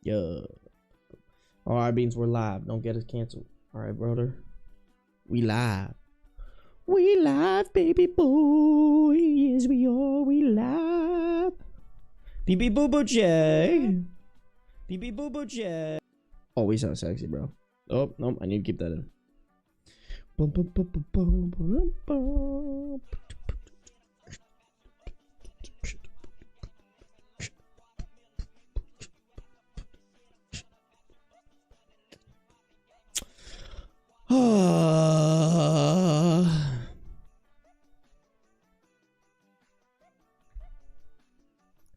Yeah. All right, Beans, we're live. Don't get us canceled. All right, brother. We live. We live, baby boy. Yes, we are. We live. Beep beep boo boo J. Beep beep boo boo J. Oh, we sound sexy, bro. Oh, no, I need to keep that in. Boom, boom, boom, boom, boom, boom, boom.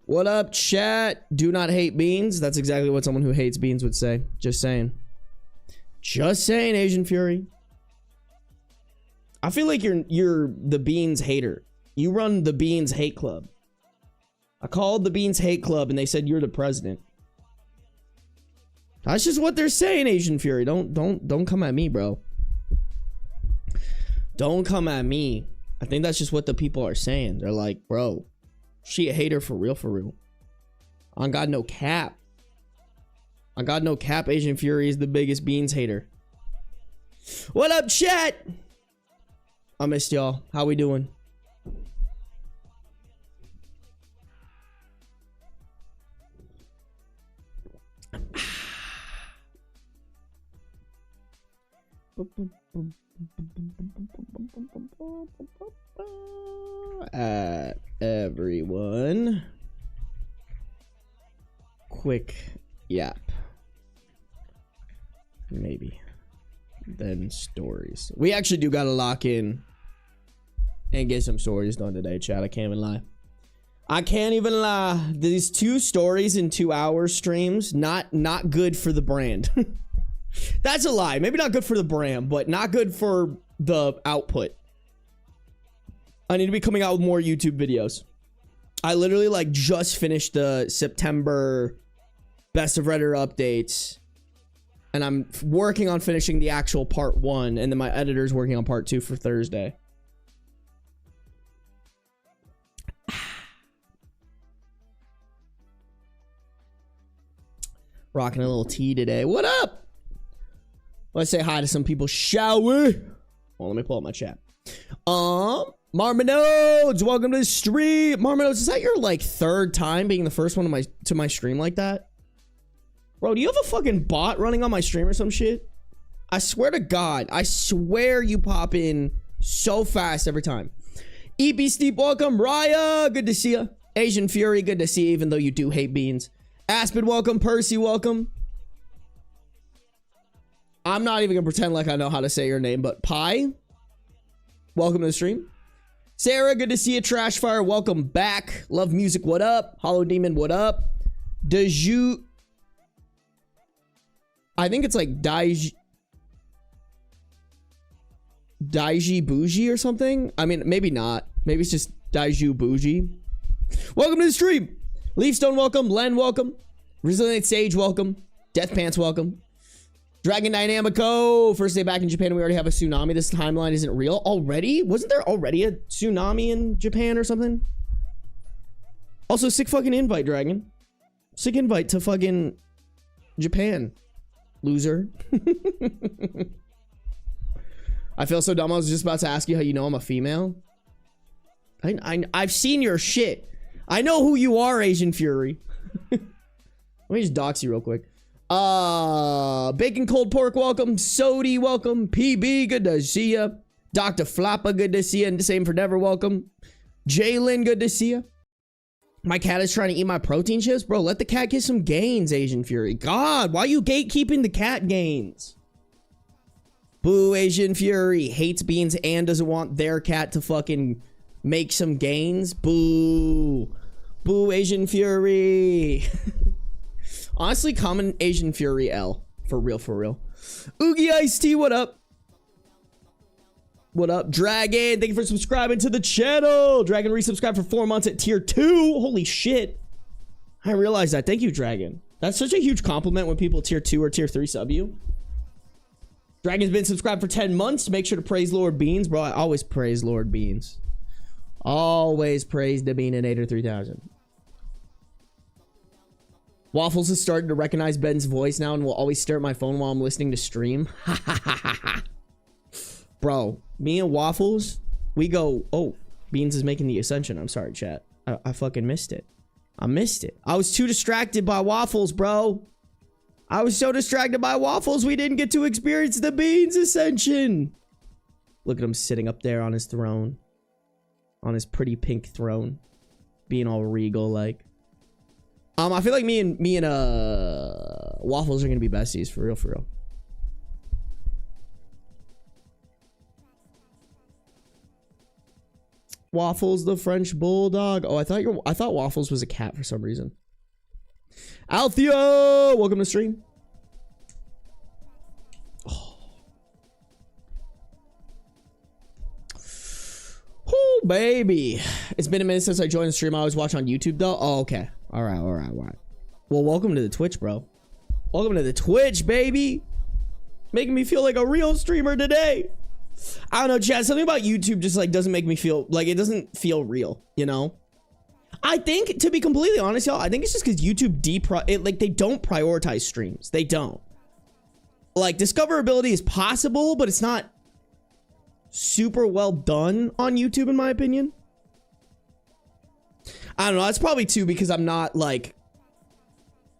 What up, chat? Do not hate beans. That's exactly what someone who hates beans would say. Just saying. Just saying, Asian Fury. I feel like you're the beans hater. You run the beans hate club. I called the beans hate club and they said you're the president. That's just what they're saying, Asian Fury. Don't come at me, bro. Don't come at me. I think that's just what the people are saying. They're like, bro, she a hater for real, for real. I got no cap. I got no cap. Asian Fury is the biggest beans hater. What up, chat? I missed y'all. How we doing? Everyone, quick yap, maybe then stories. We actually do gotta lock in and get some stories done today, chat. I can't even lie. I can't even lie. These 2 stories in 2 hour streams, not good for the brand. That's a lie. Maybe not good for the brand, but not good for the output. I need to be coming out with more YouTube videos. I literally like just finished the September best of Redditor updates. And I'm working on finishing the actual part 1. And then my editor's working on part 2 for Thursday. Rocking a little tea today. What up? Let's say hi to some people, shall we? Well, let me pull up my chat. Marmonodes, welcome to the stream. Marmonodes, is that your like 3rd time being the first one to my stream like that? Bro, do you have a fucking bot running on my stream or some shit? I swear to God, I swear you pop in so fast every time. EP Steep, welcome. Raya, good to see you. Asian Fury, good to see you, even though you do hate beans. Aspen, welcome. Percy, welcome. I'm not even gonna pretend like I know how to say your name, but Pi, welcome to the stream. Sarah, good to see you. Trashfire, welcome back. Love music, what up? Hollow Demon, what up? Deju, I think it's like Daiji Bougie or something. I mean, maybe not. Maybe it's just Daiju Bougie. Welcome to the stream. Leafstone, welcome. Len, welcome. Resilient Sage, welcome. Death Pants, welcome. Dragon Dynamico, first day back in Japan. We already have a tsunami. This timeline isn't real already. Wasn't there already a tsunami in Japan or something? Also, sick fucking invite, Dragon. Sick invite to fucking Japan, loser. I feel so dumb. I was just about to ask you how you know I'm a female. I've seen your shit. I know who you are, Asian Fury. Let me just dox you real quick. Bacon Cold Pork, welcome. Sody, welcome. PB, good to see ya. Dr. Flappa, good to see ya. And same for Never, welcome. Jalen, good to see ya. My cat is trying to eat my protein chips. Bro, let the cat get some gains, Asian Fury. God, why are you gatekeeping the cat gains? Boo, Asian Fury. Hates beans and doesn't want their cat to fucking make some gains. Boo. Boo, Asian Fury. Honestly, common Asian Fury L. For real, for real. Oogie Iced Tea, what up? What up, Dragon? Thank you for subscribing to the channel. Dragon resubscribed for 4 months at tier 2. Holy shit. I realized that. Thank you, Dragon. That's such a huge compliment when people tier 2 or tier 3 sub you. Dragon's been subscribed for 10 months. Make sure to praise Lord Beans. Bro, I always praise Lord Beans. Always praise the Beaninator 3000. Waffles has started to recognize Ben's voice now and will always stare at my phone while I'm listening to stream. Bro, me and Waffles, we go... Oh, Beans is making the ascension. I'm sorry, chat. I fucking missed it. I missed it. I was too distracted by Waffles, bro. I was so distracted by Waffles, we didn't get to experience the Beans ascension. Look at him sitting up there on his throne. On his pretty pink throne. Being all regal, like. I feel like me and Waffles are gonna be besties, for real, for real. Waffles the French bulldog. Oh, I thought Waffles was a cat for some reason. Althea, welcome to stream. Oh. Oh, baby. It's been a minute since I joined the stream. I always watch on YouTube though. Oh, okay. All right. Well, welcome to the Twitch, bro. Welcome to the Twitch, baby. Making me feel like a real streamer today. I don't know, chat. Something about YouTube just like doesn't make me feel like it doesn't feel real, you know? I think, to be completely honest, y'all, I think it's just because YouTube they don't prioritize streams. They don't. Like, discoverability is possible, but it's not super well done on YouTube, in my opinion. I don't know. That's probably too because I'm not like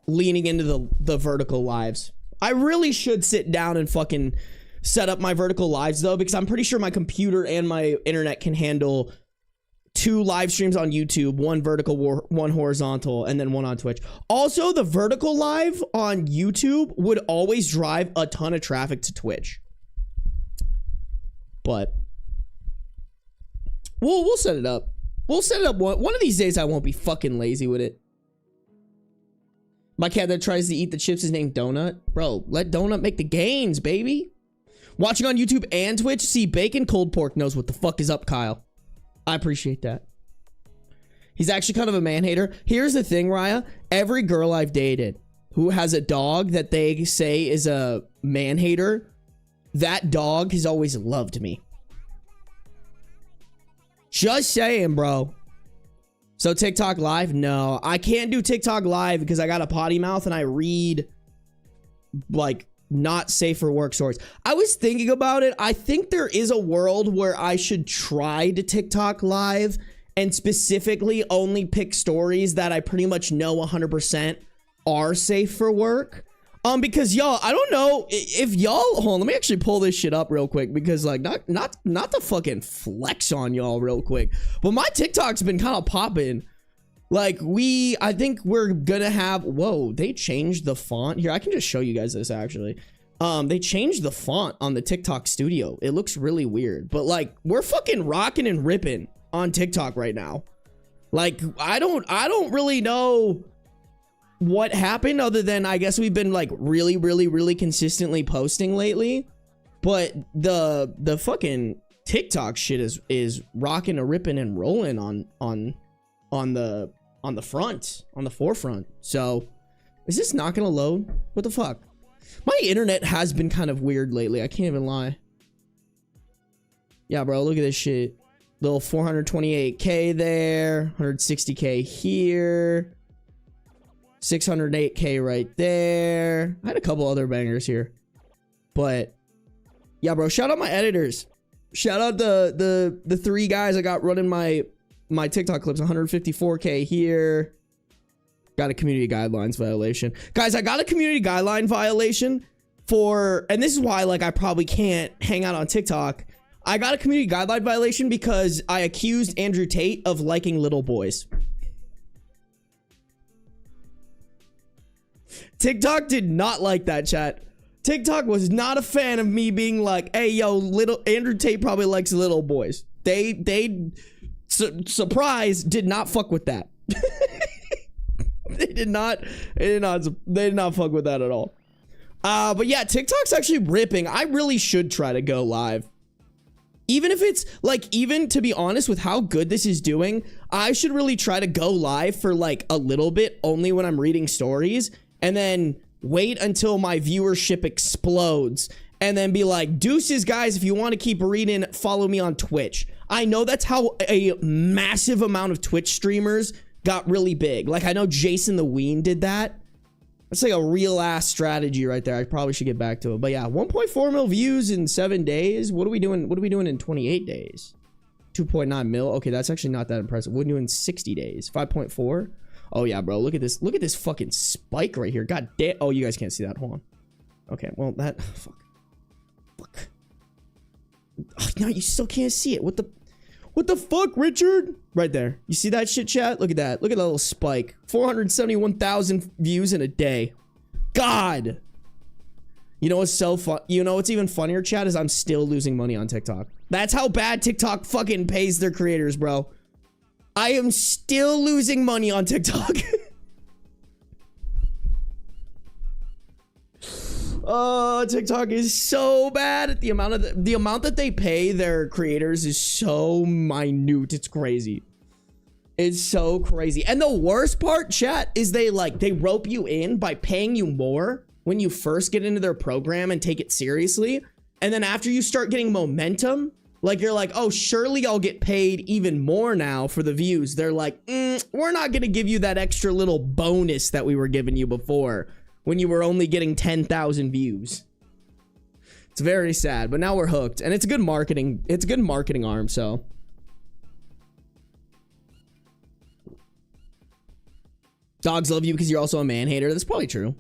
leaning into the vertical lives. I really should sit down and fucking set up my vertical lives though, because I'm pretty sure my computer and my internet can handle 2 live streams on YouTube, 1 vertical, 1 horizontal, and then 1 on Twitch. Also, the vertical live on YouTube would always drive a ton of traffic to Twitch. But we'll set it up. We'll set it up one of these days. I won't be fucking lazy with it. My cat that tries to eat the chips is named Donut. Bro, let Donut make the gains, baby. Watching on YouTube and Twitch, see Bacon Cold Pork knows what the fuck is up, Kyle. I appreciate that. He's actually kind of a man-hater. Here's the thing, Raya. Every girl I've dated who has a dog that they say is a man-hater, that dog has always loved me. Just saying, bro. So TikTok Live? No, I can't do TikTok Live because I got a potty mouth and I read, like, not safe for work stories. I was thinking about it. I think there is a world where I should try to TikTok Live and specifically only pick stories that I pretty much know 100% are safe for work. Because y'all, I don't know if y'all, hold on, let me actually pull this shit up real quick because like not to fucking flex on y'all real quick, but my TikTok's been kind of popping. Like I think we're gonna have, whoa, they changed the font here. I can just show you guys this actually. They changed the font on the TikTok studio. It looks really weird, but like we're fucking rocking and ripping on TikTok right now. Like I don't really know what happened other than I guess we've been like really consistently posting lately, but the fucking TikTok shit is rocking and ripping and rolling on the forefront. So is this not gonna load? What the fuck? My internet has been kind of weird lately, I can't even lie. Yeah, bro, look at this shit. Little 428k there, 160k here, 608k right there. I had a couple other bangers here, but yeah, bro, shout out my editors. Shout out the 3 guys I got running my TikTok clips. 154k here. Got a community guidelines violation. Guys, I got a community guideline violation for, and this is why like I probably can't hang out on TikTok. I got a community guideline violation because I accused Andrew Tate of liking little boys. TikTok did not like that, chat. TikTok was not a fan of me being like, hey, yo, little Andrew Tate probably likes little boys. They surprise, did not fuck with that. They did not fuck with that at all. But yeah, TikTok's actually ripping. I really should try to go live. Even if it's like, even to be honest with how good this is doing, I should really try to go live for like a little bit only when I'm reading stories, and then wait until my viewership explodes and then be like, deuces guys, if you want to keep reading, follow me on Twitch. I know that's how a massive amount of Twitch streamers got really big. Like I know Jason the Ween did that. That's like a real ass strategy right there. I probably should get back to it. But yeah, 1.4 mil views in 7 days. What are we doing? What are we doing in 28 days? 2.9 mil. Okay, that's actually not that impressive. What are we doing in 60 days? 5.4. Oh yeah, bro. Look at this. Look at this fucking spike right here. God damn. Oh, you guys can't see that. Hold on. Okay, well that. Fuck. Oh, no, you still can't see it. What the fuck, Richard? Right there. You see that shit, chat? Look at that. Look at that little spike. 471,000 views in a day. God. You know what's so fun? You know what's even funnier, chat, is I'm still losing money on TikTok. That's how bad TikTok fucking pays their creators, bro. I am still losing money on TikTok. Oh, TikTok is so bad. The amount that they pay their creators is so minute. It's crazy. It's so crazy. And the worst part, chat, is they rope you in by paying you more when you first get into their program and take it seriously. And then after you start getting momentum, like you're like, oh, surely I'll get paid even more now for the views. They're like, we're not going to give you that extra little bonus that we were giving you before, when you were only getting 10,000 views. It's very sad, but now we're hooked, and it's a good marketing. It's a good marketing arm. So dogs love you because you're also a man hater. That's probably true.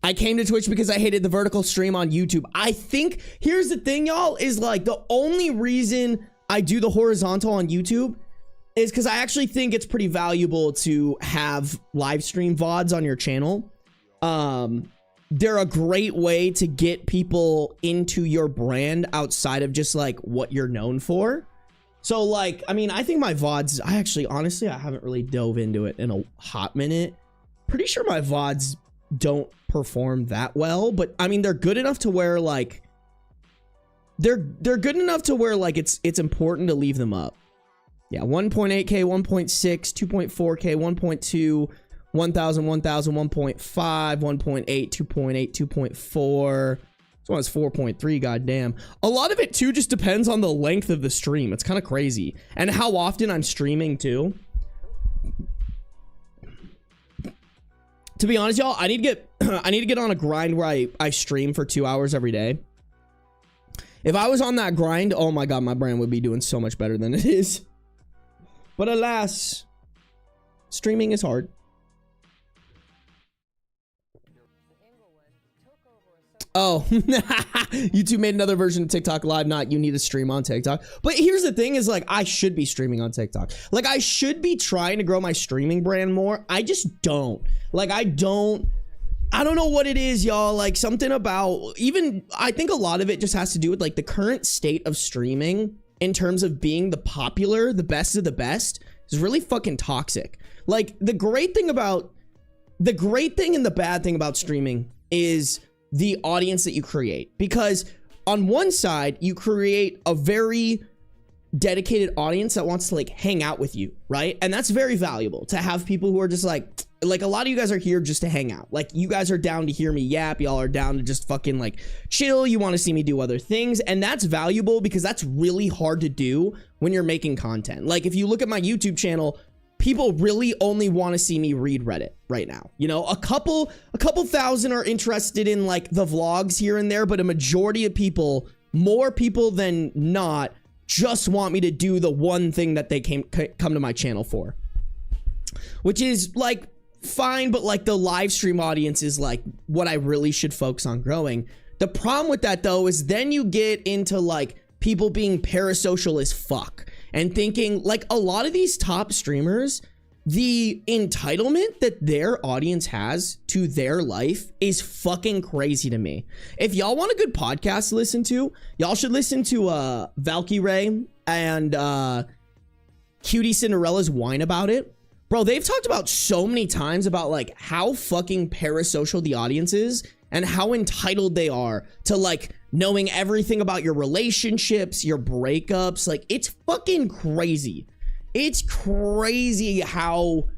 I came to Twitch because I hated the vertical stream on YouTube. I think here's the thing, y'all, is like the only reason I do the horizontal on YouTube is because I actually think it's pretty valuable to have live stream VODs on your channel. They're a great way to get people into your brand outside of just like what you're known for. So like, I mean, I think my VODs, honestly, I haven't really dove into it in a hot minute. Pretty sure my VODs don't perform that well, but I mean, they're good enough to where like, they're good enough to where like it's important to leave them up. Yeah, 1.8K, 1.6, 2.4K, 1.2, 1,000, 1,000, 1.5, 1.8, 2.8, 2.4. This one is 4.3, goddamn. A lot of it, too, just depends on the length of the stream. It's kind of crazy. And how often I'm streaming, too. To be honest, y'all, I need to get on a grind where I stream for 2 hours every day. If I was on that grind, oh my god, my brand would be doing so much better than it is. But alas, streaming is hard. Oh, YouTube made another version of TikTok Live, not you need to stream on TikTok. But here's the thing is like, I should be streaming on TikTok. Like I should be trying to grow my streaming brand more. I just don't. Like I don't know what it is, y'all. Like something about I think a lot of it just has to do with like the current state of streaming in terms of being the best of the best is really fucking toxic. Like the great thing and the bad thing about streaming is the audience that you create, because on one side you create a very dedicated audience that wants to like hang out with you, right? And that's very valuable to have people who are just like a lot of you guys are here just to hang out. Like you guys are down to hear me yap. Y'all are down to just fucking like chill. You want to see me do other things. And that's valuable because that's really hard to do when you're making content. Like if you look at my YouTube channel, people really only want to see me read Reddit right now. You know, a couple thousand are interested in like the vlogs here and there, but a majority of people, more people than not, just want me to do the one thing that they come to my channel for, which is like fine, but like the live stream audience is like what I really should focus on growing. The problem with that though is then you get into like people being parasocial as fuck and thinking like a lot of these top streamers, the entitlement that their audience has to their life is fucking crazy to me. If y'all want a good podcast to listen to, y'all should listen to Valkyrie and Cutie Cinderella's Whine About It. Bro, they've talked about so many times about like how fucking parasocial the audience is and how entitled they are to like knowing everything about your relationships, your breakups. Like it's fucking crazy. It's crazy how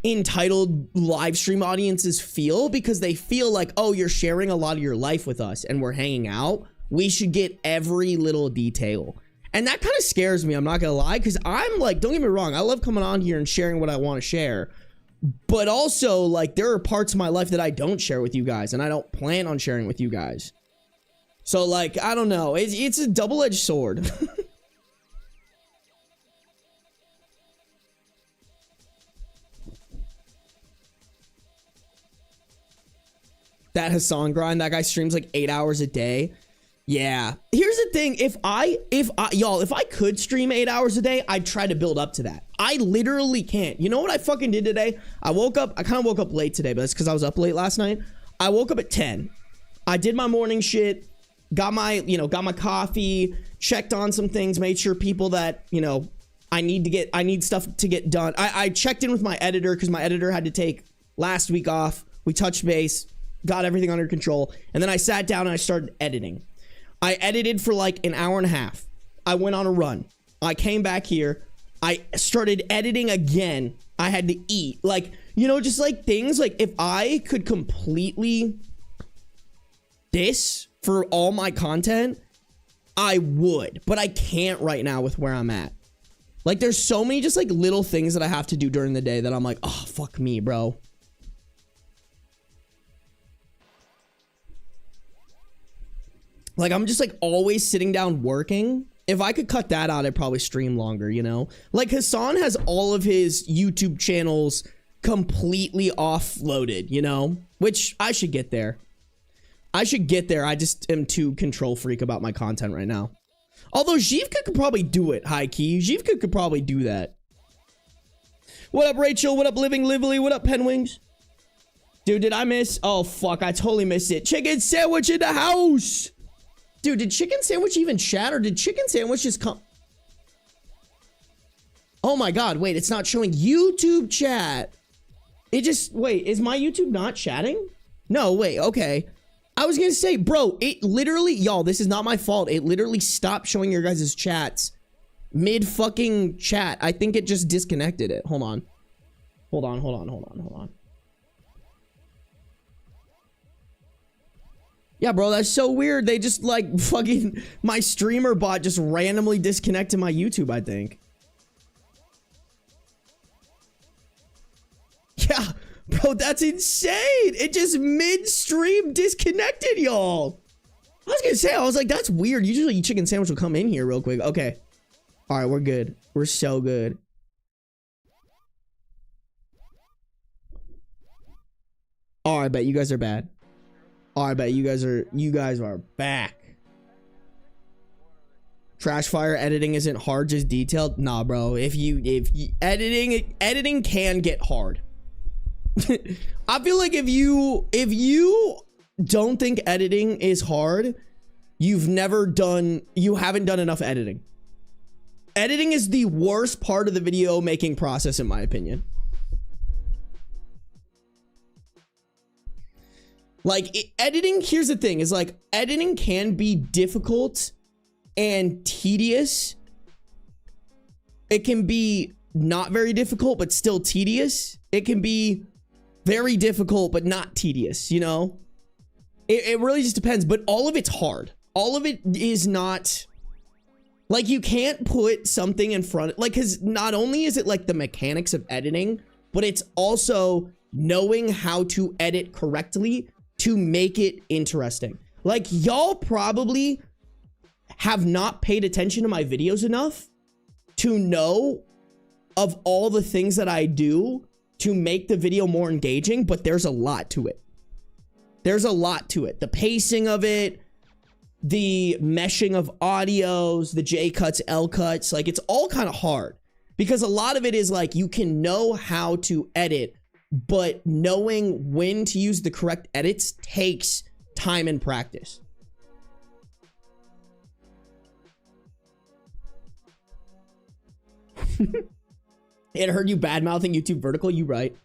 entitled live stream audiences feel, because they feel like, oh, you're sharing a lot of your life with us and we're hanging out. We should get every little detail. And that kind of scares me, I'm not gonna lie, because I'm like, don't get me wrong, I love coming on here and sharing what I want to share. But also, like, there are parts of my life that I don't share with you guys, and I don't plan on sharing with you guys. So, like, I don't know. It's a double-edged sword. That Hassan grind, that guy streams like 8 hours a day. Yeah. Here's the thing. If I could stream 8 hours a day, I'd try to build up to that. I literally can't. You know what I fucking did today? I kind of woke up late today, but that's because I was up late last night. I woke up at 10. I did my morning shit, got my coffee, checked on some things, made sure people that, I need stuff to get done. I checked in with my editor because my editor had to take last week off. We touched base, got everything under control, and then I sat down and I started editing. I edited for like an hour and a half. I went on a run. I came back here. I started editing again. I had to eat. Like, just like things like if I could completely this for all my content, I would, but I can't right now with where I'm at. Like, there's so many just like little things that I have to do during the day that I'm like, oh, fuck me, bro. Like, I'm just like always sitting down working. If I could cut that out, I'd probably stream longer, Like, Hassan has all of his YouTube channels completely offloaded, Which I should get there. I just am too control freak about my content right now. Although Zhivka could probably do it, high key. Zhivka could probably do that. What up, Rachel? What up, Living Lively? What up, Penwings? Dude, did I miss? Oh, fuck. I totally missed it. Chicken sandwich in the house. Dude, did Chicken Sandwich even chat, or did Chicken Sandwich just come? Oh my God, wait, it's not showing YouTube chat. Wait, is my YouTube not chatting? No, wait, okay. I was gonna say, bro, it literally, y'all, this is not my fault. It literally stopped showing your guys' chats mid fucking chat. I think it just disconnected it. Hold on. Yeah, bro, that's so weird. They just like fucking my streamer bot just randomly disconnected my YouTube, I think. Yeah, bro, that's insane. It just mid-stream disconnected, y'all. I was gonna say, I was like, that's weird. Usually Chicken Sandwich will come in here real quick. Okay. All right, we're good. We're so good. Oh, I bet you guys are bad. Oh, I bet you guys are back. Trash fire editing isn't hard, just detailed. Nah, bro. If you editing can get hard. I feel like if you don't think editing is hard, you haven't done enough editing. Editing is the worst part of the video making process, in my opinion. Like, editing, here's the thing, is like, editing can be difficult and tedious. It can be not very difficult, but still tedious. It can be very difficult, but not tedious, It really just depends, but all of it's hard. All of it is not, like, you can't put something in front, like, because not only is it like the mechanics of editing, but it's also knowing how to edit correctly to make it interesting. Like, y'all probably have not paid attention to my videos enough to know of all the things that I do to make the video more engaging, but there's a lot to it. There's a lot to it. The pacing of it, the meshing of audios, the J cuts, L cuts, like, it's all kind of hard because a lot of it is like, you can know how to edit, but knowing when to use the correct edits takes time and practice. It heard you bad-mouthing YouTube vertical, you right.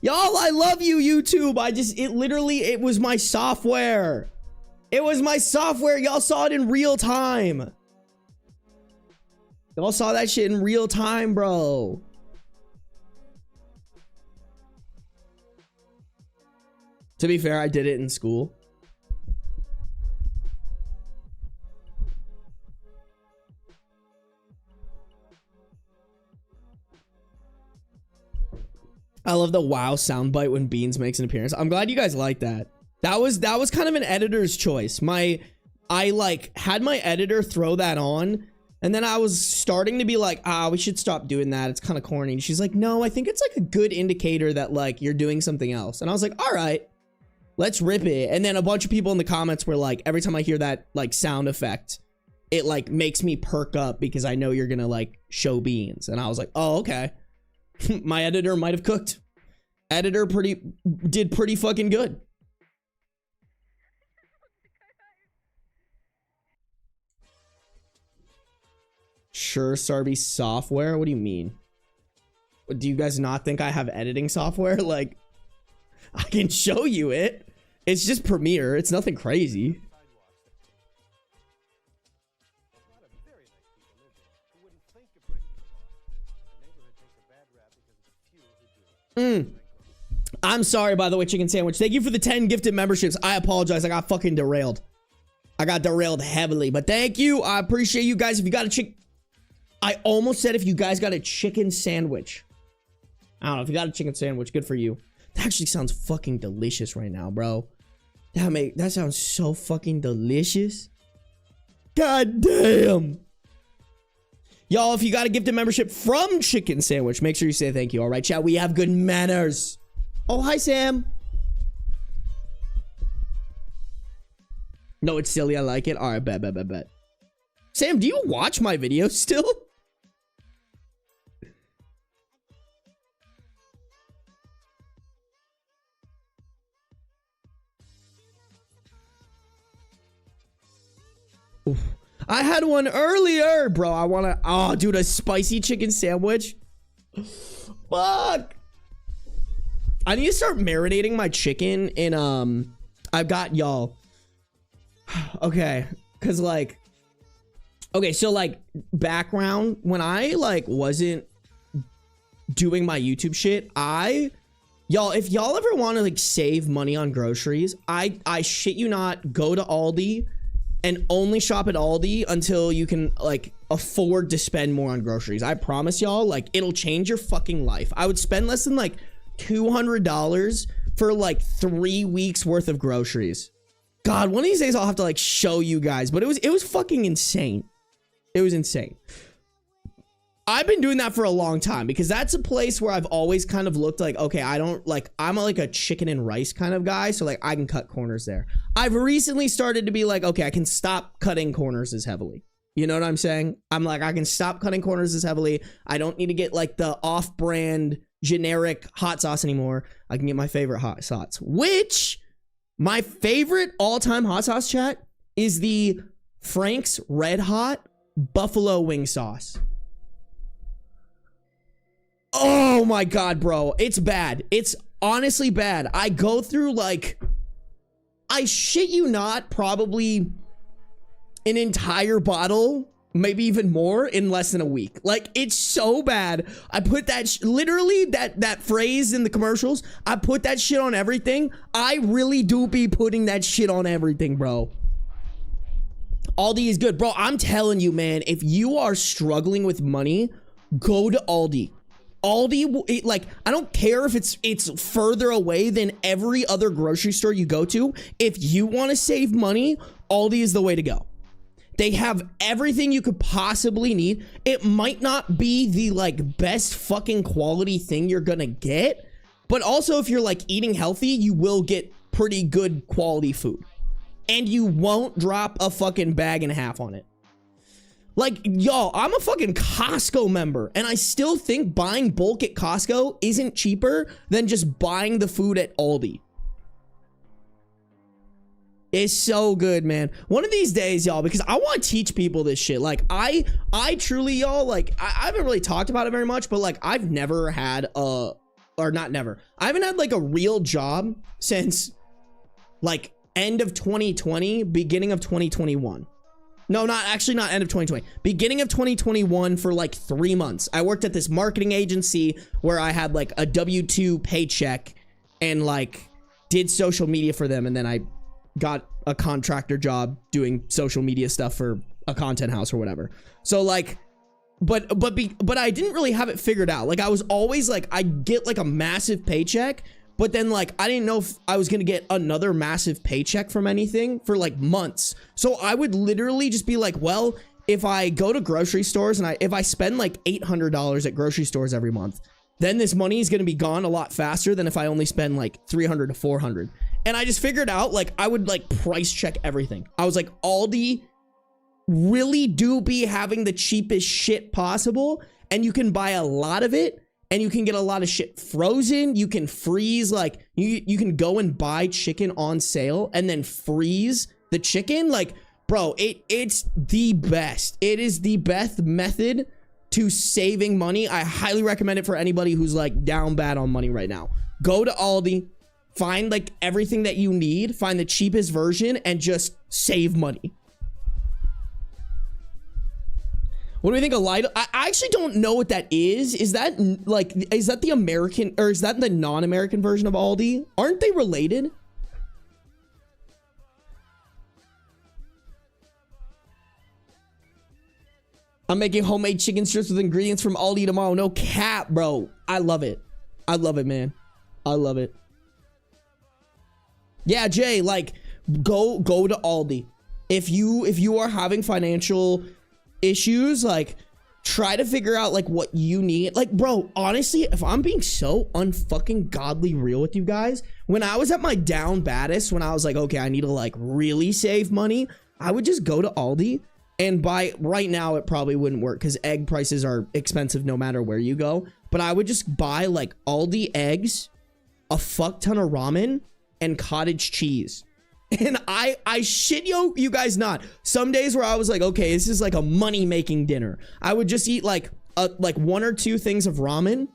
Y'all, I love you, YouTube. It was my software. It was my software. Y'all saw it in real time. Y'all saw that shit in real time, bro. To be fair, I did it in school. I love the wow soundbite when Beans makes an appearance. I'm glad you guys like that. That was kind of an editor's choice. I like had my editor throw that on, and then I was starting to be like, we should stop doing that. It's kind of corny. And she's like, no, I think it's like a good indicator that like you're doing something else. And I was like, all right, let's rip it. And then a bunch of people in the comments were like, every time I hear that like sound effect, it like makes me perk up because I know you're gonna like show Beans. And I was like, oh, okay. My editor might have cooked. Editor did pretty fucking good. Sure, Sarby software? What do you mean? Do you guys not think I have editing software? Like, I can show you it. It's just Premiere. It's nothing crazy. I'm sorry, by the way, Chicken Sandwich. Thank you for the 10 gifted memberships. I apologize. I got fucking derailed. I got derailed heavily, but thank you. I appreciate you guys. If you got a chicken... I almost said if you guys got a chicken sandwich. I don't know. If you got a chicken sandwich, good for you. That actually sounds fucking delicious right now, bro. That sounds so fucking delicious. God damn. Y'all, if you got a gifted membership from Chicken Sandwich, make sure you say thank you. All right, chat. We have good manners. Oh, hi, Sam. No, it's silly. I like it. All right, bet. Sam, do you watch my videos still? Oof. I had one earlier, bro. I want to, oh, dude, a spicy chicken sandwich. Fuck. I need to start marinating my chicken in, I've got y'all. Okay. Cause like, okay. So like background, when I like wasn't doing my YouTube shit, y'all, if y'all ever want to like save money on groceries, I shit you not, go to Aldi and only shop at Aldi until you can like afford to spend more on groceries. I promise y'all, like it'll change your fucking life. I would spend less than like $200 for like 3 weeks worth of groceries. God, one of these days I'll have to like show you guys, but it was fucking insane. It was insane. I've been doing that for a long time because that's a place where I've always kind of looked like, okay, I don't like, I'm like a chicken and rice kind of guy. So like I can cut corners there. I've recently started to be like, okay, I can stop cutting corners as heavily. You know what I'm saying? I'm like, I can stop cutting corners as heavily. I don't need to get like the off-brand generic hot sauce anymore. I can get my favorite hot sauce, which my favorite all-time hot sauce, chat, is the Frank's Red Hot Buffalo Wing Sauce. Oh my God, bro. It's bad. It's honestly bad. I go through like, I shit you not, probably an entire bottle, maybe even more in less than a week. Like it's so bad. I put that literally that phrase in the commercials. I put that shit on everything. I really do be putting that shit on everything, bro. Aldi is good, bro. I'm telling you, man, if you are struggling with money, go to Aldi. Aldi, like, I don't care if it's further away than every other grocery store you go to. If you want to save money, Aldi is the way to go. They have everything you could possibly need. It might not be the like best fucking quality thing you're gonna get, but also if you're like eating healthy, you will get pretty good quality food. And you won't drop a fucking bag and a half on it. Like, y'all, I'm a fucking Costco member, and I still think buying bulk at Costco isn't cheaper than just buying the food at Aldi. It's so good, man. One of these days, y'all, because I want to teach people this shit. Like, I truly, y'all, like, I haven't really talked about it very much, but, like, I've never had I haven't had, like, a real job since, like, end of 2020, beginning of 2021. No, not end of 2020. Beginning of 2021 for like 3 months. I worked at this marketing agency where I had like a W-2 paycheck and like did social media for them. And then I got a contractor job doing social media stuff for a content house or whatever. So like but I didn't really have it figured out. Like I was always like, I'd get like a massive paycheck, but then like, I didn't know if I was going to get another massive paycheck from anything for like months. So I would literally just be like, well, if I go to grocery stores and if I spend like $800 at grocery stores every month, then this money is going to be gone a lot faster than if I only spend like 300 to 400. And I just figured out like, I would like price check everything. I was like, Aldi really do be having the cheapest shit possible, and you can buy a lot of it, and you can get a lot of shit frozen. You can freeze, like you can go and buy chicken on sale and then freeze the chicken. Like, bro, it's the best. It is the best method to saving money. I highly recommend it for anybody who's like down bad on money right now. Go to Aldi, find like everything that you need, find the cheapest version, and just save money. What do we think of Lido? I actually don't know what that is. Is that the American, or is that the non-American version of Aldi? Aren't they related? I'm making homemade chicken strips with ingredients from Aldi tomorrow. No cap, bro. I love it. I love it, man. I love it. Yeah, Jay, like go to Aldi. If you are having financial issues, like try to figure out like what you need. Like, bro, honestly, if I'm being so unfucking godly real with you guys, when I was at my down baddest, when I was like, okay, I need to like really save money, I would just go to Aldi and buy. Right now it probably wouldn't work because egg prices are expensive no matter where you go, but I would just buy like Aldi eggs, a fuck ton of ramen, and cottage cheese. And I shit you guys not. Some days where I was like, okay, this is like a money-making dinner. I would just eat like one or two things of ramen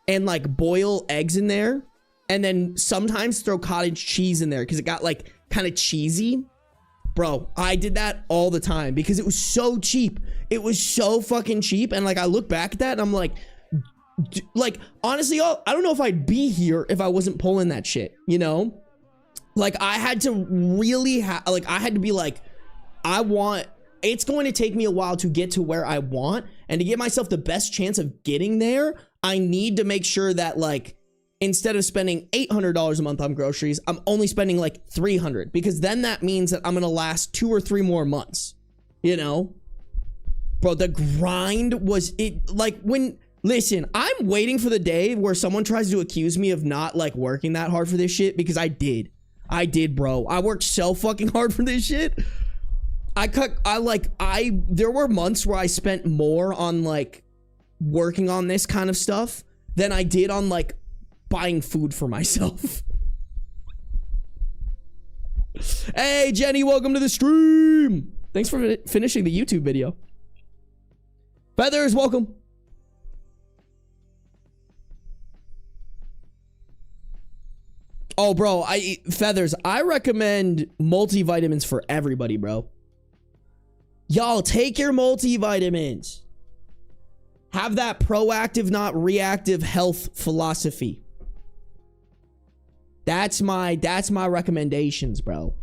and like boil eggs in there. And then sometimes throw cottage cheese in there because it got like kind of cheesy. Bro, I did that all the time because it was so cheap. It was so fucking cheap. And like, I look back at that and I'm like honestly, I don't know if I'd be here if I wasn't pulling that shit, you know? Like I had to really I had to be like, it's going to take me a while to get to where I want, and to give myself the best chance of getting there, I need to make sure that like, instead of spending $800 a month on groceries, I'm only spending like $300, because then that means that I'm going to last 2 or 3 more months, you know? Bro, the grind was listen, I'm waiting for the day where someone tries to accuse me of not like working that hard for this shit, because I did, bro. I worked so fucking hard for this shit. There were months where I spent more on like working on this kind of stuff than I did on like buying food for myself. Hey, Jenny, welcome to the stream. Thanks for finishing the YouTube video. Feathers, welcome. Oh, bro, Feathers, I recommend multivitamins for everybody, bro. Y'all, take your multivitamins. Have that proactive, not reactive health philosophy. That's my recommendations, bro.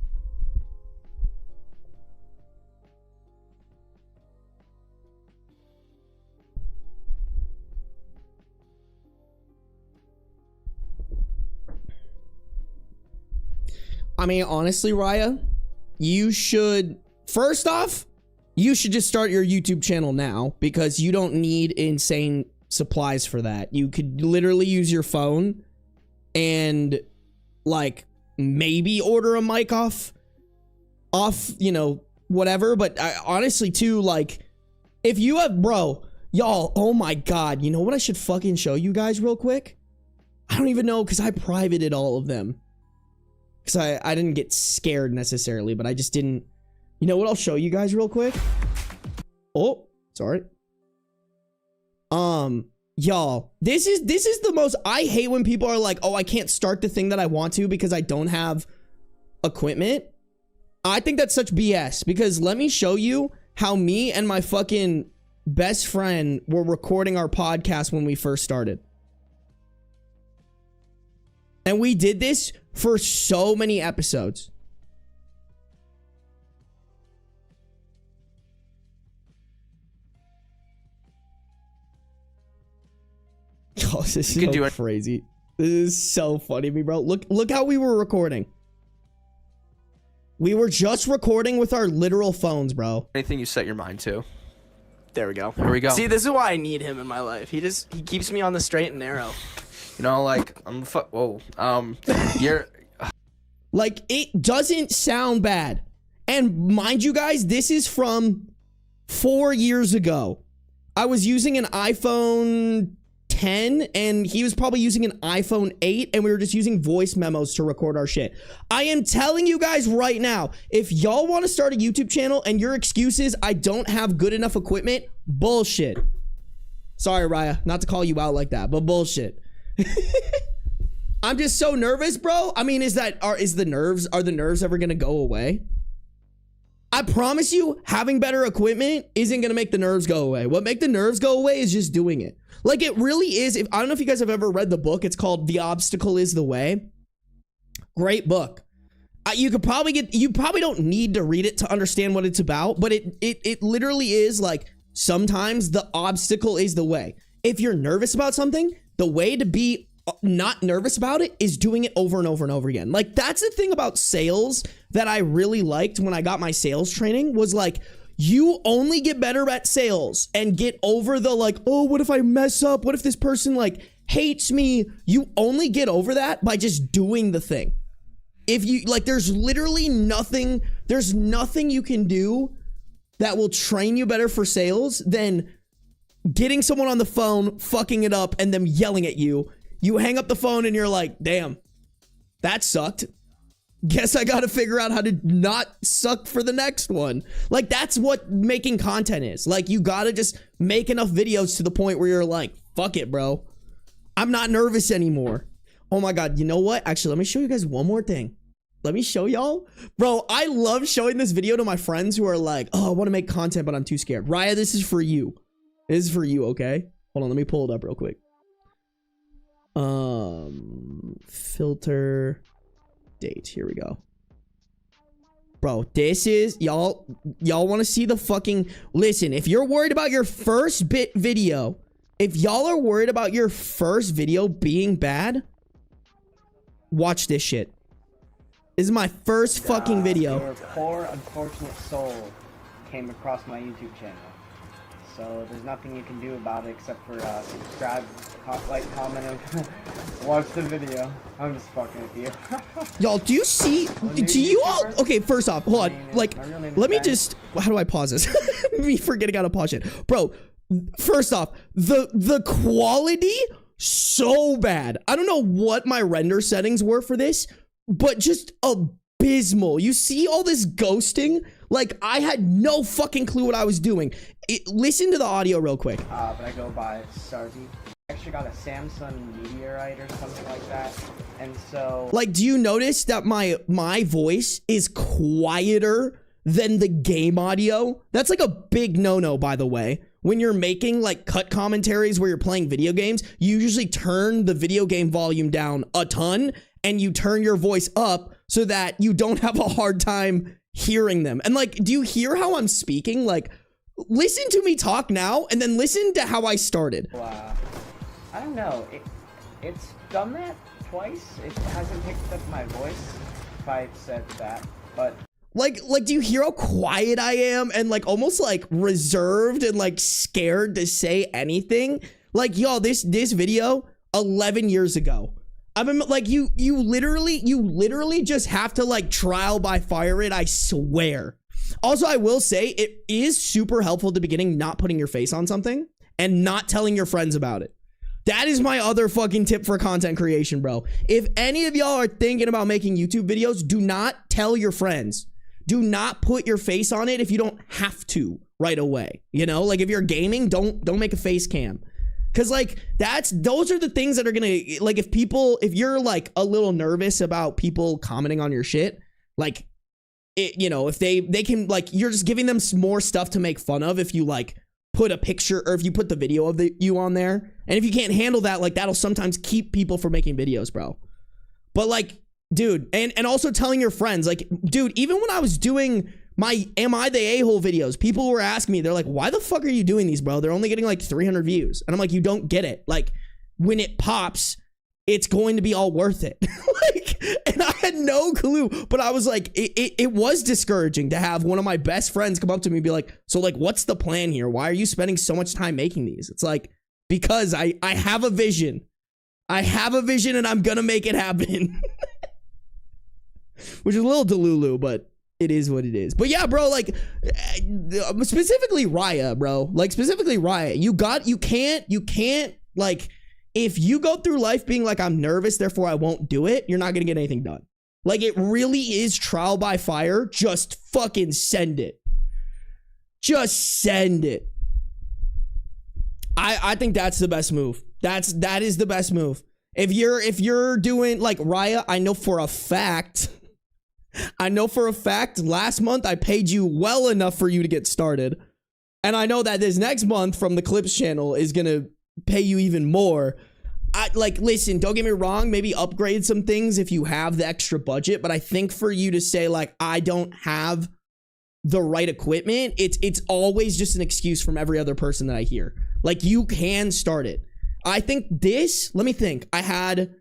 I mean, honestly, Raya, you should, first off, you should just start your YouTube channel now, because you don't need insane supplies for that. You could literally use your phone and like maybe order a mic off, you know, whatever. But honestly too, like if you have, bro, y'all, oh my God, you know what I should fucking show you guys real quick? I don't even know, because I privated all of them. Because I didn't get scared necessarily, but I just didn't. You know what? I'll show you guys real quick. Oh, sorry. Y'all, this is the most, I hate when people are like, oh, I can't start the thing that I want to because I don't have equipment. I think that's such BS, because let me show you how me and my fucking best friend were recording our podcast when we first started. And we did this for so many episodes. This is so crazy. This is so funny to me, bro. Look how we were recording. We were just recording with our literal phones, bro. Anything you set your mind to. There we go. Here we go. See, this is why I need him in my life. He keeps me on the straight and narrow. You know, like, you're... Like, it doesn't sound bad. And mind you guys, this is from 4 years ago. I was using an iPhone 10 and he was probably using an iPhone 8 and we were just using voice memos to record our shit. I am telling you guys right now, if y'all want to start a YouTube channel and your excuse is I don't have good enough equipment, bullshit. Sorry, Raya, not to call you out like that, but bullshit. I'm just so nervous, bro. I mean, are the nerves ever gonna go away? I promise you, having better equipment isn't gonna make the nerves go away. What make the nerves go away is just doing it. Like, it really is. I don't know if you guys have ever read the book. It's called The Obstacle is the Way. Great book. You probably don't need to read it to understand what it's about, but it literally is like, sometimes the obstacle is the way. If you're nervous about something, the way to be not nervous about it is doing it over and over and over again. Like, that's the thing about sales that I really liked when I got my sales training, was like, you only get better at sales and get over the like, oh, what if I mess up? What if this person like hates me? You only get over that by just doing the thing. If you like, there's literally nothing you can do that will train you better for sales than getting someone on the phone, fucking it up, and them yelling at you. You hang up the phone and you're like, damn, that sucked. Guess I gotta figure out how to not suck for the next one. Like, that's what making content is. Like, you gotta just make enough videos to the point where you're like, fuck it, bro. I'm not nervous anymore. Oh my God, you know what? Actually, let me show you guys one more thing. Let me show y'all. Bro, I love showing this video to my friends who are like, oh, I wanna make content, but I'm too scared. Raya, this is for you. This is for you, okay? Hold on, let me pull it up real quick. Filter date, here we go. Bro, this is y'all want to see the fucking, listen, if you're worried about your first video, if y'all are worried about your first video being bad, watch this shit. This is my first fucking video. Your poor unfortunate soul came across my YouTube channel. So there's nothing you can do about it except for subscribe, like, comment, and watch the video. I'm just fucking with you. Y'all, do you see? Do you all? Okay, first off, hold on. Like, let me just. How do I pause this? Me forgetting how to pause it, bro. First off, the quality so bad. I don't know what my render settings were for this, but just abysmal. You see all this ghosting? Like, I had no fucking clue what I was doing. Listen to the audio real quick. But I go by Sarby. I actually got a Samsung Meteorite or something like that. And so... Like, do you notice that my voice is quieter than the game audio? That's like a big no-no, by the way. When you're making, like, cut commentaries where you're playing video games, you usually turn the video game volume down a ton, and you turn your voice up so that you don't have a hard time hearing them. And like, do you hear how I'm speaking? Like, listen to me talk now and then listen to how I started. Wow. I don't know. It's done that twice. It hasn't picked up my voice if I said that, but like do you hear how quiet I am and like almost like reserved and like scared to say anything? Like, y'all, this video 11 years ago. I mean, like, you literally just have to like trial by fire it, I swear. Also, I will say it is super helpful at the beginning not putting your face on something and not telling your friends about it. That is my other fucking tip for content creation, bro. If any of y'all are thinking about making YouTube videos, do not tell your friends. Do not put your face on it if you don't have to right away. You know, like if you're gaming, don't make a face cam. Cause like those are the things that are gonna, like, if you're like a little nervous about people commenting on your shit, like you know, if they can, like, you're just giving them some more stuff to make fun of if you like put a picture or if you put the video of you on there. And if you can't handle that, like, that'll sometimes keep people from making videos, bro. But like, dude, and also telling your friends, like, dude, even when I was doing my Am I the A-hole videos, people were asking me, they're like, why the fuck are you doing these, bro? They're only getting like 300 views. And I'm like, you don't get it. Like, when it pops, it's going to be all worth it. Like, and I had no clue, but I was like, it was discouraging to have one of my best friends come up to me and be like, so like, what's the plan here? Why are you spending so much time making these? It's like, because I have a vision. I have a vision and I'm gonna make it happen. Which is a little delulu, but it is what it is. But yeah, bro, like, specifically Raya, bro. Like, specifically Raya. You can't, like, if you go through life being like, I'm nervous, therefore I won't do it, you're not gonna get anything done. Like, it really is trial by fire. Just fucking send it. Just send it. I think that's the best move. That is the best move. If you're doing like Raya, I know for a fact last month I paid you well enough for you to get started. And I know that this next month from the Clips channel is gonna pay you even more. Listen, don't get me wrong, maybe upgrade some things if you have the extra budget, but I think for you to say like, I don't have the right equipment, it's always just an excuse from every other person that I hear. Like, you can start it. I think let me think. Granted,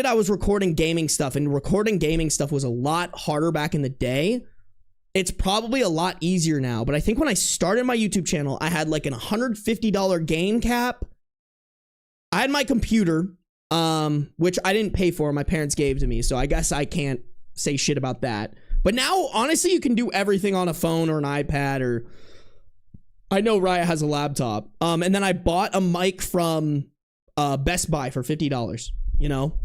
I was recording gaming stuff, and recording gaming stuff was a lot harder back in the day. It's probably a lot easier now, but I think when I started my YouTube channel, I had like an $150 game cap. I had my computer, which I didn't pay for. My parents gave to me, so I guess I can't say shit about that. But now, honestly, you can do everything on a phone or an iPad, or I know Raya has a laptop. And then I bought a mic from Best Buy for $50, you know?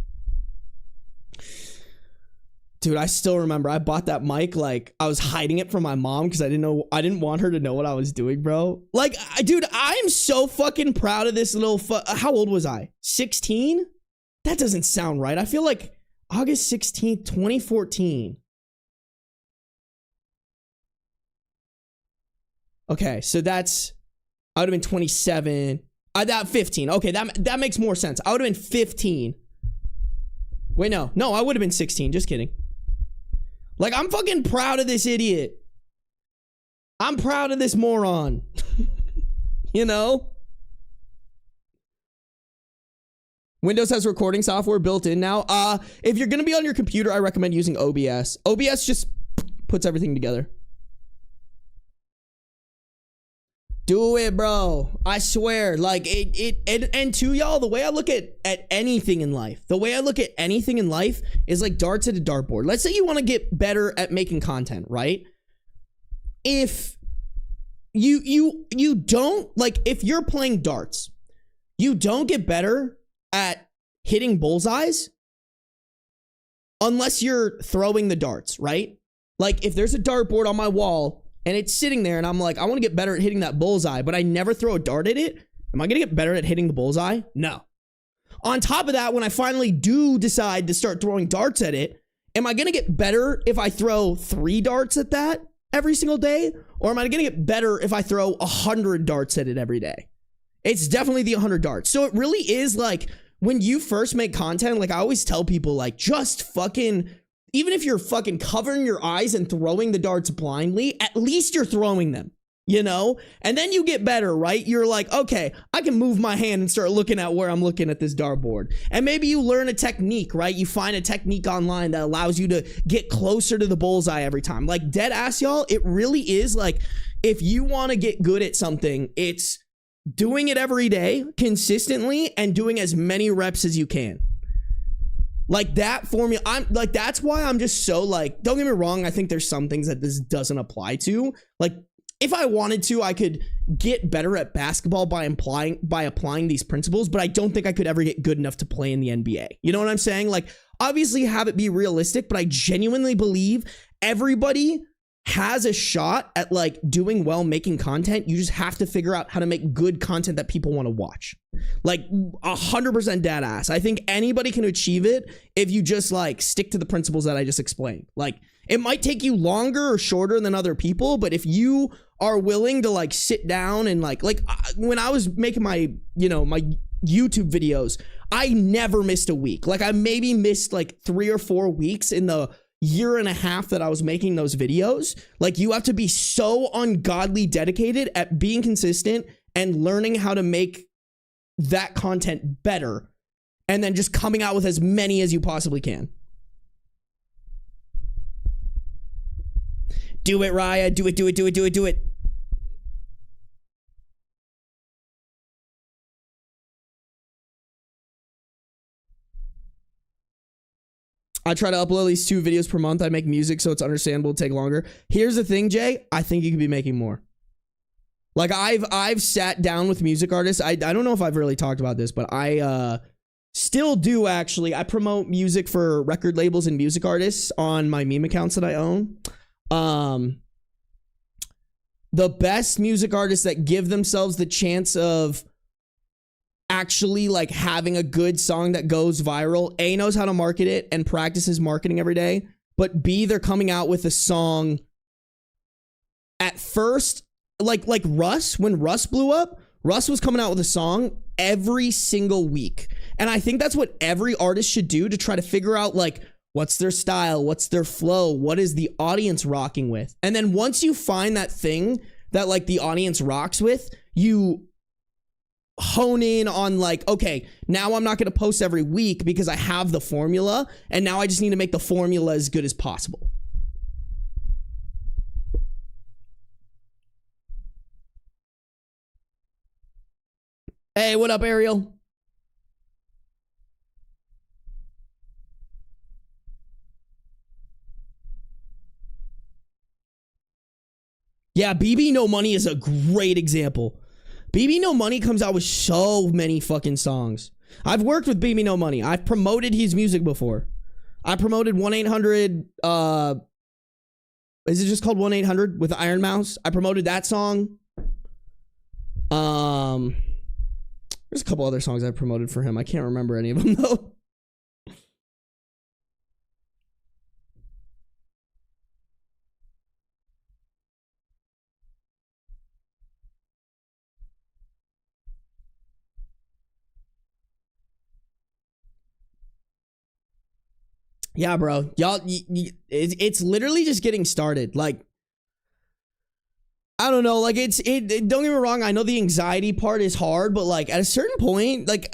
Dude, I still remember I bought that mic, like, I was hiding it from my mom because I didn't want her to know what I was doing, bro. Like, dude, I'm so fucking proud of this little how old was I? 16? That doesn't sound right. I feel like August 16th, 2014. Okay, so I would have been 27. That 15. Okay, that makes more sense. I would have been 15. Wait, no, I would have been 16. Just kidding. Like, I'm fucking proud of this idiot. I'm proud of this moron. You know? Windows has recording software built in now. If you're gonna be on your computer, I recommend using OBS. OBS just puts everything together. Do it, bro. I swear. Like, and to y'all, the way I look at anything in life, is like darts at a dartboard. Let's say you want to get better at making content, right? If you don't, like, if you're playing darts, you don't get better at hitting bullseyes unless you're throwing the darts, right? Like, if there's a dartboard on my wall and it's sitting there and I'm like, I want to get better at hitting that bullseye, but I never throw a dart at it, am I going to get better at hitting the bullseye? No. On top of that, when I finally do decide to start throwing darts at it, am I going to get better if I throw 3 darts at that every single day? Or am I going to get better if I throw 100 darts at it every day? It's definitely the 100 darts. So it really is like, when you first make content, like, I always tell people, like, just fucking, even if you're fucking covering your eyes and throwing the darts blindly, at least you're throwing them, you know? And then you get better, right? You're like, okay, I can move my hand and start looking at where I'm looking at this dartboard. And maybe you learn a technique, right? You find a technique online that allows you to get closer to the bullseye every time. Like, dead ass, y'all, it really is like, if you want to get good at something, it's doing it every day consistently and doing as many reps as you can. Like, that formula, I'm like, that's why I'm just so, like, don't get me wrong, I think there's some things that this doesn't apply to. Like, if I wanted to, I could get better at basketball by applying these principles, but I don't think I could ever get good enough to play in the NBA. You know what I'm saying? Like, obviously have it be realistic, but I genuinely believe everybody has a shot at, like, doing well making content. You just have to figure out how to make good content that people want to watch. Like, 100% dead ass. I think anybody can achieve it if you just, like, stick to the principles that I just explained. Like, it might take you longer or shorter than other people, but if you are willing to, like, sit down and like when I was making my, you know, my YouTube videos, I never missed a week. Like, I maybe missed like 3 or 4 weeks in the year and a half that I was making those videos. Like, you have to be so ungodly dedicated at being consistent and learning how to make that content better and then just coming out with as many as you possibly can. Do it, Raya. Do it, do it, do it, do it, do it. I try to upload at least 2 videos per month. I make music so it's understandable to take longer. Here's the thing, Jay. I think you could be making more. Like I've sat down with music artists. I don't know if I've really talked about this, but I still do actually. I promote music for record labels and music artists on my meme accounts that I own. The best music artists that give themselves the chance of actually like having a good song that goes viral, A, knows how to market it and practices marketing every day, but B, they're coming out with a song at first, like Russ. When Russ blew up, Russ was coming out with a song every single week. And I think that's what every artist should do to try to figure out like, what's their style? What's their flow? What is the audience rocking with? And then once you find that thing that like the audience rocks with, you hone in on like, okay, now I'm not going to post every week because I have the formula, and now I just need to make the formula as good as possible. Hey, what up, Ariel? Yeah, BB No Money is a great example. BB No Money comes out with so many fucking songs. I've worked with BB No Money. I've promoted his music before. I promoted 1-800, is it just called 1-800 with Iron Mouse? I promoted that song. There's a couple other songs I promoted for him. I can't remember any of them though. Yeah, bro. Y'all, it's literally just getting started. Like, I don't know. Like, don't get me wrong. I know the anxiety part is hard, but like at a certain point, like,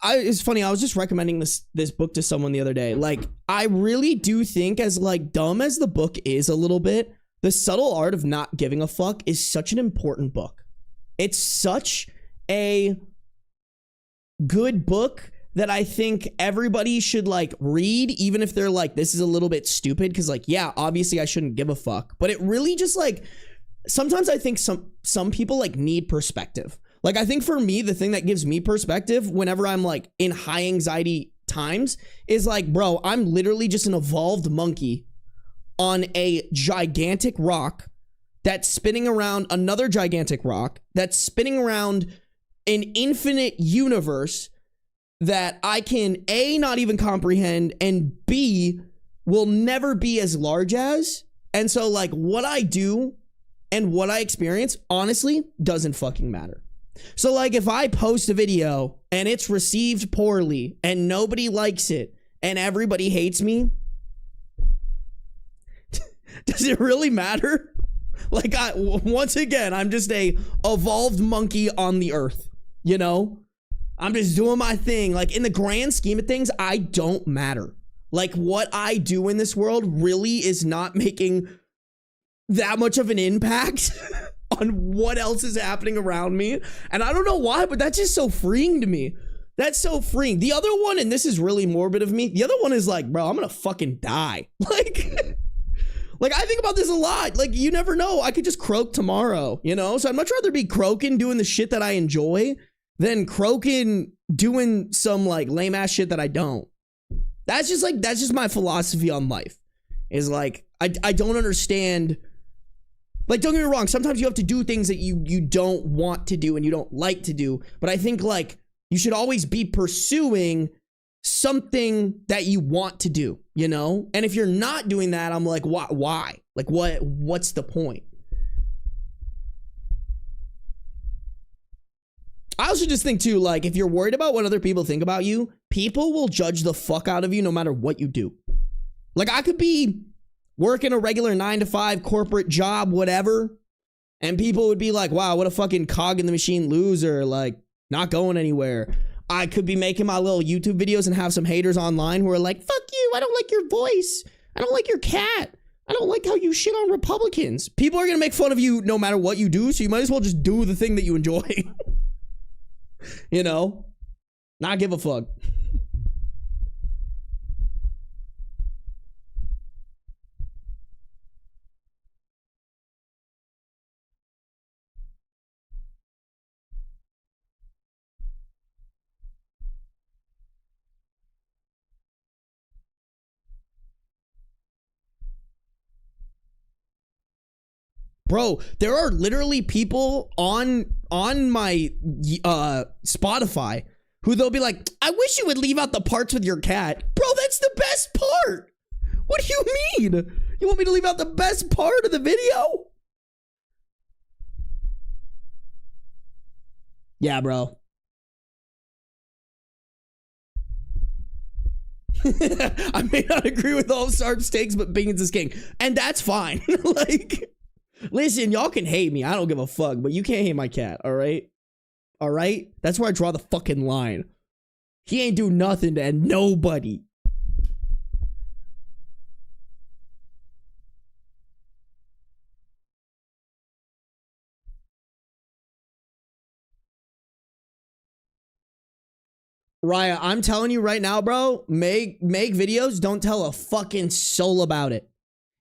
it's funny. I was just recommending this book to someone the other day. Like, I really do think, as like dumb as the book is a little bit, The Subtle Art of Not Giving a Fuck is such an important book. It's such a good book that I think everybody should like read, even if they're like, this is a little bit stupid. Cause like, yeah, obviously I shouldn't give a fuck, but it really just like, sometimes I think some people like need perspective. Like, I think for me, the thing that gives me perspective whenever I'm like in high anxiety times is like, bro, I'm literally just an evolved monkey on a gigantic rock that's spinning around another gigantic rock that's spinning around an infinite universe that I can A, not even comprehend, and B, will never be as large as. And so like what I do and what I experience honestly doesn't fucking matter. So like if I post a video and it's received poorly and nobody likes it and everybody hates me, does it really matter? Like once again, I'm just a evolved monkey on the earth, you know? I'm just doing my thing. Like in the grand scheme of things, I don't matter. Like what I do in this world really is not making that much of an impact on what else is happening around me. And I don't know why, but that's just so freeing to me. That's so freeing. The other one, and this is really morbid of me, the other one is like, bro, I'm gonna fucking die. Like I think about this a lot. Like you never know. I could just croak tomorrow, you know? So I'd much rather be croaking doing the shit that I enjoy than croaking doing some like lame ass shit that I don't. That's just my philosophy on life. Is like, I don't understand. Like, don't get me wrong. Sometimes you have to do things that you don't want to do and you don't like to do. But I think like you should always be pursuing something that you want to do, you know? And if you're not doing that, I'm like, why? Like what's the point? I also just think too, like, if you're worried about what other people think about you, people will judge the fuck out of you no matter what you do. Like, I could be working a regular 9-to-5 corporate job, whatever, and people would be like, wow, what a fucking cog in the machine loser. Like, Not going anywhere. I could be making my little YouTube videos and have some haters online who are like, fuck you, I don't like your voice. I don't like your cat. I don't like how you shit on Republicans. People are gonna make fun of you no matter what you do, so you might as well just do the thing that you enjoy. You know? Not give a fuck. Bro, there are literally people on my Spotify who they'll be like, I wish you would leave out the parts with your cat. Bro, that's the best part. What do you mean? You want me to leave out the best part of the video? Yeah, bro. I may not agree with all of Sarb's takes, but Beans is king. And that's fine. Like... Listen, y'all can hate me. I don't give a fuck, but you can't hate my cat, all right? All right? That's where I draw the fucking line. He ain't do nothing to nobody. Raya, I'm telling you right now, bro, make videos, don't tell a fucking soul about it.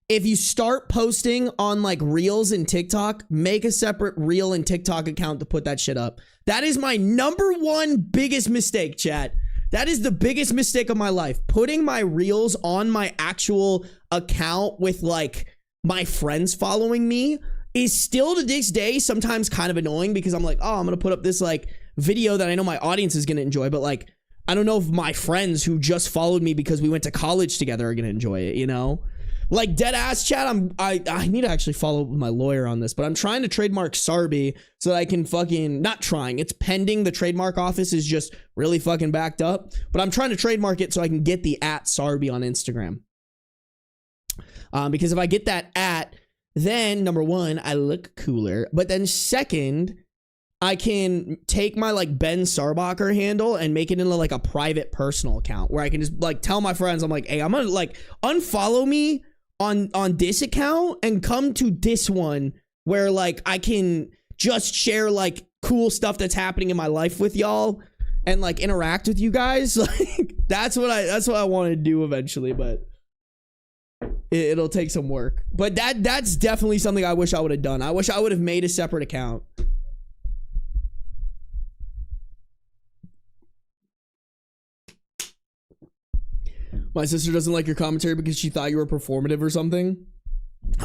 If you start posting on like Reels and TikTok, make a separate Reel and TikTok account to put that shit up. That is my #1 biggest mistake, chat. That is the biggest mistake of my life. Putting my Reels on my actual account with like my friends following me is still to this day sometimes kind of annoying because I'm like, oh, I'm going to put up this like video that I know my audience is going to enjoy. But like, I don't know if my friends who just followed me because we went to college together are going to enjoy it, you know? Like dead ass chat, I need to actually follow up with my lawyer on this, but I'm trying to trademark Sarby so that I can fucking, not trying, it's pending. The trademark office is just really fucking backed up, but I'm trying to trademark it so I can get the @Sarby on Instagram. Because if I get that then #1, I look cooler, but then second, I can take my like Ben Sarbacher handle and make it into like a private personal account where I can just like tell my friends, I'm like, hey, I'm gonna like unfollow me on this account and come to this one where like I can just share like cool stuff that's happening in my life with y'all and like interact with you guys. Like that's what I want to do eventually, but it'll take some work. But that's definitely something I wish I would have done. I wish I would have made a separate account. My sister doesn't like your commentary because she thought you were performative or something.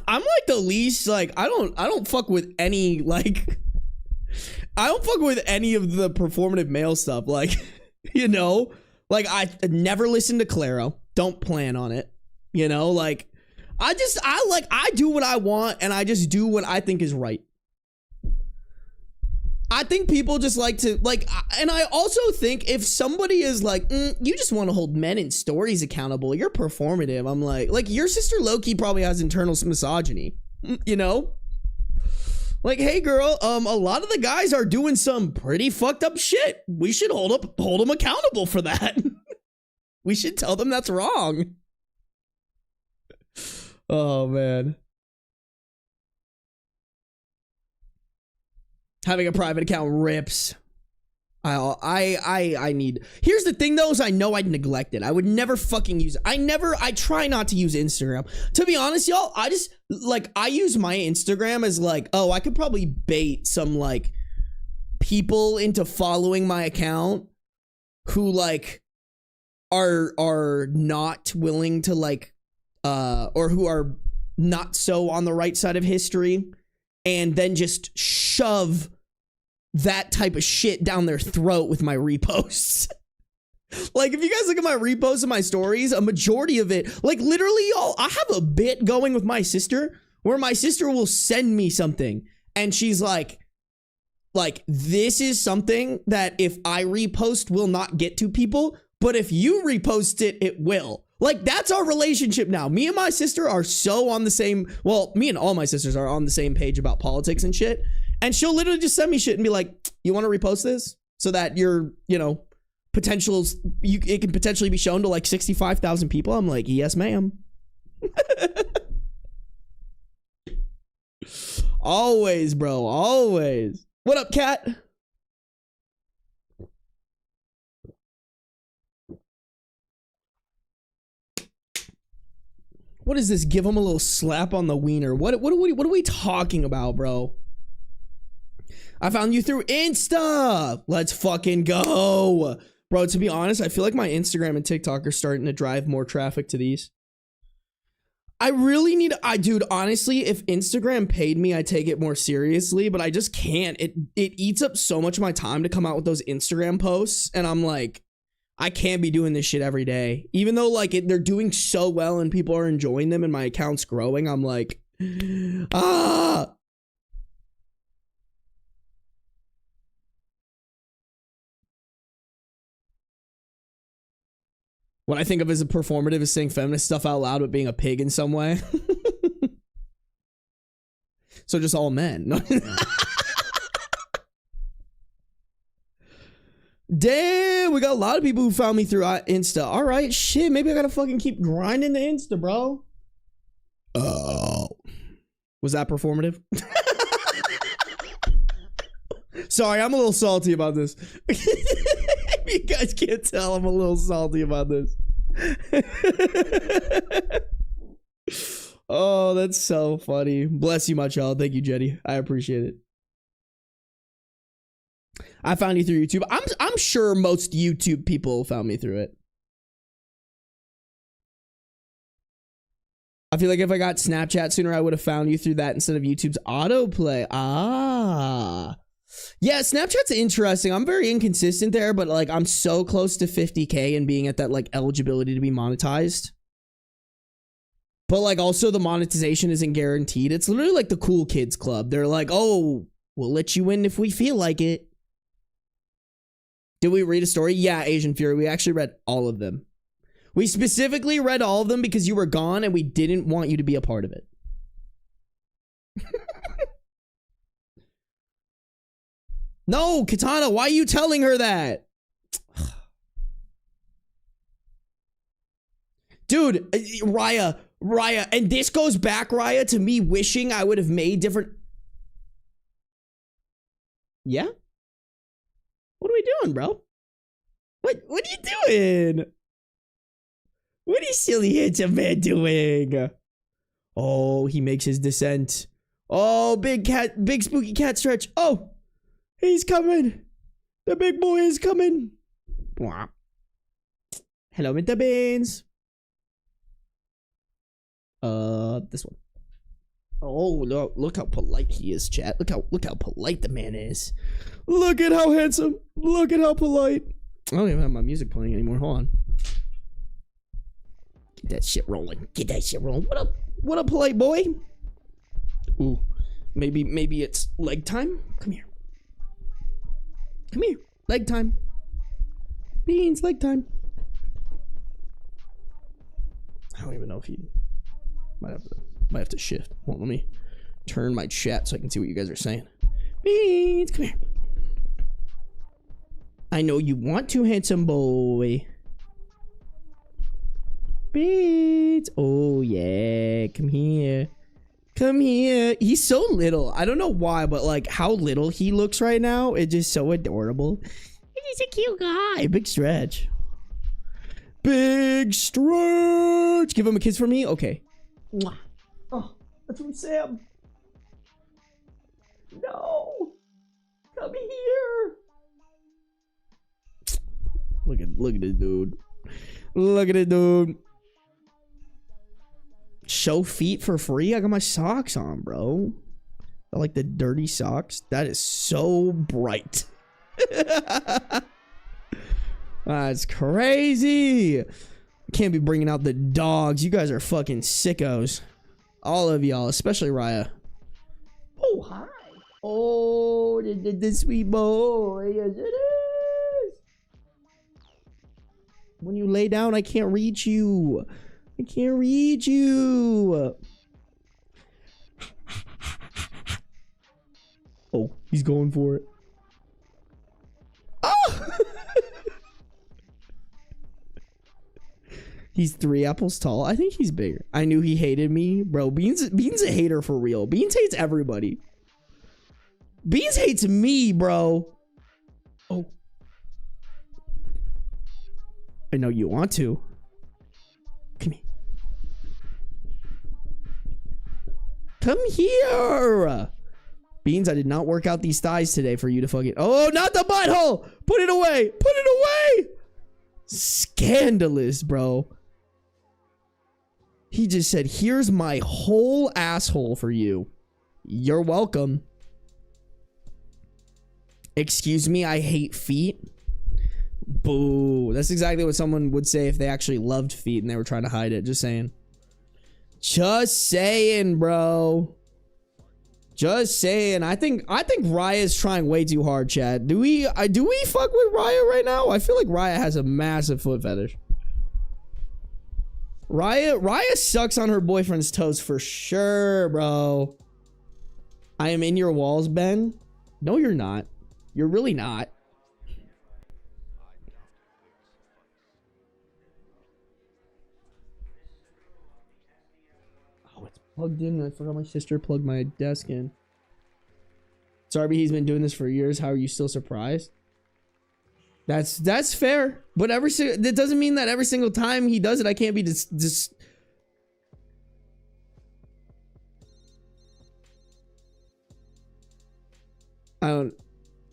I'm like the least, like, I don't fuck with any, like, I don't fuck with any of the performative male stuff. Like, you know, like I never listened to Claro. Don't plan on it. You know, like, I do what I want and I just do what I think is right. I think people just like to like, and I also think if somebody is like, you just want to hold men in stories accountable, you're performative. I'm like your sister Loki probably has internal misogyny, you know? Like, hey girl, a lot of the guys are doing some pretty fucked up shit. We should hold them accountable for that. We should tell them that's wrong. Oh man. Having a private account rips. I need. Here's the thing though, is I know I'd neglect it. I would never fucking use it. I try not to use Instagram. To be honest, y'all, I just like, I use my Instagram as like, oh, I could probably bait some like people into following my account who like are not willing to like, or who are not so on the right side of history, and then just shove that type of shit down their throat with my reposts. Like, if you guys look at my reposts and my stories, a majority of it, like literally, y'all, I have a bit going with my sister where my sister will send me something and she's like, this is something that if I repost will not get to people, but if you repost it, it will. Like, that's our relationship now. Me and my sister are so on the same, well, me and all my sisters are on the same page about politics and shit. And she'll literally just send me shit and be like, you want to repost this? so that your, you know, potentials, it can potentially be shown to like 65,000 people. I'm like, yes, ma'am. Always, bro. Always. What up, cat? What is this? Give him a little slap on the wiener. What are we talking about, bro? I found you through Insta. Let's fucking go. Bro, to be honest, I feel like my Instagram and TikTok are starting to drive more traffic to these. I really need, dude, honestly, if Instagram paid me, I'd take it more seriously, but I just can't. It eats up so much of my time to come out with those Instagram posts, and I'm like, I can't be doing this shit every day. Even though, like, they're doing so well and people are enjoying them and my account's growing, I'm like, ah! What I think of as a performative is saying feminist stuff out loud but being a pig in some way. So just all men. Damn, we got a lot of people who found me through Insta. All right, shit, maybe I gotta fucking keep grinding the Insta, bro. Oh. Was that performative? Sorry, I'm a little salty about this. You guys can't tell, I'm a little salty about this. Oh, that's so funny. Bless you, my child. Thank you, Jetty. I appreciate it. I found you through YouTube. I'm sure most YouTube people found me through it. I feel like if I got Snapchat sooner, I would have found you through that instead of YouTube's autoplay. Ah. Yeah, Snapchat's interesting. I'm very inconsistent there, but like I'm so close to 50K and being at that like eligibility to be monetized. But like also the monetization isn't guaranteed. It's literally like the cool kids club. They're like, oh, we'll let you in if we feel like it. Did we read a story? Yeah, Asian Fury. We actually read all of them. We specifically read all of them because you were gone and we didn't want you to be a part of it. No, Katana, why are you telling her that? Dude, Raya, and this goes back, Raya, to me wishing I would have made different... Yeah? What are we doing, bro? What are you doing? What is silly handsome man doing? Oh, he makes his descent. Oh, big spooky cat stretch. Oh, he's coming. The big boy is coming. Hello, Mr. Beans. This one. Oh, look how polite he is, chat. Look how polite the man is. Look at how handsome. Look at how polite. I don't even have my music playing anymore. Hold on. Get that shit rolling. Get that shit rolling. What up? What up, polite boy? Ooh, maybe it's leg time. Come here. Come here. Leg time. Beans, leg time. I don't even know if he might have to shift. Hold on, let me turn my chat so I can see what you guys are saying. Beans, come here. I know you want to, handsome boy. Beans. Oh yeah, come here. Come here. He's so little. I don't know why, but like how little he looks right now, it's just so adorable. He's a cute guy. Big stretch. Big stretch. Give him a kiss for me. Okay. Mwah. Oh, that's from Sam. No. Come here. Look at this dude. Look at it, dude. Show feet for free? I got my socks on, bro. I like the dirty socks. That is so bright. That's crazy. I can't be bringing out the dogs. You guys are fucking sickos. All of y'all, especially Raya. Oh, hi. Oh, the sweet boy. Yes, it is. When you lay down, I can't reach you. I can't reach you. Oh, he's going for it. Oh, He's 3 apples tall. I think he's bigger. I knew he hated me. Bro, Beans a hater for real. Beans hates everybody. Beans hates me, bro. Oh. I know you want to. Come here. Come here. Beans, I did not work out these thighs today for you to fucking... Oh, not the butthole. Put it away. Put it away. Scandalous, bro. He just said, here's my whole asshole for you. You're welcome. Excuse me, I hate feet. Boo. That's exactly what someone would say if they actually loved feet and they were trying to hide it. Just saying. Just saying, bro. Just saying. I think Raya's trying way too hard, Chad. Do we fuck with Raya right now? I feel like Raya has a massive foot fetish. Raya sucks on her boyfriend's toes for sure, bro. I am in your walls, Ben. No, you're not. You're really not. Oh, it's plugged in. I forgot my sister plugged my desk in. Sarby, he's been doing this for years. How are you still surprised? That's fair. But that doesn't mean that every single time he does it, I can't be just I don't.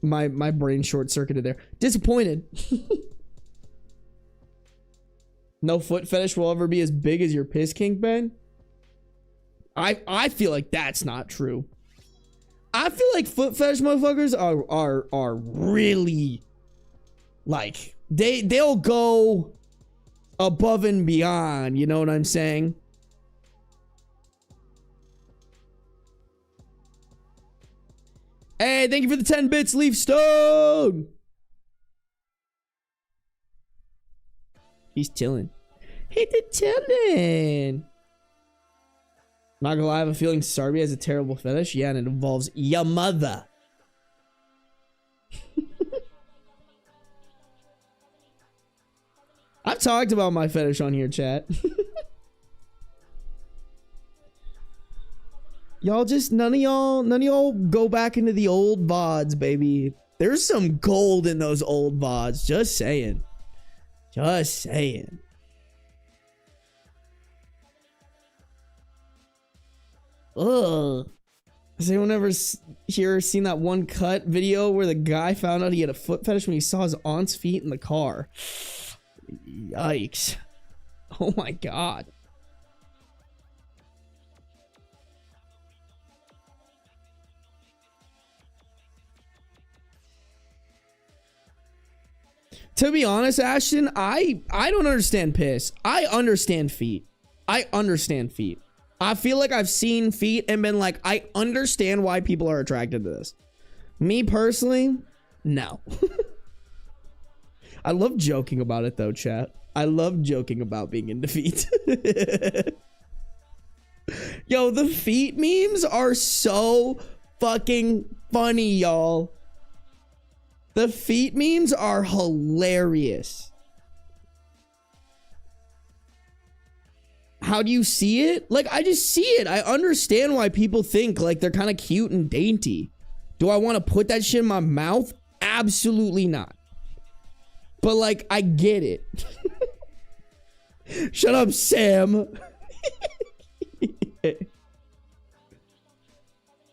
My brain short-circuited there. Disappointed. No foot fetish will ever be as big as your piss kink, Ben. I feel like that's not true. I feel like foot fetish motherfuckers are really like they'll go above and beyond, you know what I'm saying? Hey, thank you for the 10 bits, Leaf Stone. He's chilling. Hey, the chilling. Not gonna lie, I have a feeling Sarby has a terrible fetish. Yeah, and it involves your mother. I've talked about my fetish on here, chat. Y'all just, none of y'all go back into the old VODs, baby. There's some gold in those old VODs. Just saying. Just saying. Ugh. Has anyone ever here seen that one cut video where the guy found out he had a foot fetish when he saw his aunt's feet in the car? Yikes. Oh my god. To be honest, Ashton, I don't understand piss. I understand feet. I understand feet. I feel like I've seen feet and been like, I understand why people are attracted to this. Me personally, no. I love joking about it though, chat. I love joking about being into feet. Yo, the feet memes are so fucking funny, y'all. The feet memes are hilarious. How do you see it? Like, I just see it. I understand why people think like they're kind of cute and dainty. Do I want to put that shit in my mouth? Absolutely not. But like, I get it. Shut up, Sam.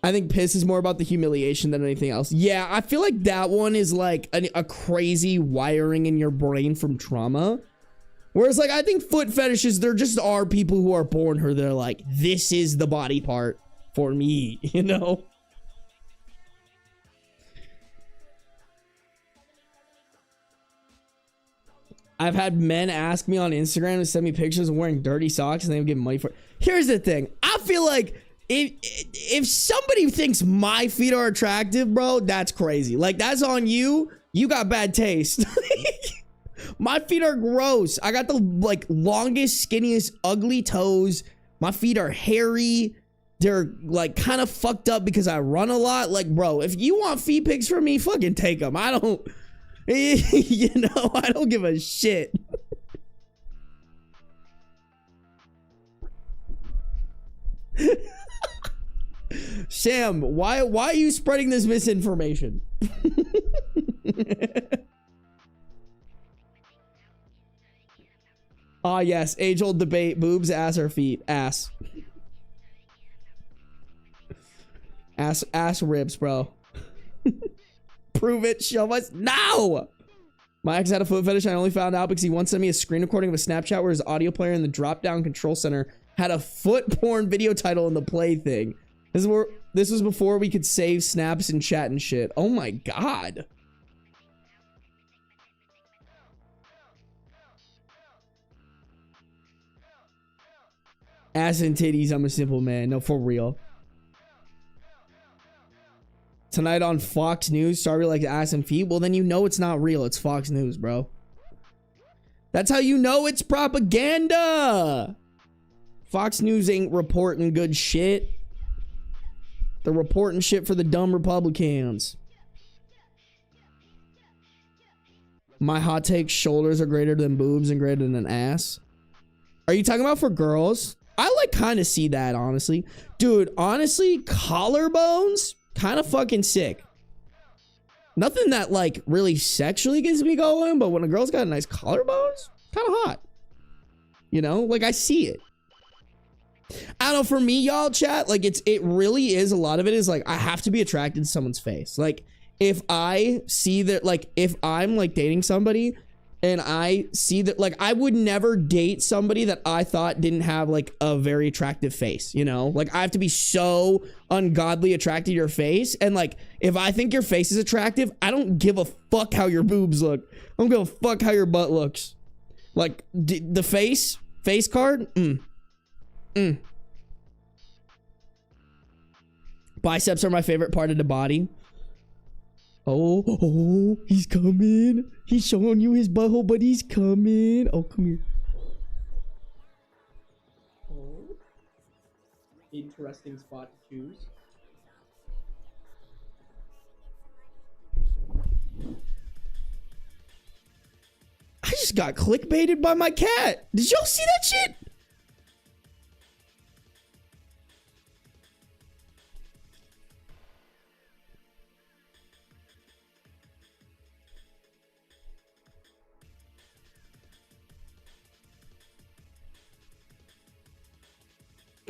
I think piss is more about the humiliation than anything else. Yeah, I feel like that one is like a crazy wiring in your brain from trauma. Whereas like, I think foot fetishes, there just are people who are born who they're like, this is the body part for me, you know? I've had men ask me on Instagram to send me pictures of wearing dirty socks and they would give money for it. Here's the thing. I feel like if somebody thinks my feet are attractive, bro, that's crazy. Like, that's on you. You got bad taste. My feet are gross. I got the like longest, skinniest, ugly toes. My feet are hairy. They're like kind of fucked up because I run a lot. Like, bro, if you want feet pics from me, fucking take them. I don't, you know, I don't give a shit. Sam, why are you spreading this misinformation? Ah, yes, age-old debate, boobs, ass, or feet? Ass. Ass ribs, bro. Prove it, show us. No! My ex had a foot fetish. I only found out because he once sent me a screen recording of a Snapchat where his audio player in the drop-down control center had a foot porn video title in the play thing. This was before we could save snaps and chat and shit. Oh my god. Ass and titties, I'm a simple man. No, for real. Tonight on Fox News, Sarby likes ass and feet. Well, then you know it's not real. It's Fox News, bro. That's how you know it's propaganda. Fox News ain't reporting good shit. They're reporting shit for the dumb Republicans. My hot take, shoulders are greater than boobs and greater than ass. Are you talking about for girls? I like kind of see that, honestly. Dude, honestly, collarbones, kind of fucking sick. Nothing that like really sexually gets me going, but when a girl's got nice collarbones, kind of hot. You know, like I see it. I don't know, for me, y'all, chat, like it really is, a lot of it is like I have to be attracted to someone's face. Like if I see that, like if I'm like dating somebody and I see that, like I would never date somebody that I thought didn't have like a very attractive face, you know? Like I have to be so ungodly attracted to your face, and like if I think your face is attractive, I don't give a fuck how your boobs look. I don't give a fuck how your butt looks. Like the face card, Biceps are my favorite part of the body. Oh, he's coming. He's showing you his butthole, but he's coming. Oh, come here. Oh, interesting spot to choose. I just got clickbaited by my cat. Did y'all see that shit?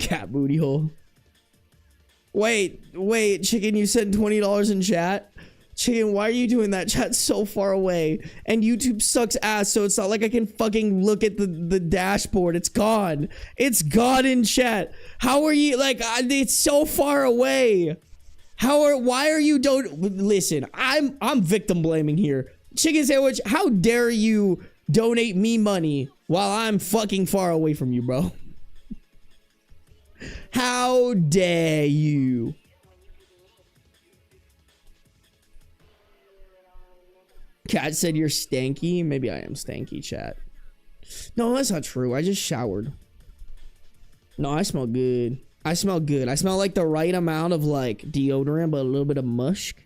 Cat booty hole. Wait, chicken, you said $20 in chat? Chicken, why are you doing that? Chat's so far away. And YouTube sucks ass, so it's not like I can fucking look at the dashboard. It's gone. It's gone in chat. How are you, like, it's so far away. Why are you, listen, I'm victim blaming here. Chicken sandwich, how dare you donate me money while I'm fucking far away from you, bro? How dare you? Cat said you're stanky. Maybe I am stanky, chat. No, that's not true. I just showered. No, I smell good. I smell good. I smell like the right amount of like deodorant, but a little bit of musk.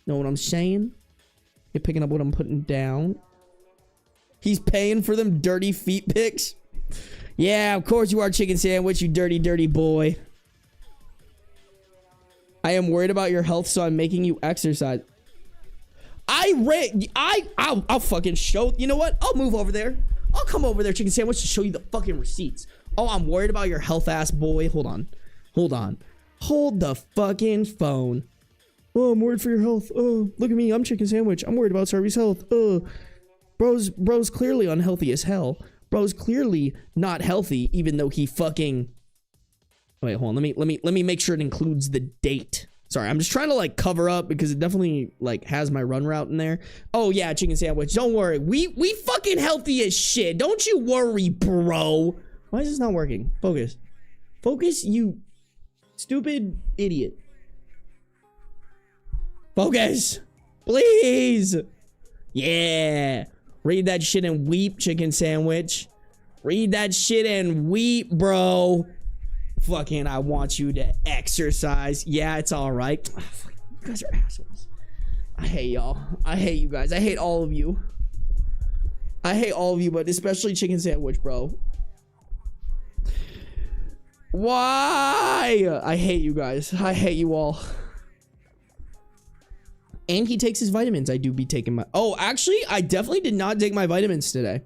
Know what I'm saying? You're picking up what I'm putting down. He's paying for them dirty feet pics. Yeah, of course you are, chicken sandwich, you dirty, dirty boy. I am worried about your health, so I'm making you exercise. I'll fucking show. You know what? I'll move over there. I'll come over there, chicken sandwich, to show you the fucking receipts. Oh, I'm worried about your health, ass boy. Hold on. Hold the fucking phone. Oh, I'm worried for your health. Oh, look at me. I'm chicken sandwich. I'm worried about Sarby's health. Bro's clearly unhealthy as hell. Bro's clearly not healthy, even though he fucking... Wait, hold on. Let me make sure it includes the date. Sorry, I'm just trying to like cover up because it definitely like has my run route in there. Oh yeah, chicken sandwich. Don't worry. We fucking healthy as shit. Don't you worry, bro. Why is this not working? Focus. Focus, you stupid idiot. Focus. Please. Yeah. Read that shit and weep, chicken sandwich. Read that shit and weep, bro. Fucking, I want you to exercise. Yeah, it's all right. Oh, you guys are assholes. I hate y'all. I hate you guys. I hate all of you. I hate all of you, but especially chicken sandwich, bro. Why? I hate you guys. I hate you all. And he takes his vitamins. I do be taking my... Oh, actually, I definitely did not take my vitamins today.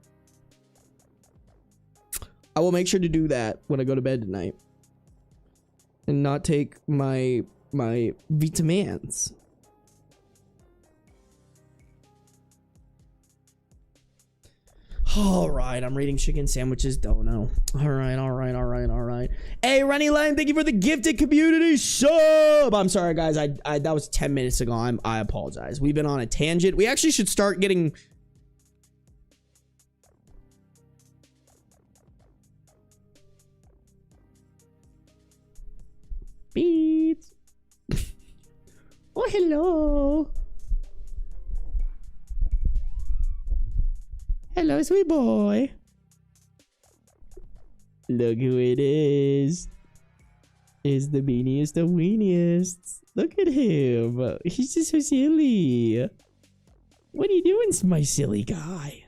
I will make sure to do that when I go to bed tonight. And not take my vitamins. All right, I'm reading chicken sandwiches. Don't know. All right. Hey, Rennie Lane, thank you for the gifted community sub. I'm sorry, guys. I that was 10 minutes ago. I apologize. We've been on a tangent. We actually should start getting. Beats. Oh, hello. Hello, sweet boy. Look who it is. It's the beaniest of weeniest. Look at him. He's just so silly. What are you doing, my silly guy?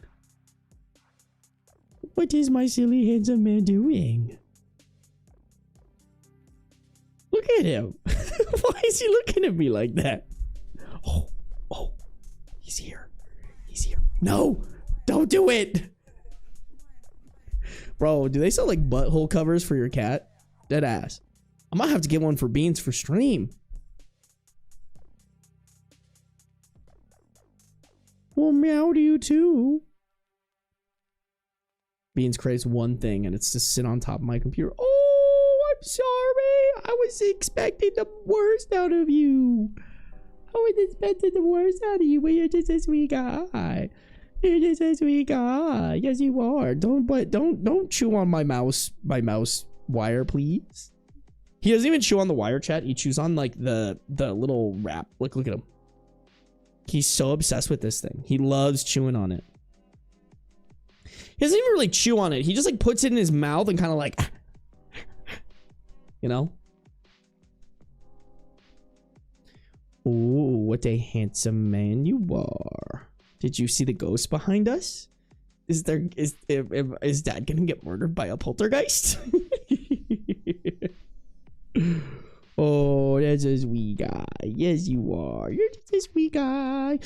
What is my silly handsome man doing? Look at him. Why is he looking at me like that? Oh, he's here. He's here. No, don't do it. Bro, do they sell like butthole covers for your cat? Dead ass. I might have to get one for Beans for stream. Well, meow to you too. Beans craves one thing, and it's to sit on top of my computer. Oh, I'm sorry. I was expecting the worst out of you. I was expecting the worst out of you, but you're just a sweet guy. You're just a sweet guy. Yes, you are. Don't chew on my mouse wire, please. He doesn't even chew on the wire, chat. He chews on like the little wrap. Look at him. He's so obsessed with this thing. He loves chewing on it. He doesn't even really chew on it. He just like puts it in his mouth and kind of like, you know? Ooh, what a handsome man you are. Did you see the ghost behind us? Is dad gonna get murdered by a poltergeist? Oh, that's a sweet guy. Yes, you are. You're just a sweet guy.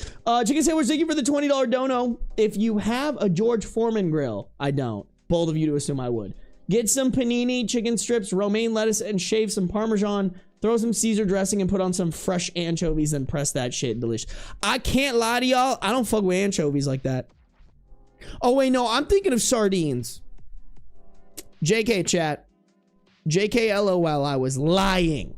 Chicken Sandwich, thank you for the $20 dono. If you have a George Foreman grill, I don't. Bold of you to assume I would. Get some panini, chicken strips, romaine lettuce, and shave some Parmesan. Throw some Caesar dressing and put on some fresh anchovies and press that shit delicious. I can't lie to y'all. I don't fuck with anchovies like that. Oh, wait, no. I'm thinking of sardines. JK, chat. JK, LOL. I was lying.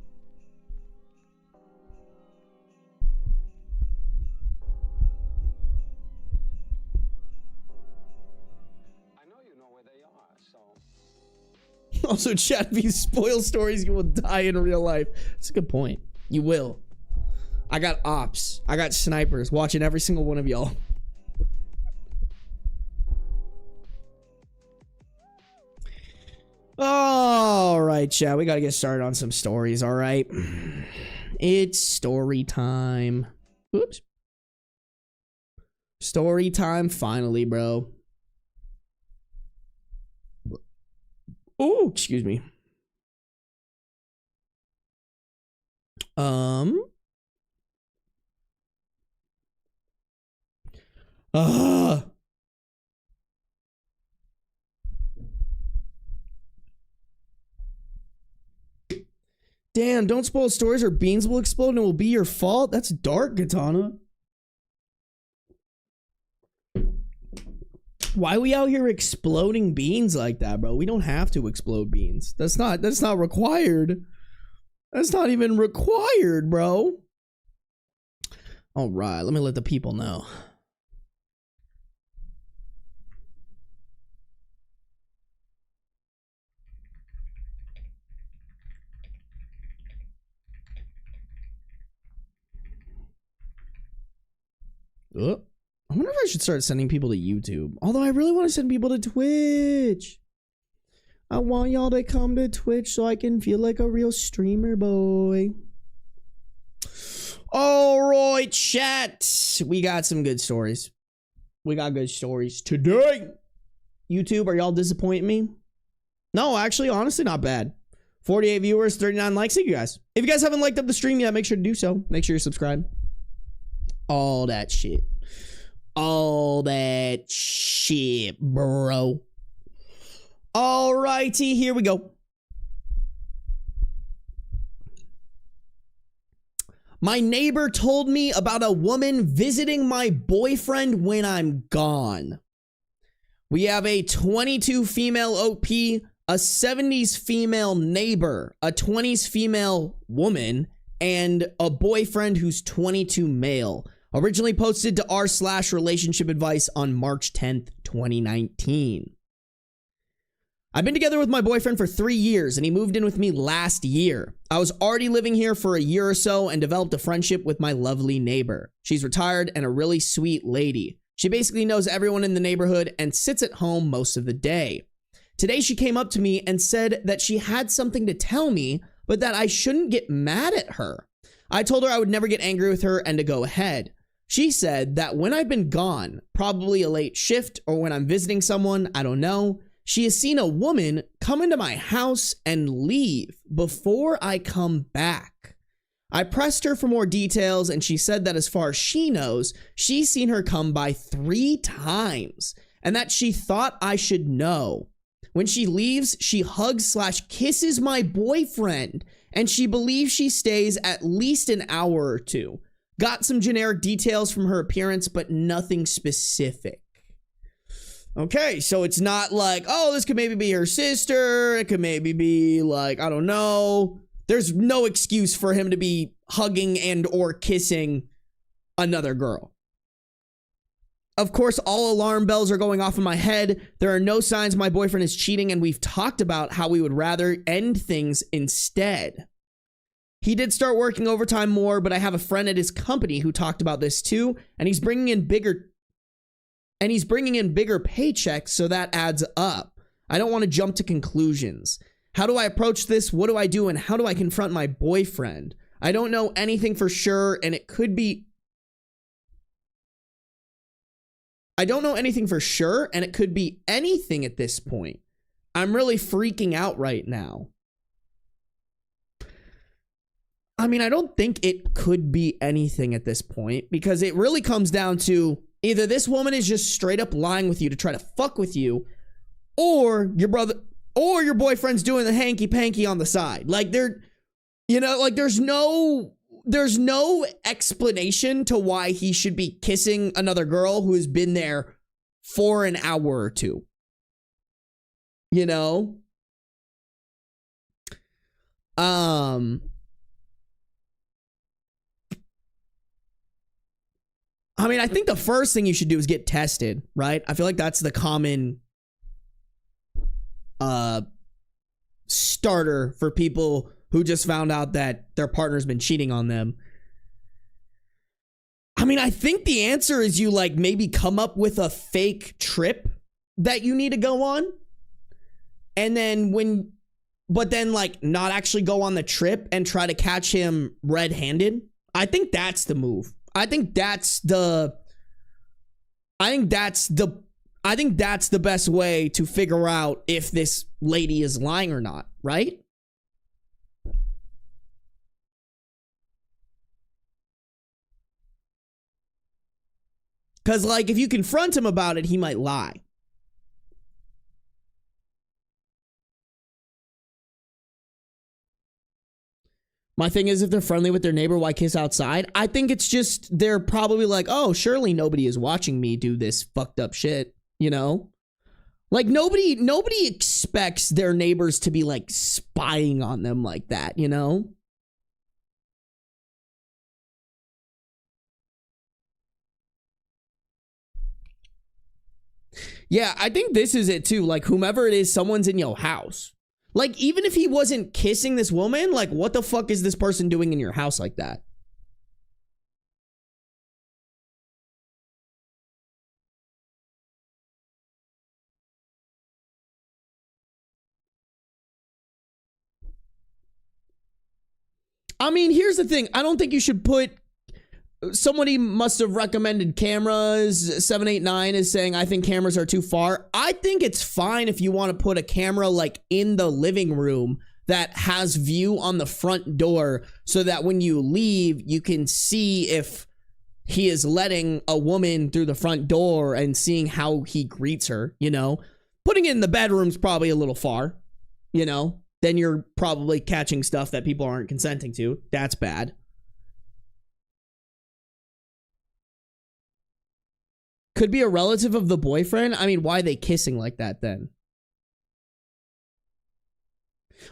Also, chat, if you spoil stories, you will die in real life. That's a good point. You will. I got ops. I got snipers watching every single one of y'all. All right, chat. We got to get started on some stories, all right? It's story time. Oops. Story time finally, bro. Oh, excuse me. Damn, don't spoil stories or beans will explode and it will be your fault. That's dark, Katana. Why are we out here exploding beans like that, bro? We don't have to explode beans. That's not required. That's not even required, bro. All right, let me let the people know. I wonder if I should start sending people to YouTube. Although I really want to send people to Twitch. I want y'all to come to Twitch so I can feel like a real streamer boy. All right, chat. We got some good stories. We got good stories today. YouTube, are y'all disappointing me? No, actually, honestly, not bad. 48 viewers, 39 likes. Thank you guys. If you guys haven't liked up the stream yet, make sure to do so. Make sure you subscribe. All that shit. All that shit, bro. Alrighty, here we go. My neighbor told me about a woman visiting my boyfriend when I'm gone. We have a 22 female OP, a 70s female neighbor, a 20s female woman, and a boyfriend who's 22 male. Originally posted to r/relationship advice on March 10th, 2019. I've been together with my boyfriend for 3 years and he moved in with me last year. I was already living here for a year or so and developed a friendship with my lovely neighbor. She's retired and a really sweet lady. She basically knows everyone in the neighborhood and sits at home most of the day. Today she came up to me and said that she had something to tell me, but that I shouldn't get mad at her. I told her I would never get angry with her and to go ahead. She said that when I've been gone, probably a late shift or when I'm visiting someone, I don't know, she has seen a woman come into my house and leave before I come back. I pressed her for more details and she said that as far as she knows, she's seen her come by 3 times and that she thought I should know. When she leaves, she hugs/kisses my boyfriend and she believes she stays at least an hour or 2. Got some generic details from her appearance, but nothing specific. Okay, so it's not like, oh, this could maybe be her sister. It could maybe be like, I don't know. There's no excuse for him to be hugging and or kissing another girl. Of course, all alarm bells are going off in my head. There are no signs my boyfriend is cheating, and we've talked about how we would rather end things instead. He did start working overtime more, but I have a friend at his company who talked about this too, and he's bringing in bigger paychecks, so that adds up. I don't want to jump to conclusions. How do I approach this? What do I do? And how do I confront my boyfriend? I don't know anything for sure, and it could be... I don't know anything for sure, and it could be anything at this point. I'm really freaking out right now. I mean, I don't think it could be anything at this point, because it really comes down to either this woman is just straight up lying with you to try to fuck with you, or your brother or your boyfriend's doing the hanky panky on the side. Like there's no explanation to why he should be kissing another girl who has been there for an hour or 2. You know? I mean, I think the first thing you should do is get tested, right? I feel like that's the common starter for people who just found out that their partner's been cheating on them. I mean, I think the answer is you like maybe come up with a fake trip that you need to go on. And then but then like not actually go on the trip and try to catch him red-handed. I think that's the move. I think that's the best way to figure out if this lady is lying or not, right? Because, like, if you confront him about it, he might lie. My thing is, if they're friendly with their neighbor, why kiss outside? I think it's just, they're probably like, oh, surely nobody is watching me do this fucked up shit, you know? Like, nobody expects their neighbors to be, like, spying on them like that, you know? Yeah, I think this is it, too. Like, whomever it is, someone's in your house. Like, even if he wasn't kissing this woman, like, what the fuck is this person doing in your house like that? I mean, here's the thing. I don't think you should put... Somebody must have recommended cameras. 789 is saying, I think cameras are too far. I think it's fine if you want to put a camera like in the living room, that has view on the front door so that when you leave, you can see if he is letting a woman through the front door and seeing how he greets her, you know? Putting it in the bedroom's probably a little far, you know? Then you're probably catching stuff that people aren't consenting to. That's bad. Could be a relative of the boyfriend. I mean, why are they kissing like that then?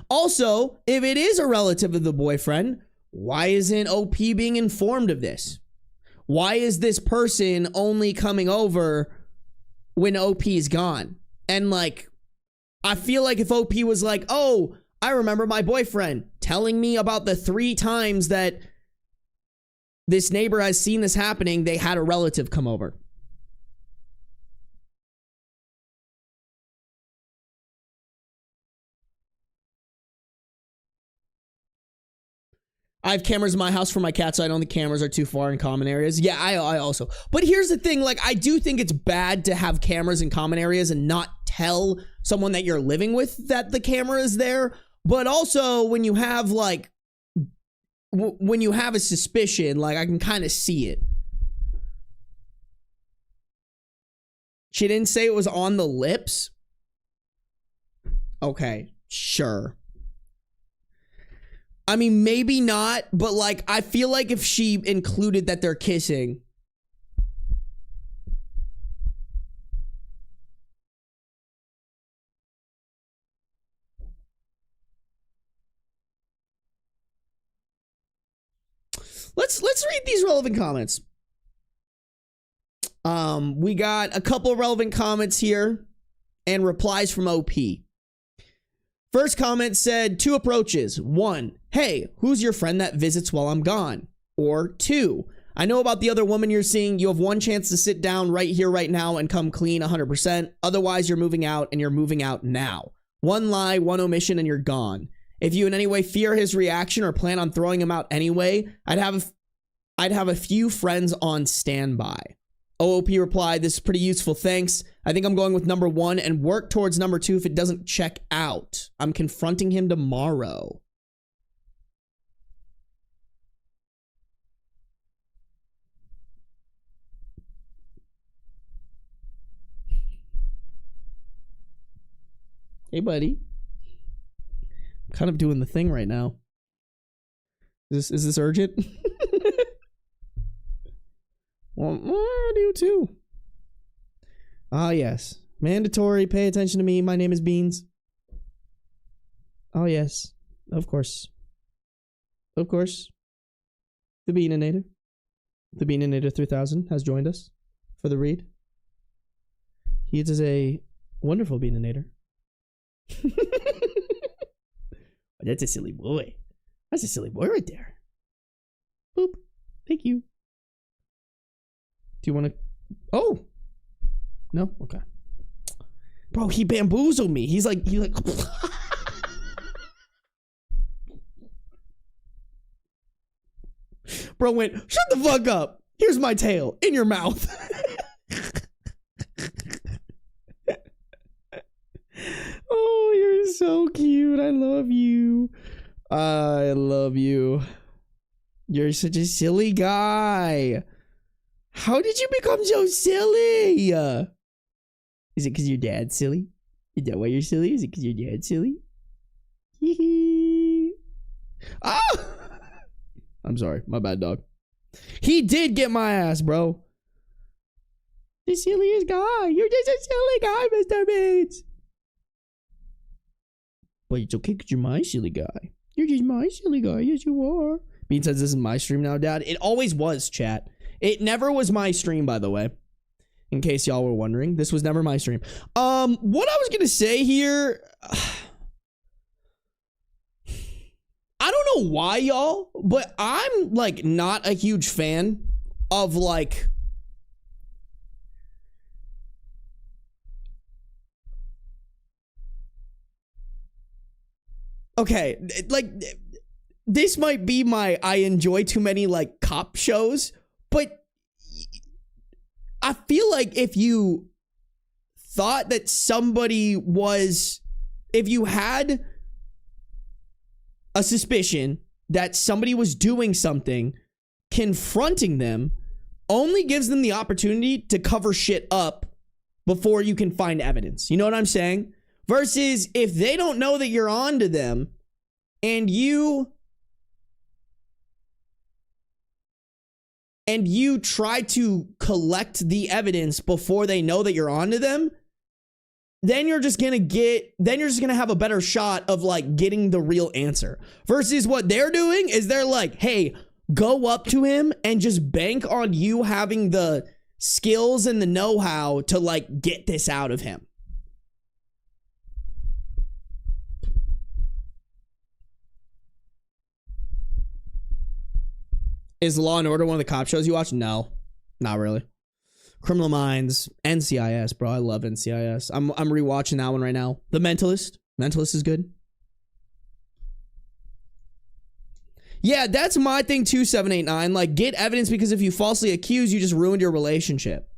Also, if it is a relative of the boyfriend, why isn't OP being informed of this? Why is this person only coming over when OP is gone? And like, I feel like if OP was like, oh, I remember my boyfriend telling me about the 3 times that this neighbor has seen this happening, they had a relative come over. I have cameras in my house for my cats, so I don't think cameras are too far in common areas. Yeah, I also. But here's the thing, like, I do think it's bad to have cameras in common areas and not tell someone that you're living with that the camera is there. But also, when you have, like, when you have a suspicion, like, I can kind of see it. She didn't say it was on the lips? Okay, sure. I mean, maybe not, but like, I feel like if she included that they're kissing. Let's read these relevant comments. We got a couple of relevant comments here and replies from OP. First comment said 2 approaches. 1, hey, who's your friend that visits while I'm gone? Or 2, I know about the other woman you're seeing. You have 1 chance to sit down right here, right now and come clean 100%. Otherwise, you're moving out and you're moving out now. 1 lie, 1 omission, and you're gone. If you in any way fear his reaction or plan on throwing him out anyway, I'd have a few friends on standby. OOP replied, this is pretty useful, thanks. I think I'm going with number 1 and work towards number 2 if it doesn't check out. I'm confronting him tomorrow. Hey, buddy. I'm kind of doing the thing right now. Is this urgent? Well, I do too. Ah, yes. Mandatory, pay attention to me. My name is Beans. Oh, yes. Of course. Of course. The Beaninator. The Beaninator 3000 has joined us for the read. He is a wonderful Beaninator. That's a silly boy. That's a silly boy right there. Boop. Thank you. Do you want to... Oh! No? Okay. Bro, he bamboozled me. He's like... Bro went, shut the fuck up. Here's my tail. In your mouth. Oh, you're so cute. I love you. I love you. You're such a silly guy. How did you become so silly? Is it because your dad's silly? Is that why you're silly? Is it because your dad's silly? Ah! I'm sorry. My bad, dog. He did get my ass, bro. The silliest guy. You're just a silly guy, Mr. Beats. But it's okay because you're my silly guy. You're just my silly guy. Yes, you are. Bean says this is my stream now, Dad. It always was, chat. It never was my stream, by the way. In case y'all were wondering. This was never my stream. What I was gonna say here... I don't know why, y'all, but I'm, like, not a huge fan of, like... Okay, like, this might be my I enjoy too many, like, cop shows, but I feel like if you thought that somebody was... If you had a suspicion that somebody was doing something, confronting them only gives them the opportunity to cover shit up before you can find evidence. You know what I'm saying? Versus if they don't know that you're on to them and you try to collect the evidence before they know that you're on to them, then you're just gonna have a better shot of like getting the real answer. Versus what they're doing is they're like, hey, go up to him and just bank on you having the skills and the know-how to like get this out of him. Is Law and Order one of the cop shows you watch? No, not really. Criminal Minds, NCIS, bro. I love NCIS. I'm rewatching that one right now. The Mentalist. Mentalist is good. Yeah, that's my thing too, 789. Like, get evidence, because if you falsely accuse, you just ruined your relationship.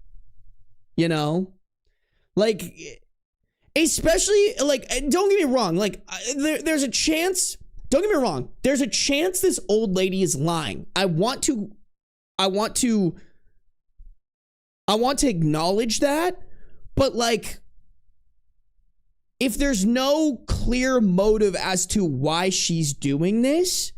You know? Like, especially, like, don't get me wrong. Like, there's a chance... Don't get me wrong. There's a chance this old lady is lying. I want to acknowledge that, but like, if there's no clear motive as to why she's doing this,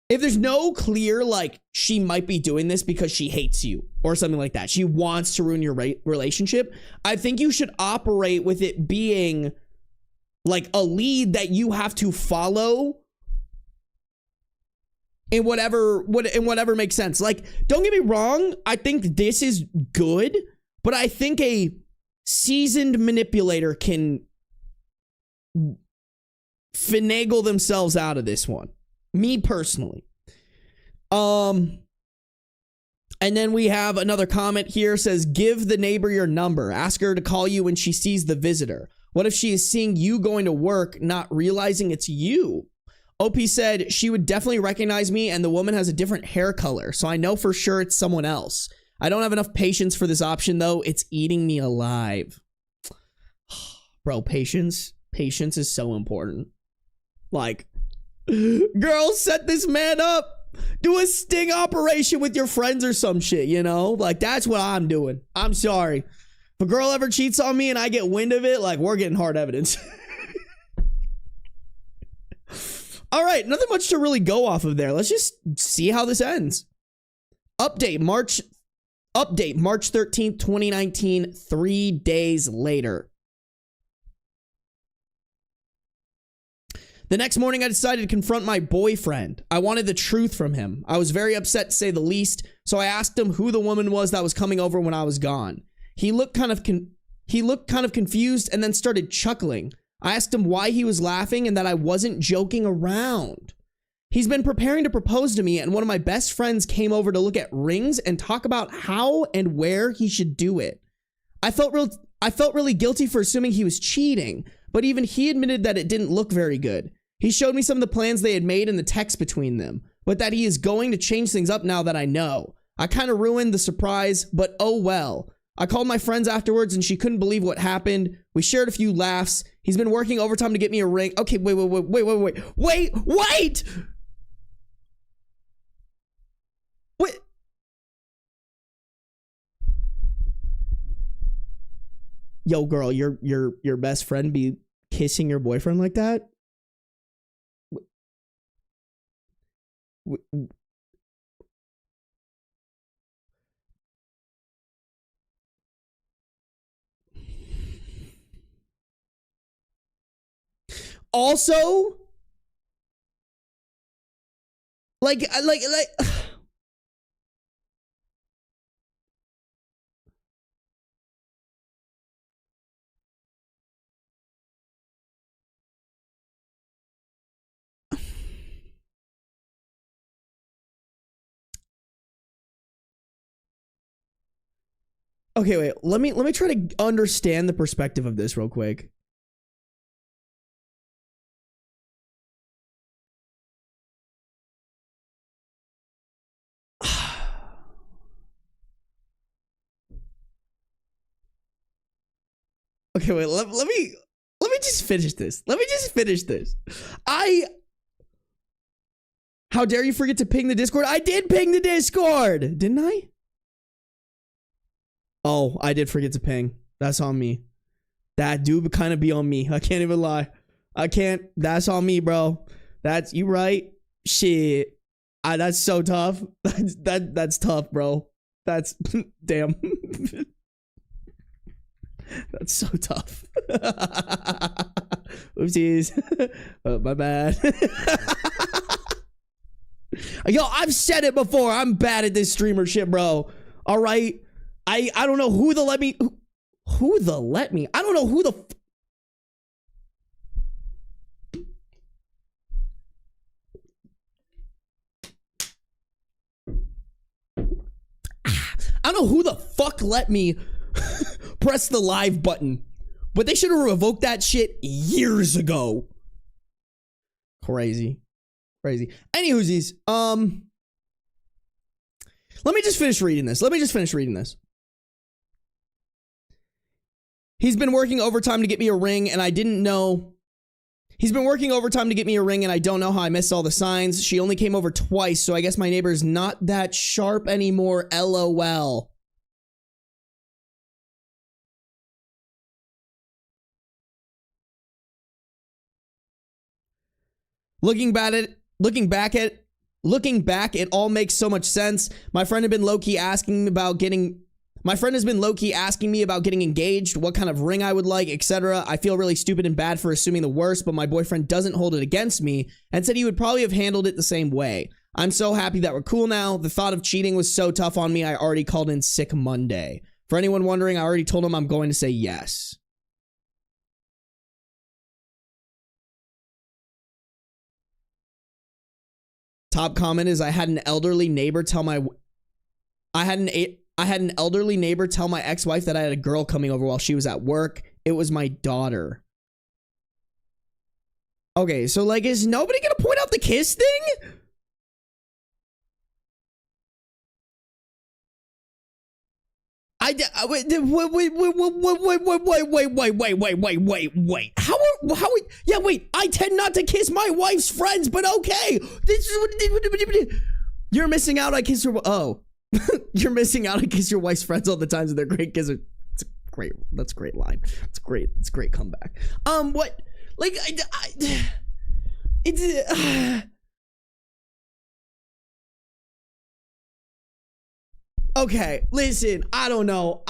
if there's no clear, like, she might be doing this because she hates you or something like that, she wants to ruin your relationship, I think you should operate with it being like a lead that you have to follow in whatever makes sense. Like, don't get me wrong, I think this is good, but I think a seasoned manipulator can finagle themselves out of this one. Me personally. And then we have another comment here, says, give the neighbor your number. Ask her to call you when she sees the visitor. What if she is seeing you going to work, not realizing it's you? OP said she would definitely recognize me, and the woman has a different hair color, so I know for sure it's someone else. I don't have enough patience for this option, though. It's eating me alive. Bro, patience. Patience is so important. Like, girl, set this man up. Do a sting operation with your friends or some shit, you know? Like, that's what I'm doing. I'm sorry. If a girl ever cheats on me and I get wind of it, like, we're getting hard evidence. All right, nothing much to really go off of there. Let's just see how this ends. Update March 13th, 2019, 3 days later. The next morning, I decided to confront my boyfriend. I wanted the truth from him. I was very upset, to say the least, so I asked him who the woman was that was coming over when I was gone. He looked kind of confused and then started chuckling. I asked him why he was laughing and that I wasn't joking around. He's been preparing to propose to me, and one of my best friends came over to look at rings and talk about how and where he should do it. I felt really guilty for assuming he was cheating, but even he admitted that it didn't look very good. He showed me some of the plans they had made and the text between them, but that he is going to change things up now that I know. I kind of ruined the surprise, but oh well. I called my friends afterwards and she couldn't believe what happened. We shared a few laughs. He's been working overtime to get me a ring. Okay, wait. Yo, girl, your best friend be kissing your boyfriend like that? Also, like okay, wait. Let me try to understand the perspective of this real quick. Okay, wait. Let me just finish this. How dare you forget to ping the Discord? I did ping the Discord, didn't I? Oh, I did forget to ping. That's on me. That do kind of be on me. I can't even lie. I can't. That's on me, bro. That's you right. Shit. That's so tough. That's tough, bro. That's damn. That's so tough. Oopsies. Oh, my bad. Yo, I've said it before. I'm bad at this streamer shit, bro. All right. I don't know who the let me. Who the let me? I don't know who the. I don't know who the fuck let me press the live button, but they should have revoked that shit years ago. Crazy. Anywhoosies, let me just finish reading this. He's been working overtime to get me a ring, and I didn't know. He's been working overtime to get me a ring, and I don't know how I missed all the signs. She only came over twice, so I guess my neighbor's not that sharp anymore. LOL. Looking back, it all makes so much sense. My friend has been low-key asking me about getting engaged, what kind of ring I would like, etc. I feel really stupid and bad for assuming the worst, but my boyfriend doesn't hold it against me and said he would probably have handled it the same way. I'm so happy that we're cool now. The thought of cheating was so tough on me, I already called in sick Monday. For anyone wondering, I already told him I'm going to say yes. Top comment is I had an elderly neighbor tell my ex-wife that I had a girl coming over while she was at work. It was my daughter. Okay, so like, is nobody gonna point out the kiss thing? Wait. Yeah, wait. I tend not to kiss my wife's friends, but okay. You're missing out. I kiss her. Oh, you're missing out. I kiss your wife's friends all the time, and they're great kissers. It's great. That's a great line. It's great. It's a great comeback. What? Like, okay, listen, I don't know.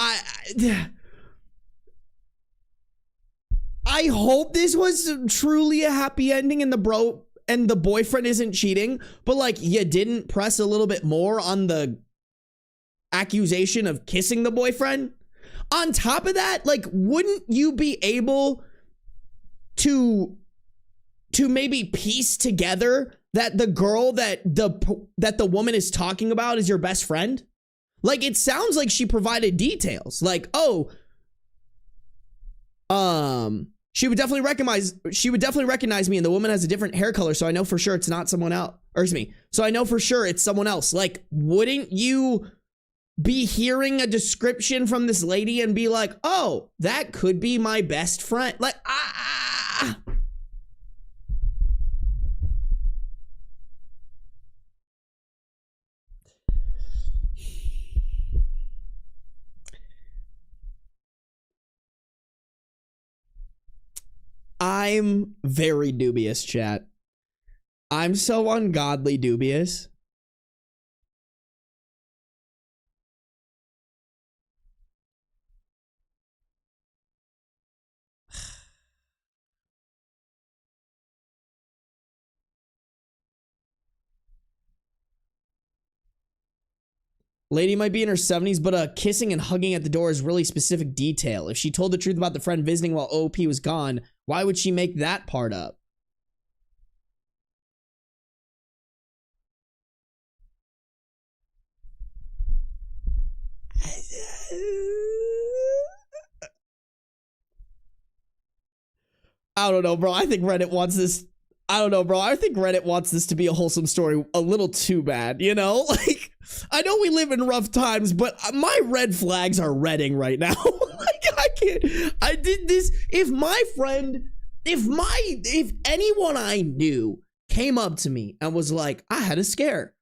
I hope this was truly a happy ending and the boyfriend isn't cheating, but like, you didn't press a little bit more on the accusation of kissing the boyfriend. On top of that, like, wouldn't you be able to maybe piece together that the girl that the woman is talking about is your best friend? Like, it sounds like she provided details. Like, oh, she would definitely recognize me, and the woman has a different hair color, so I know for sure it's not someone else. Or excuse me. So I know for sure it's someone else. Like, wouldn't you be hearing a description from this lady and be like, oh, that could be my best friend? Like, I'm very dubious, chat. I'm so ungodly dubious. Lady might be in her 70s, but kissing and hugging at the door is really specific detail. If she told the truth about the friend visiting while OP was gone, why would she make that part up? I don't know, bro. I think Reddit wants this. I don't know, bro. I think Reddit wants this to be a wholesome story a little too bad, you know? Like, I know we live in rough times, but my red flags are redding right now. Like, I can't. I did this. If anyone I knew came up to me and was like, I had a scare.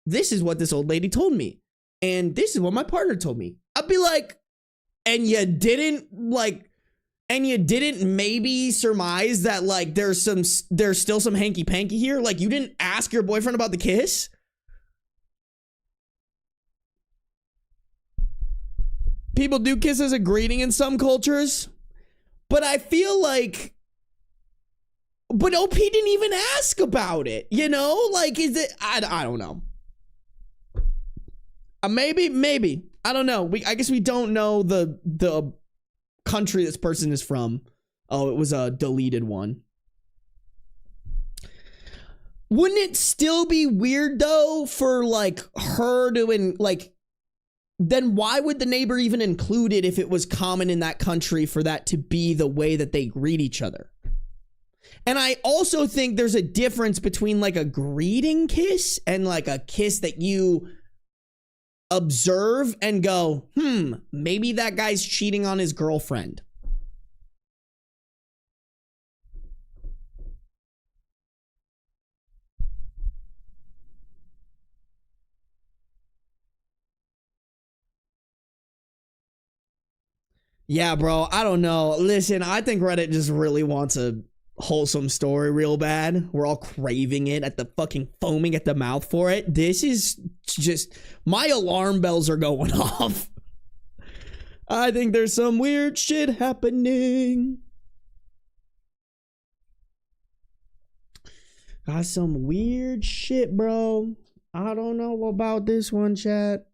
This is what this old lady told me. And this is what my partner told me. I'd be like, and you didn't maybe surmise that like there's still some hanky panky here? Like you didn't ask your boyfriend about the kiss? People do kiss as a greeting in some cultures, but I feel like, but OP didn't even ask about it, you know? Like, is it, I don't know. Maybe, I don't know. I guess we don't know the country this person is from. Oh, it was a deleted one. Wouldn't it still be weird though for like her to like, then why would the neighbor even include it if it was common in that country for that to be the way that they greet each other? And I also think there's a difference between like a greeting kiss and like a kiss that you observe and go, maybe that guy's cheating on his girlfriend. Yeah, bro, I don't know. Listen, I think Reddit just really wants a wholesome story real bad. We're all craving it at the fucking foaming at the mouth for it. This is just, my alarm bells are going off. I think there's some weird shit happening. Got some weird shit, bro. I don't know about this one, chat.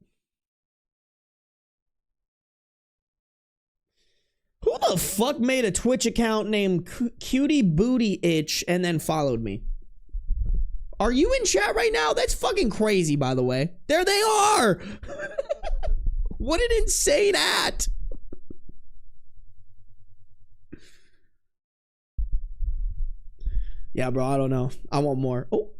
Who the fuck made a Twitch account named Cutie Booty Itch and then followed me? Are you in chat right now? That's fucking crazy, by the way. There they are. What an insane act. Yeah, bro, I don't know. I want more. Oh.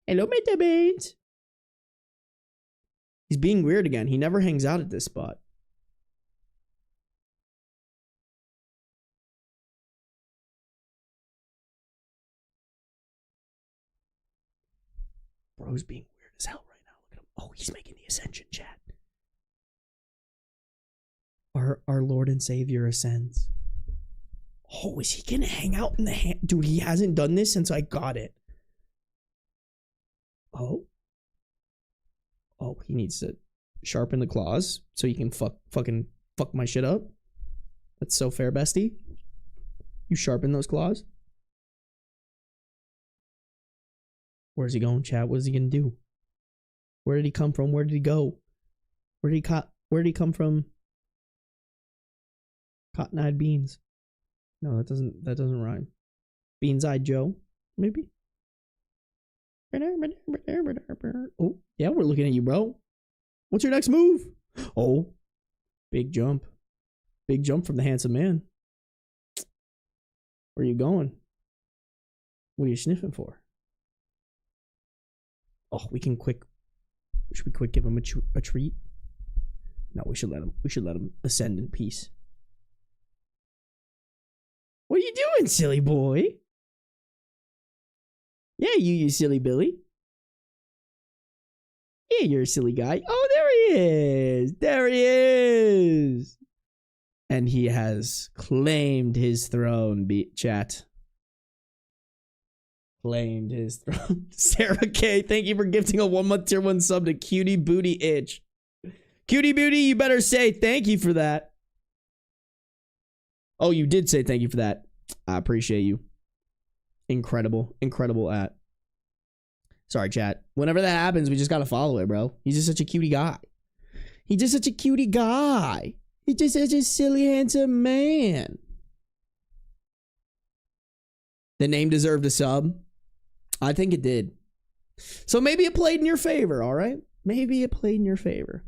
Hello, Mr. Beans. He's being weird again. He never hangs out at this spot. Bro's being weird as hell right now. Look at him. Oh, he's making the ascension, chat. Our Lord and Savior ascends. Oh, is he gonna hang out in the hand? Dude, he hasn't done this since I got it. Oh, he needs to sharpen the claws so he can fucking fuck my shit up. That's so fair, bestie. You sharpen those claws. Where's he going, chat? What is he gonna do? Where did he come from? Where did he go? Where did he come from? Cotton-eyed beans. No, that doesn't rhyme. Beans-eyed Joe, maybe. Oh, yeah, we're looking at you, bro. What's your next move? Oh, big jump. Big jump from the handsome man. Where are you going? What are you sniffing for? Oh, should we quick give him a treat? No, we should let him ascend in peace. What are you doing, silly boy? Yeah, you silly Billy. Yeah, you're a silly guy. Oh, there he is. There he is. And he has claimed his throne, chat. Claimed his throne. Sarah K, thank you for gifting a 1-month tier 1 sub to Cutie Booty Itch. Cutie Booty, you better say thank you for that. Oh, you did say thank you for that. I appreciate you. Incredible at. Sorry, chat. Whenever that happens, we just gotta follow it, bro. He's just such a cutie guy. He's just such a cutie guy. He's just such a silly, handsome man. The name deserved a sub. I think it did. So maybe it played in your favor, all right? Maybe it played in your favor.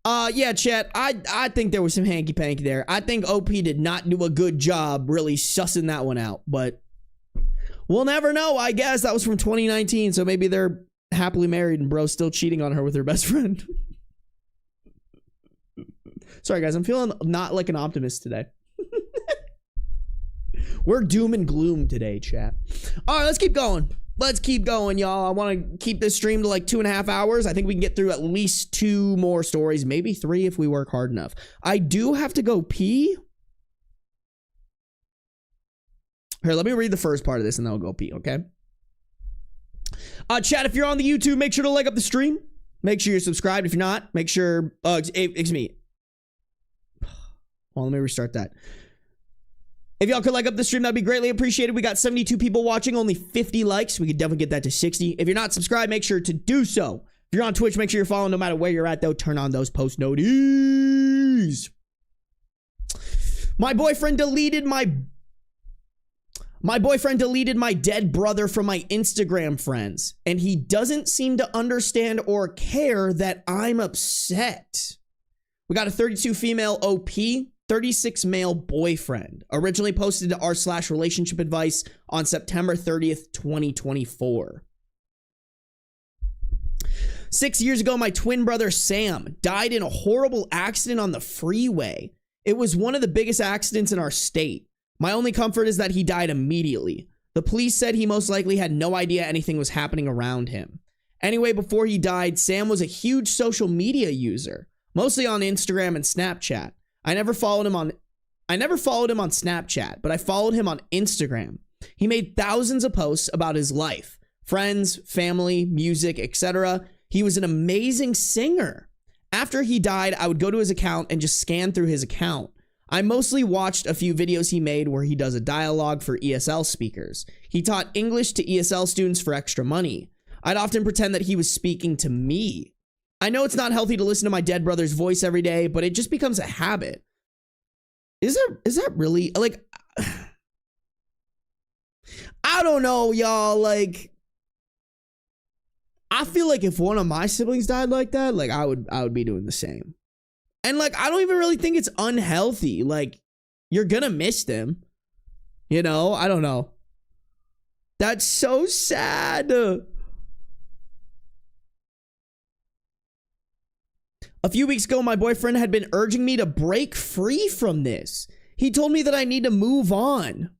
Yeah, chat. I think there was some hanky-panky there. I think OP did not do a good job really sussing that one out, but we'll never know, I guess. That was from 2019, so maybe they're happily married and bro's still cheating on her with her best friend. Sorry, guys. I'm feeling not like an optimist today. We're doom and gloom today, chat. All right, let's keep going. Let's keep going, y'all. I want to keep this stream to like 2.5 hours. I think we can get through at least 2 more stories, maybe 3 if we work hard enough. I do have to go pee. Here, let me read the first part of this and then I'll go pee, okay? Chat, if you're on the YouTube, make sure to like up the stream. Make sure you're subscribed. If you're not, make sure, excuse me. Well, let me restart that. If y'all could like up the stream, that'd be greatly appreciated. We got 72 people watching, only 50 likes. We could definitely get that to 60. If you're not subscribed, make sure to do so. If you're on Twitch, make sure you're following no matter where you're at, though. Turn on those post notifications. My boyfriend deleted my dead brother from my Instagram friends, and he doesn't seem to understand or care that I'm upset. We got a 32 female OP, 36 male boyfriend. Originally posted to r/relationship advice on September 30th, 2024. 6 years ago, my twin brother Sam died in a horrible accident on the freeway. It was one of the biggest accidents in our state. My only comfort is that he died immediately. The police said he most likely had no idea anything was happening around him. Anyway, before he died, Sam was a huge social media user, mostly on Instagram and Snapchat. I never followed him on Snapchat, but I followed him on Instagram. He made thousands of posts about his life, friends, family, music, etc. He was an amazing singer. After he died, I would go to his account and just scan through his account. I mostly watched a few videos he made where he does a dialogue for ESL speakers. He taught English to ESL students for extra money. I'd often pretend that he was speaking to me. I know it's not healthy to listen to my dead brother's voice every day, but it just becomes a habit. Is that really, like, I don't know, y'all, like, I feel like if one of my siblings died like that, like, I would be doing the same. And, like, I don't even really think it's unhealthy. Like, you're gonna miss them, you know? I don't know. That's so sad. A few weeks ago, my boyfriend had been urging me to break free from this. He told me that I need to move on.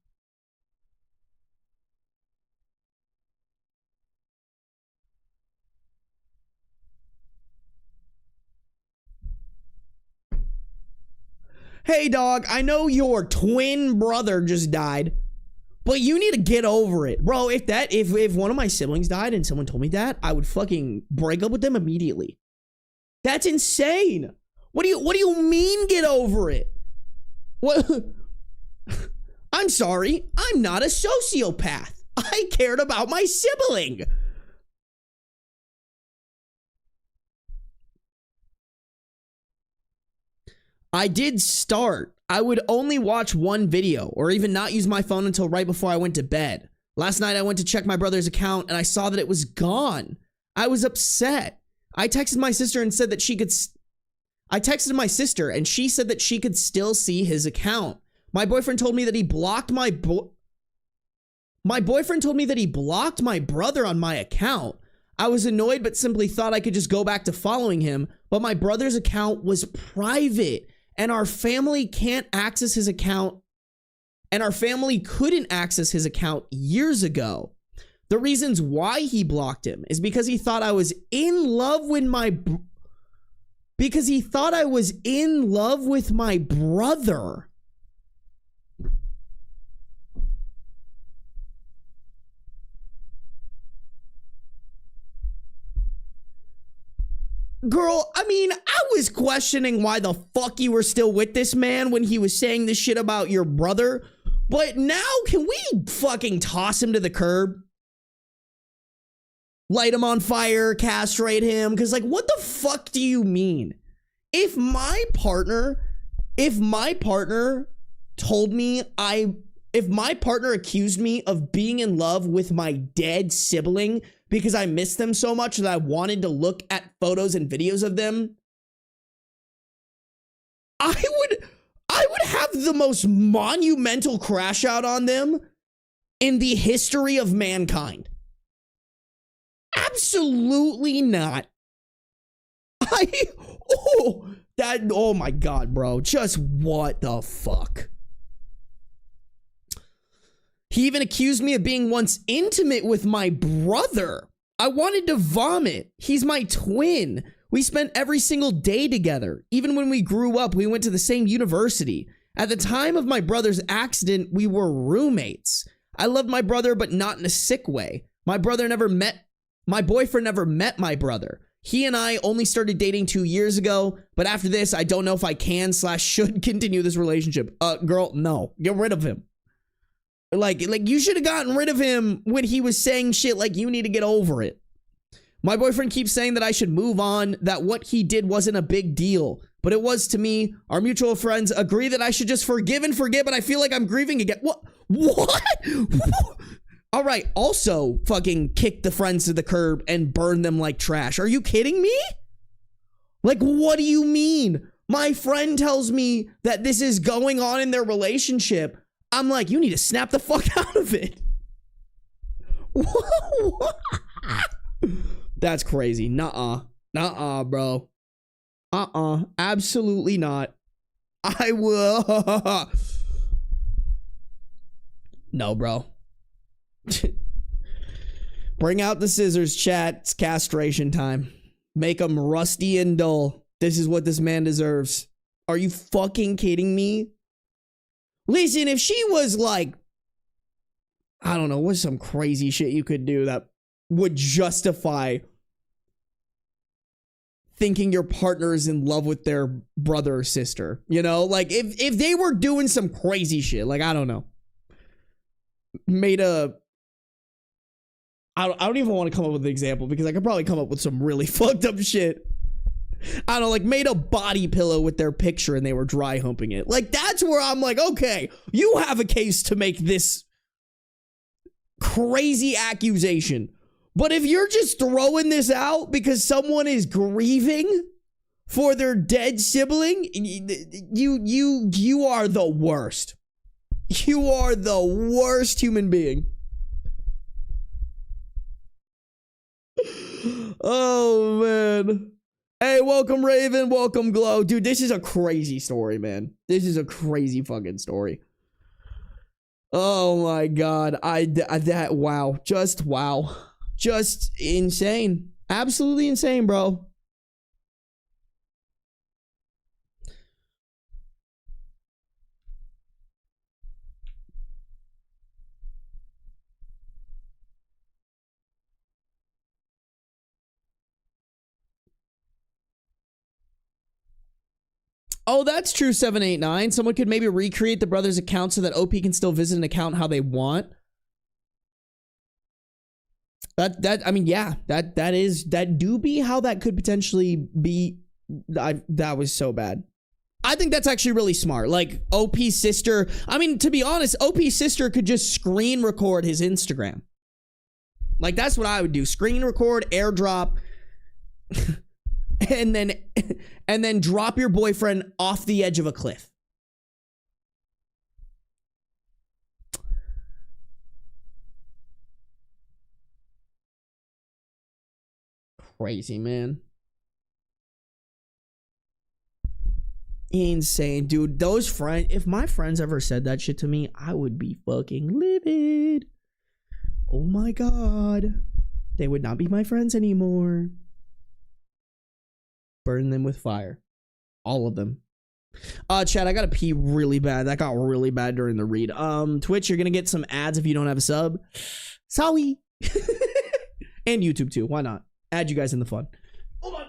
Hey, dog, I know your twin brother just died, but you need to get over it. Bro, if one of my siblings died and someone told me that, I would fucking break up with them immediately. That's insane. What do you mean get over it? What? I'm sorry. I'm not a sociopath. I cared about my sibling. I did start. I would only watch one video or even not use my phone until right before I went to bed. Last night I went to check my brother's account and I saw that it was gone. I was upset. I texted my sister and said that she could still see his account. My boyfriend told me that he blocked my brother on my account. I was annoyed but simply thought I could just go back to following him, but my brother's account was private and our family can't access his account, and our family couldn't access his account years ago. The reasons why he blocked him is because he thought I was in love with my brother. Girl, I mean, I was questioning why the fuck you were still with this man when he was saying this shit about your brother, but now can we fucking toss him to the curb? Light him on fire, castrate him, because, like, what the fuck do you mean? If my partner accused me of being in love with my dead sibling because I missed them so much that I wanted to look at photos and videos of them, I would have the most monumental crash out on them in the history of mankind. Absolutely not. Oh my God, bro. Just what the fuck? He even accused me of being once intimate with my brother. I wanted to vomit. He's my twin. We spent every single day together. Even when we grew up, we went to the same university. At the time of my brother's accident, we were roommates. I loved my brother, but not in a sick way. My boyfriend never met my brother. He and I only started dating 2 years ago, but after this, I don't know if I can / should continue this relationship. Girl, no. Get rid of him. Like you should have gotten rid of him when he was saying shit like you need to get over it. My boyfriend keeps saying that I should move on, that what he did wasn't a big deal, but it was to me. Our mutual friends agree that I should just forgive and forget, but I feel like I'm grieving again. What? All right, also fucking kick the friends to the curb and burn them like trash. Are you kidding me? Like, what do you mean? My friend tells me that this is going on in their relationship. I'm like, you need to snap the fuck out of it. That's crazy. Nuh-uh. Nuh-uh, bro. Absolutely not. I will. No, bro. Bring out the scissors, chat. It's castration time. Make him rusty and dull. This is what this man deserves. Are you fucking kidding me? Listen, if she was like, I don't know, what's some crazy shit you could do that would justify thinking your partner is in love with their brother or sister? You know, like if they were doing some crazy shit, like, I don't know, I don't even want to come up with an example because I could probably come up with some really fucked up shit. I don't know, like made a body pillow with their picture and they were dry humping it. Like, that's where I'm like, okay, you have a case to make this crazy accusation. But if you're just throwing this out because someone is grieving for their dead sibling, you are the worst. You are the worst human being. Oh, man. Hey, welcome, Raven. Welcome, Glow. Dude, this is a crazy story, man. This is a crazy fucking story. Oh, my God. Wow. Just wow. Just insane. Absolutely insane, bro. Oh, that's true, 789. Someone could maybe recreate the brother's account so that OP can still visit an account how they want. I mean, yeah, that do be how that could potentially be. That was so bad. I think that's actually really smart. Like, OP's sister, I mean, to be honest, OP's sister could just screen record his Instagram. Like, that's what I would do. Screen record, airdrop, and then drop your boyfriend off the edge of a cliff. Crazy, man. Insane, dude. Those friends, if my friends ever said that shit to me, I would be fucking livid. Oh my God. They would not be my friends anymore. Burn them with fire. All of them. Chat, I gotta pee really bad. That got really bad during the read. Twitch, you're gonna get some ads if you don't have a sub. Sorry. And YouTube too. Why not? Add you guys in the fun. Hold on.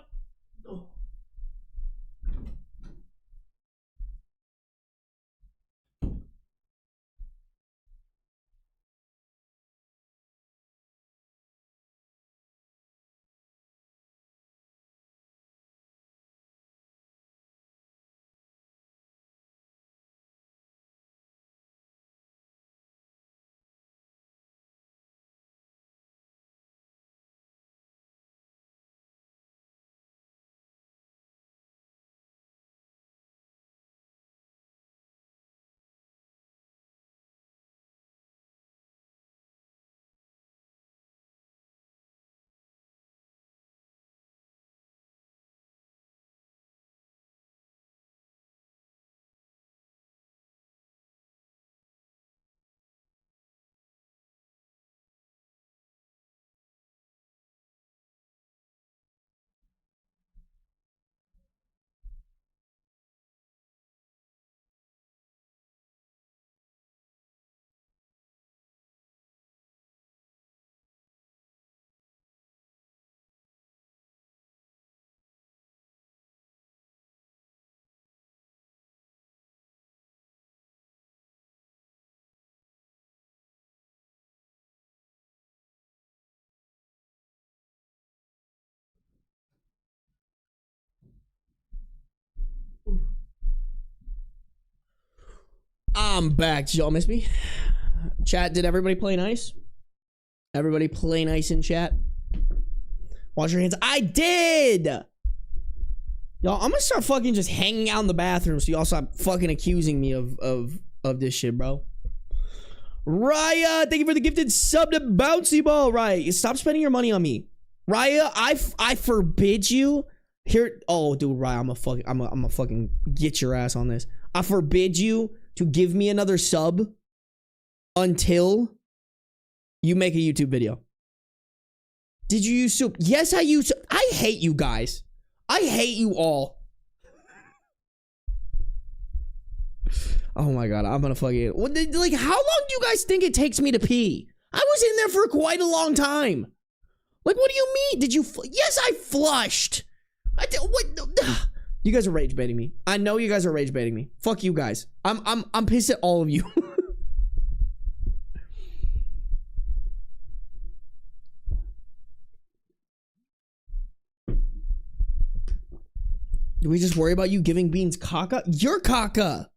I'm back. Did y'all miss me? Chat, did everybody play nice? Everybody play nice in chat? Wash your hands. I did! Y'all, I'm gonna start fucking just hanging out in the bathroom so y'all stop fucking accusing me of this shit, bro. Raya, thank you for the gifted sub to Bouncy Ball. Raya, stop spending your money on me. Raya, I forbid you. Here, oh, dude, Raya, I'm a fucking get your ass on this. I forbid you to give me another sub until you make a YouTube video. Did you use soup? Yes, I use. I hate you guys. I hate you all. Oh my god, I'm gonna fucking. Like, how long do you guys think it takes me to pee? I was in there for quite a long time. Like, what do you mean? Did you? Yes, I flushed. I did. What? You guys are rage baiting me. I know you guys are rage baiting me. Fuck you guys. I'm pissed at all of you. Do we just worry about you giving Beans caca? Your caca!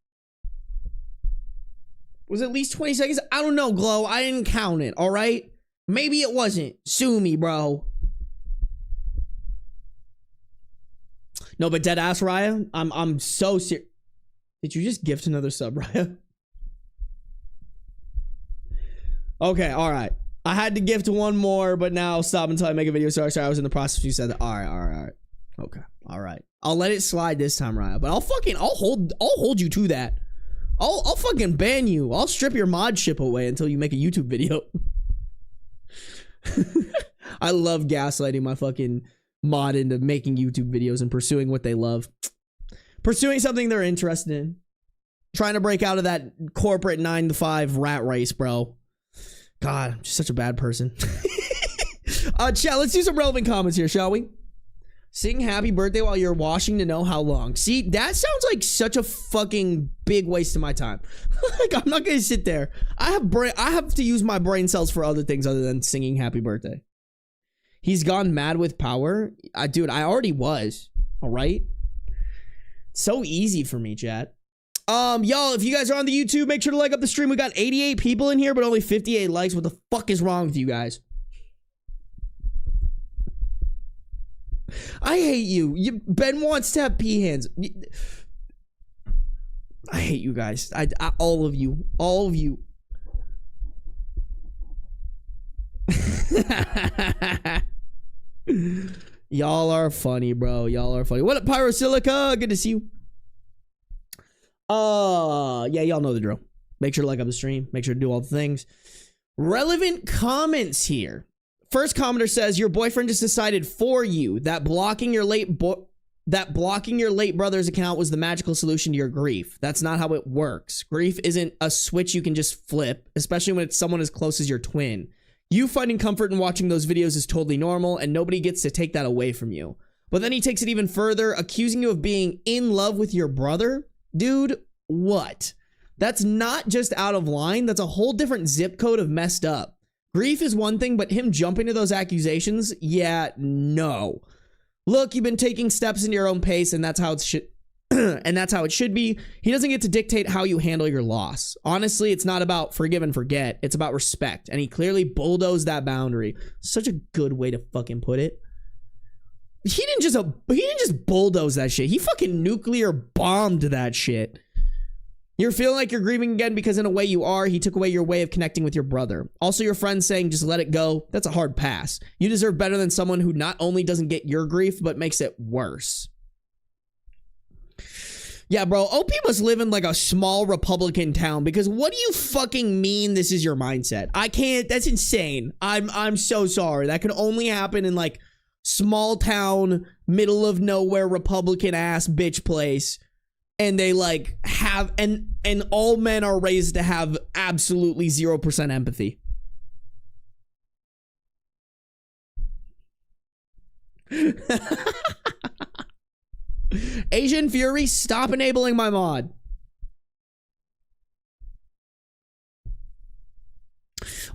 Was it at least 20 seconds? I don't know, Glow. I didn't count it, alright? Maybe it wasn't. Sue me, bro. No, but dead ass, Raya, I'm so serious. Did you just gift another sub, Raya? Okay, alright. I had to gift one more, but now stop until I make a video. Sorry, I was in the process. You said that. Alright. Okay, alright. I'll let it slide this time, Raya, but I'll hold you to that. I'll fucking ban you. I'll strip your mod ship away until you make a YouTube video. I love gaslighting my fucking mod into making YouTube videos and pursuing what they love. Pursuing something they're interested in. Trying to break out of that corporate 9-to-5 rat race, bro. God, I'm just such a bad person. Chat, let's do some relevant comments here, shall we? Sing happy birthday while you're washing to know how long. See, that sounds like such a fucking big waste of my time. Like, I'm not gonna sit there. I have to use my brain cells for other things other than singing happy birthday. He's gone mad with power. Dude, I already was. All right. So easy for me, chat. Y'all, if you guys are on the YouTube, make sure to like up the stream. We got 88 people in here, but only 58 likes. What the fuck is wrong with you guys? I hate you. Ben wants to have pee hands. I hate you guys. All of you. All of you. Y'all are funny, bro. Y'all are funny. What up, Pyrosilica? Good to see you. Yeah, y'all know the drill. Make sure to like up the stream. Make sure to do all the things. Relevant comments here. First commenter says your boyfriend just decided for you that blocking your late brother's account was the magical solution to your grief. That's not how it works. Grief isn't a switch you can just flip, especially when it's someone as close as your twin. You finding comfort in watching those videos is totally normal, and nobody gets to take that away from you. But then he takes it even further, accusing you of being in love with your brother. Dude, what? That's not just out of line. That's a whole different zip code of messed up. Grief is one thing, but him jumping to those accusations, yeah, no. Look, you've been taking steps in your own pace, and that's how it should and that's how it should be. He doesn't get to dictate how you handle your loss. Honestly, it's not about forgive and forget. It's about respect, and he clearly bulldozed that boundary. Such a good way to fucking put it. He didn't just bulldoze that shit. He fucking nuclear bombed that shit. You're feeling like you're grieving again because in a way you are. He took away your way of connecting with your brother. Also, your friend saying just let it go. That's a hard pass. You deserve better than someone who not only doesn't get your grief, but makes it worse. Yeah, bro, OP must live in like a small Republican town because what do you fucking mean this is your mindset? I can't, that's insane. I'm so sorry. That can only happen in like small town, middle of nowhere Republican ass bitch place. And they like have, and all men are raised to have absolutely 0% empathy. Asian Fury, stop enabling my mod.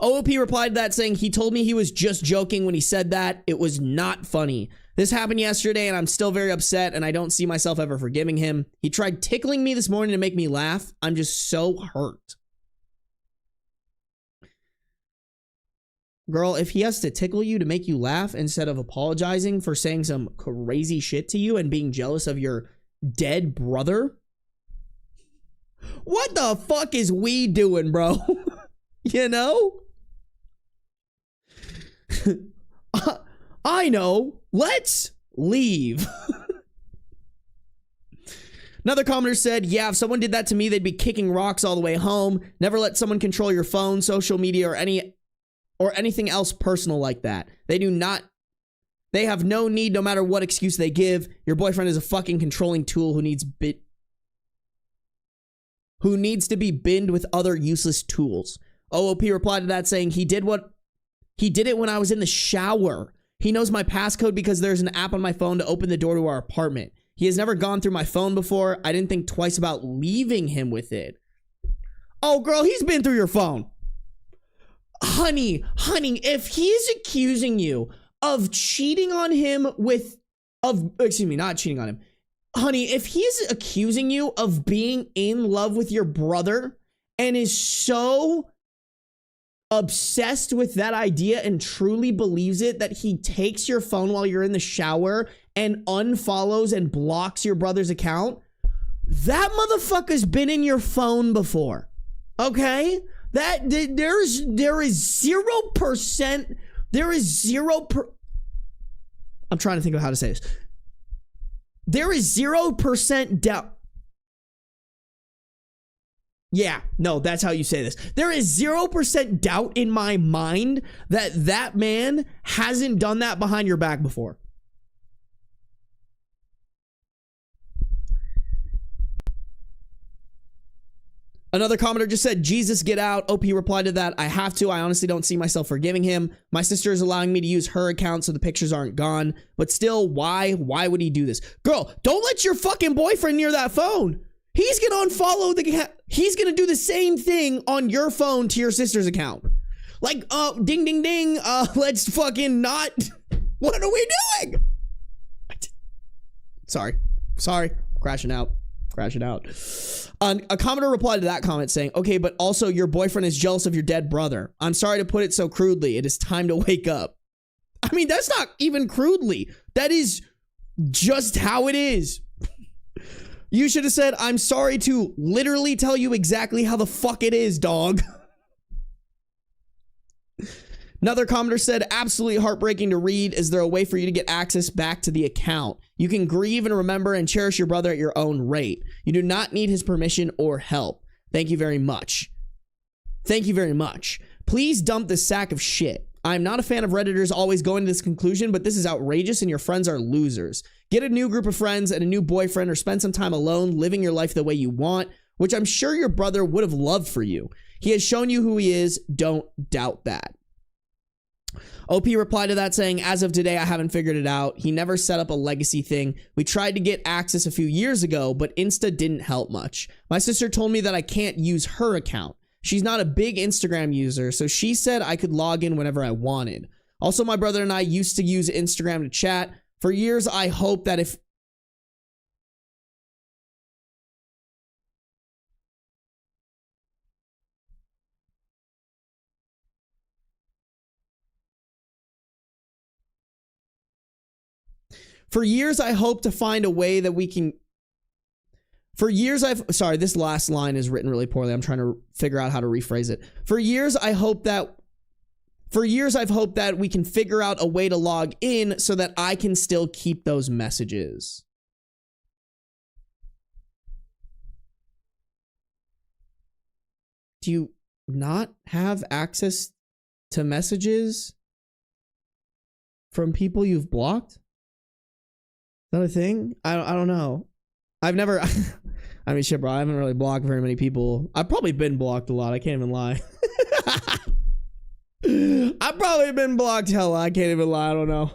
OOP replied to that saying he told me he was just joking when he said that. It was not funny. This happened yesterday and I'm still very upset and I don't see myself ever forgiving him. He tried tickling me this morning to make me laugh. I'm just so hurt. Girl, if he has to tickle you to make you laugh instead of apologizing for saying some crazy shit to you and being jealous of your dead brother, what the fuck is we doing, bro? You know? I know. Let's leave. Another commenter said, yeah, if someone did that to me, they'd be kicking rocks all the way home. Never let someone control your phone, social media, or anything else personal like that. They have no need, no matter what excuse they give. Your boyfriend is a fucking controlling tool who needs to be binned with other useless tools. OOP replied to that saying, he did it when I was in the shower. He knows my passcode because there's an app on my phone to open the door to our apartment. He has never gone through my phone before. I didn't think twice about leaving him with it. Oh, girl, he's been through your phone. Honey, if he's accusing you of cheating on him not cheating on him. Honey, if he's accusing you of being in love with your brother and is so obsessed with that idea and truly believes it that he takes your phone while you're in the shower and unfollows and blocks your brother's account, that motherfucker's been in your phone before. Okay? That there is 0%. I'm trying to think of how to say this. There is 0% doubt. Yeah, no, that's how you say this. There is 0% doubt in my mind that that man hasn't done that behind your back before. Another commenter just said, Jesus, get out. OP replied to that, I have to. I honestly don't see myself forgiving him. My sister is allowing me to use her account so the pictures aren't gone. But still, why? Why would he do this? Girl, don't let your fucking boyfriend near that phone. He's going to unfollow he's going to do the same thing on your phone to your sister's account. Like, ding, ding, ding. Let's fucking not. What are we doing? Sorry. Crashing out. A commenter replied to that comment saying, okay, but also your boyfriend is jealous of your dead brother. I'm sorry to put it so crudely. It is time to wake up. I mean, that's not even crudely. That is just how it is. You should have said, I'm sorry to literally tell you exactly how the fuck it is, dog. Another commenter said, absolutely heartbreaking to read. Is there a way for you to get access back to the account? You can grieve and remember and cherish your brother at your own rate. You do not need his permission or help. Thank you very much. Please dump this sack of shit. I'm not a fan of Redditors always going to this conclusion, but this is outrageous and your friends are losers. Get a new group of friends and a new boyfriend or spend some time alone living your life the way you want, which I'm sure your brother would have loved for you. He has shown you who he is. Don't doubt that. OP replied to that saying, as of today, I haven't figured it out. He never set up a legacy thing. We tried to get access a few years ago, but Insta didn't help much. My sister told me that I can't use her account. She's not a big Instagram user, so she said I could log in whenever I wanted. Also, my brother and I used to use Instagram to chat. For years, I hope that if... For years, I hope to find a way that we can... Sorry, this last line is written really poorly. I'm trying to figure out how to rephrase it. For years, I've hoped that we can figure out a way to log in so that I can still keep those messages. Do you not have access to messages from people you've blocked? Is that a thing? I don't know. I've never... I mean, shit, bro, I haven't really blocked very many people. I've probably been blocked a lot. I can't even lie. I've probably been blocked hella. I can't even lie. I don't know.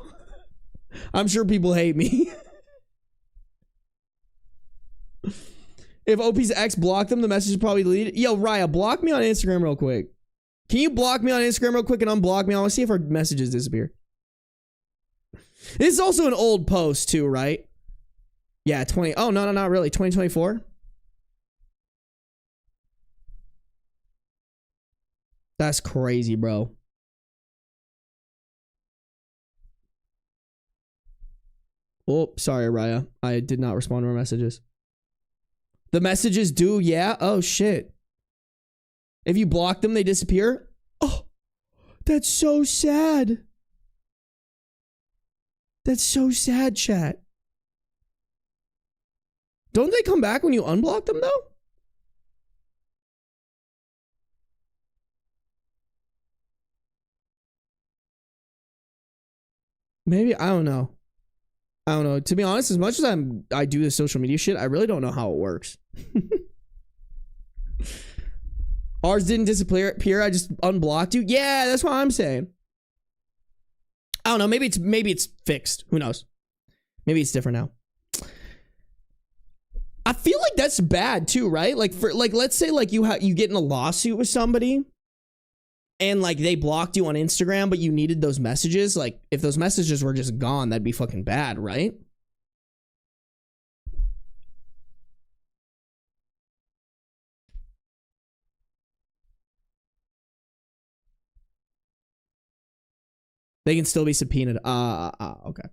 I'm sure people hate me. If OP's ex blocked them, the message is probably deleted. Yo, Raya, block me on Instagram real quick. Can you block me on Instagram real quick and unblock me? I want to see if our messages disappear. This is also an old post too, right? Yeah, 20. Oh, no, not really. 2024. That's crazy, bro. Oh, sorry, Raya. I did not respond to our messages. The messages do, yeah? Oh, shit. If you block them, they disappear? Oh, that's so sad. That's so sad, chat. Don't they come back when you unblock them, though? Maybe, I don't know. I don't know. To be honest, as much as I do this social media shit, I really don't know how it works. Ours didn't disappear. I just unblocked you. Yeah, that's what I'm saying. I don't know. Maybe it's fixed. Who knows? Maybe it's different now. I feel like that's bad too, right? Like let's say like you get in a lawsuit with somebody and like they blocked you on Instagram, but you needed those messages. Like if those messages were just gone, that'd be fucking bad, right? They can still be subpoenaed. Okay.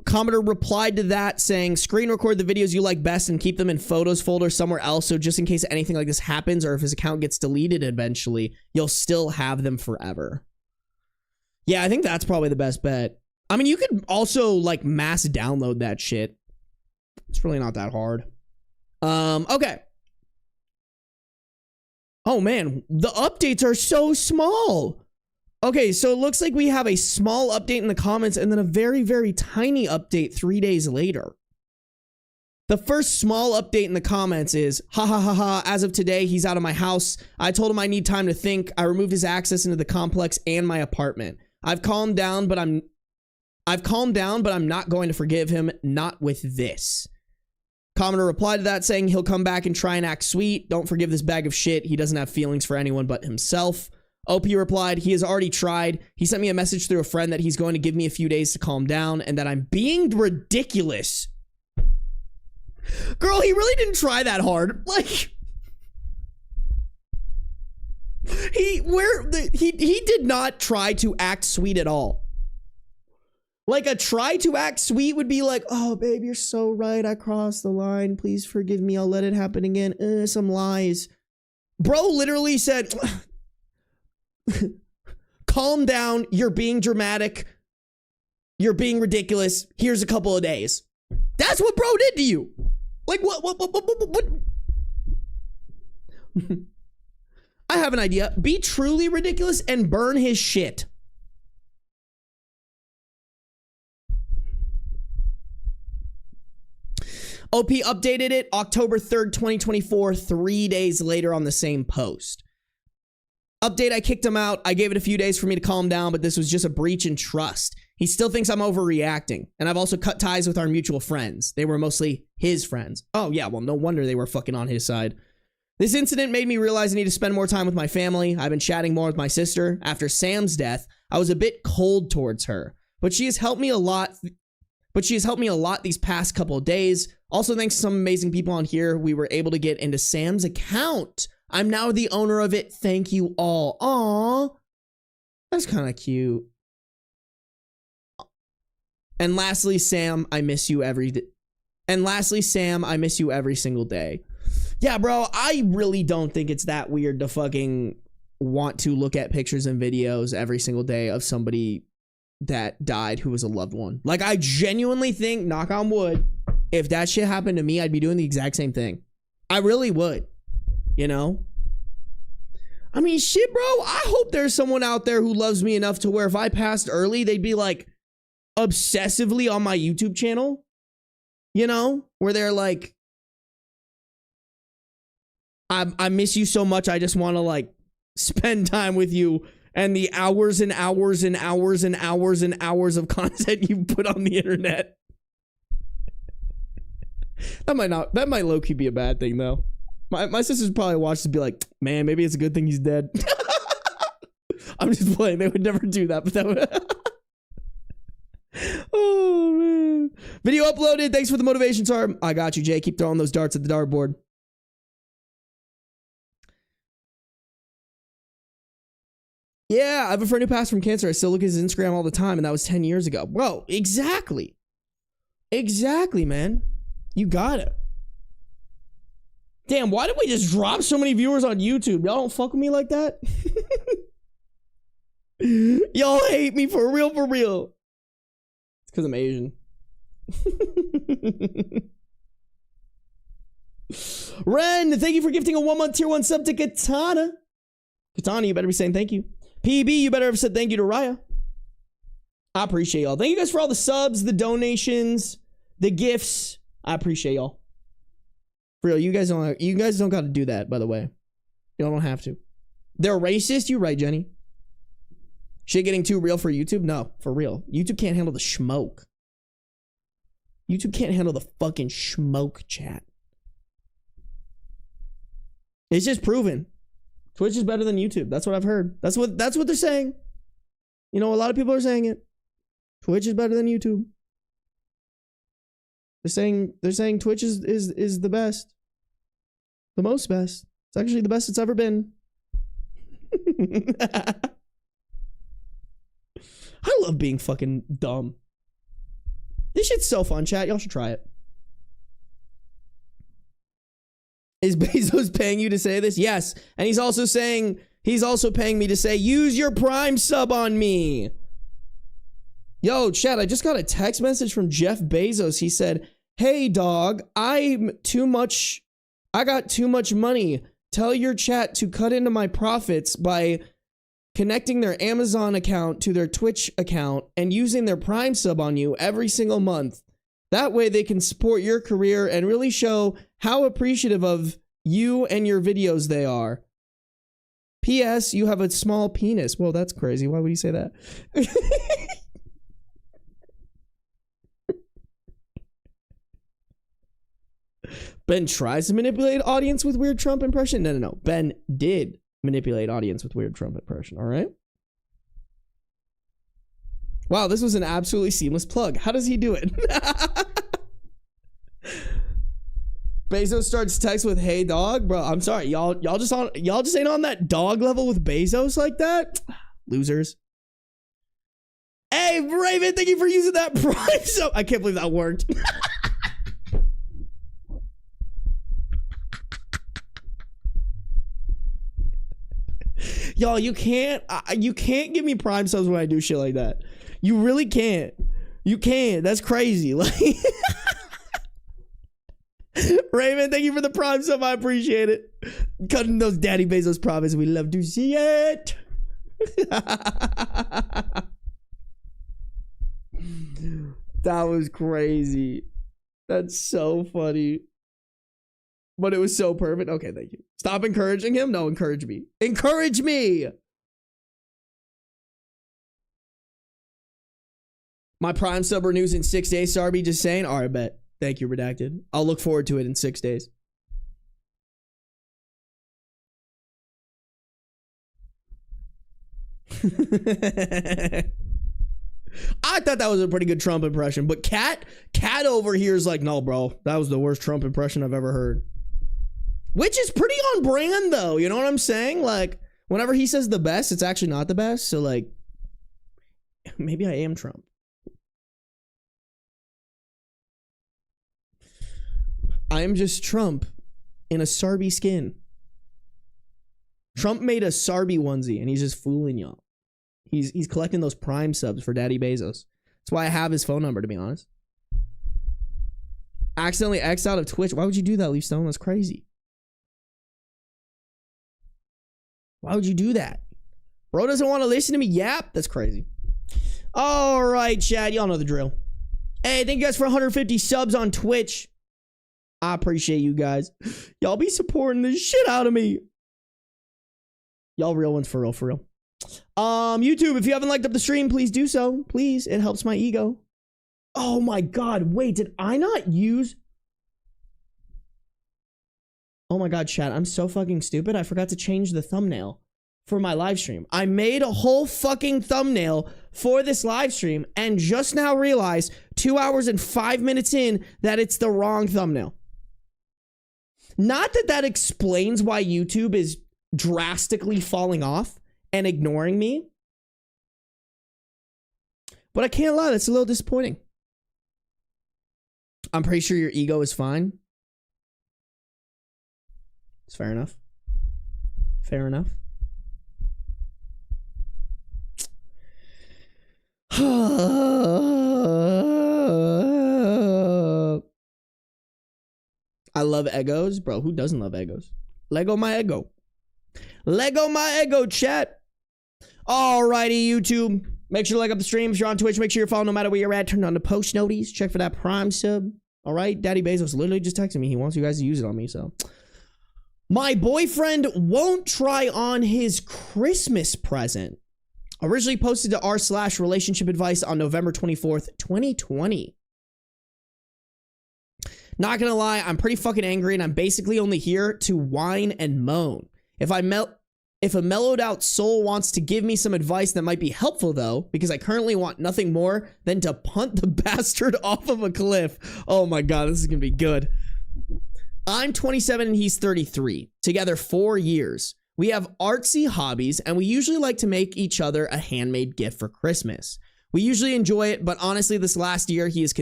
Commenter replied to that saying, screen record the videos you like best and keep them in photos folder somewhere else. So just in case anything like this happens or if his account gets deleted eventually, you'll still have them forever. Yeah, I think that's probably the best bet. I mean, you could also like mass download that shit. It's really not that hard. Okay. Oh man, the updates are so small. Okay, so it looks like we have a small update in the comments and then a very, very tiny update 3 days later. The first small update in the comments is, ha ha ha ha, as of today, he's out of my house. I told him I need time to think. I removed his access into the complex and my apartment. I've calmed down, but I'm not going to forgive him, not with this. Commenter replied to that saying he'll come back and try and act sweet. Don't forgive this bag of shit. He doesn't have feelings for anyone but himself. OP replied, he has already tried. He sent me a message through a friend that he's going to give me a few days to calm down and that I'm being ridiculous. Girl, he really didn't try that hard. Like, he did not try to act sweet at all. Like a try to act sweet would be like, oh babe, you're so right. I crossed the line. Please forgive me. I'll let it happen again. Some lies. Bro literally said, calm down. You're being dramatic. You're being ridiculous. Here's a couple of days. That's what bro did to you. Like what? I have an idea. Be truly ridiculous and burn his shit. OP updated it October 3rd, 2024, 3 days later on the same post. Update, I kicked him out. I gave it a few days for me to calm down, but this was just a breach in trust. He still thinks I'm overreacting. And I've also cut ties with our mutual friends. They were mostly his friends. Oh yeah, well no wonder they were fucking on his side. This incident made me realize I need to spend more time with my family. I've been chatting more with my sister. After Sam's death, I was a bit cold towards her. But she has helped me a lot. These past couple of days. Also, thanks to some amazing people on here, we were able to get into Sam's account. I'm now the owner of it. Thank you all. Aww. That's kind of cute. And lastly, Sam, I miss you every single day. Yeah, bro, I really don't think it's that weird to fucking want to look at pictures and videos every single day of somebody that died who was a loved one. Like, I genuinely think, knock on wood, if that shit happened to me, I'd be doing the exact same thing. I really would. You know? I mean, shit, bro, I hope there's someone out there who loves me enough to where if I passed early, they'd be like obsessively on my YouTube channel. You know? Where they're like, I miss you so much, I just want to like spend time with you and the hours and hours and hours and hours and hours of content you put on the internet. That might low-key be a bad thing though. My sisters probably watch and be like, man, maybe it's a good thing he's dead. I'm just playing. They would never do that, but that would. Oh, man. Video uploaded. Thanks for the motivation, Sarb. I got you, Jay. Keep throwing those darts at the dartboard. Yeah, I have a friend who passed from cancer. I still look at his Instagram all the time, and that was 10 years ago. Bro, exactly. Exactly, man. You got it. Damn, why did we just drop so many viewers on YouTube? Y'all don't fuck with me like that? Y'all hate me for real, for real. It's because I'm Asian. Ren, thank you for gifting a 1-month tier 1 sub to Katana. Katana, you better be saying thank you. PB, you better have said thank you to Raya. I appreciate y'all. Thank you guys for all the subs, the donations, the gifts. I appreciate y'all. For real, you guys don't got to do that, by the way. Y'all don't have to. They're racist? You right, Jenny. Shit getting too real for YouTube? No, for real. YouTube can't handle the smoke. YouTube can't handle the fucking smoke, chat. It's just proven. Twitch is better than YouTube. That's what I've heard. That's what they're saying. You know, a lot of people are saying it. Twitch is better than YouTube. They're saying Twitch is the best. The most best. It's actually the best it's ever been. I love being fucking dumb. This shit's so fun, chat. Y'all should try it. Is Bezos paying you to say this? Yes. And he's also paying me to say, use your Prime sub on me. Yo, chat, I just got a text message from Jeff Bezos. He said, hey, dog, I got too much money. Tell your chat to cut into my profits by connecting their Amazon account to their Twitch account and using their Prime sub on you every single month. That way they can support your career and really show how appreciative of you and your videos they are. P.S. You have a small penis. Well, that's crazy. Why would you say that? Ben tries to manipulate audience with weird Trump impression. No. Ben did manipulate audience with weird Trump impression. All right. Wow, this was an absolutely seamless plug. How does he do it? Bezos starts text with "Hey dog, bro." I'm sorry, y'all just ain't on that dog level with Bezos like that. Losers. Hey Raven, thank you for using that Prime sub. I can't believe that worked. Y'all, you can't give me Prime subs when I do shit like that. You really can't. You can't. That's crazy. Like, Raymond, thank you for the Prime sub. I appreciate it. Cutting those Daddy Bezos profits. We love to see it. That was crazy. That's so funny. But it was so perfect. Okay, thank you. Stop encouraging him. No, encourage me. Encourage me. My Prime sub renews in 6 days, Sarby. Just saying. All right, bet. Thank you, Redacted. I'll look forward to it in 6 days. I thought that was a pretty good Trump impression, but Cat over here is like, no, bro, that was the worst Trump impression I've ever heard. Which is pretty on brand, though. You know what I'm saying? Like, whenever he says the best, it's actually not the best. So, like, maybe I am Trump. I am just Trump in a Sarby skin. Trump made a Sarby onesie, and he's just fooling y'all. He's collecting those Prime subs for Daddy Bezos. That's why I have his phone number, to be honest. Accidentally X'd out of Twitch. Why would you do that, Leaf Stone? That's crazy. Why would you do that? Bro doesn't want to listen to me yap? That's crazy. All right, Chad. Y'all know the drill. Hey, thank you guys for 150 subs on Twitch. I appreciate you guys. Y'all be supporting the shit out of me. Y'all real ones for real, for real. YouTube, if you haven't liked up the stream, please do so. Please, it helps my ego. Oh my God, wait, did I not use... Oh my god, chat, I'm so fucking stupid. I forgot to change the thumbnail for my live stream. I made a whole fucking thumbnail for this live stream and just now realized 2 hours and 5 minutes in that it's the wrong thumbnail. Not that that explains why YouTube is drastically falling off and ignoring me, but I can't lie, that's a little disappointing. I'm pretty sure your ego is fine. It's fair enough. Fair enough. I love Egos. Bro, who doesn't love Egos? Lego my ego. Lego my ego, chat. Alrighty, YouTube. Make sure to like up the stream. If you're on Twitch, make sure you're following no matter where you're at. Turn on the post noties. Check for that Prime sub. Alright, Daddy Bezos literally just texted me. He wants you guys to use it on me, so. My boyfriend won't try on his Christmas present. Originally posted to r/relationship advice on November 24th, 2020. Not gonna lie, I'm pretty fucking angry and I'm basically only here to whine and moan. If a mellowed out soul wants to give me some advice that might be helpful though, because I currently want nothing more than to punt the bastard off of a cliff. Oh my god, this is gonna be good. I'm 27 and he's 33. Together 4 years. We have artsy hobbies and we usually like to make each other a handmade gift for Christmas. We usually enjoy it, but honestly this last year he is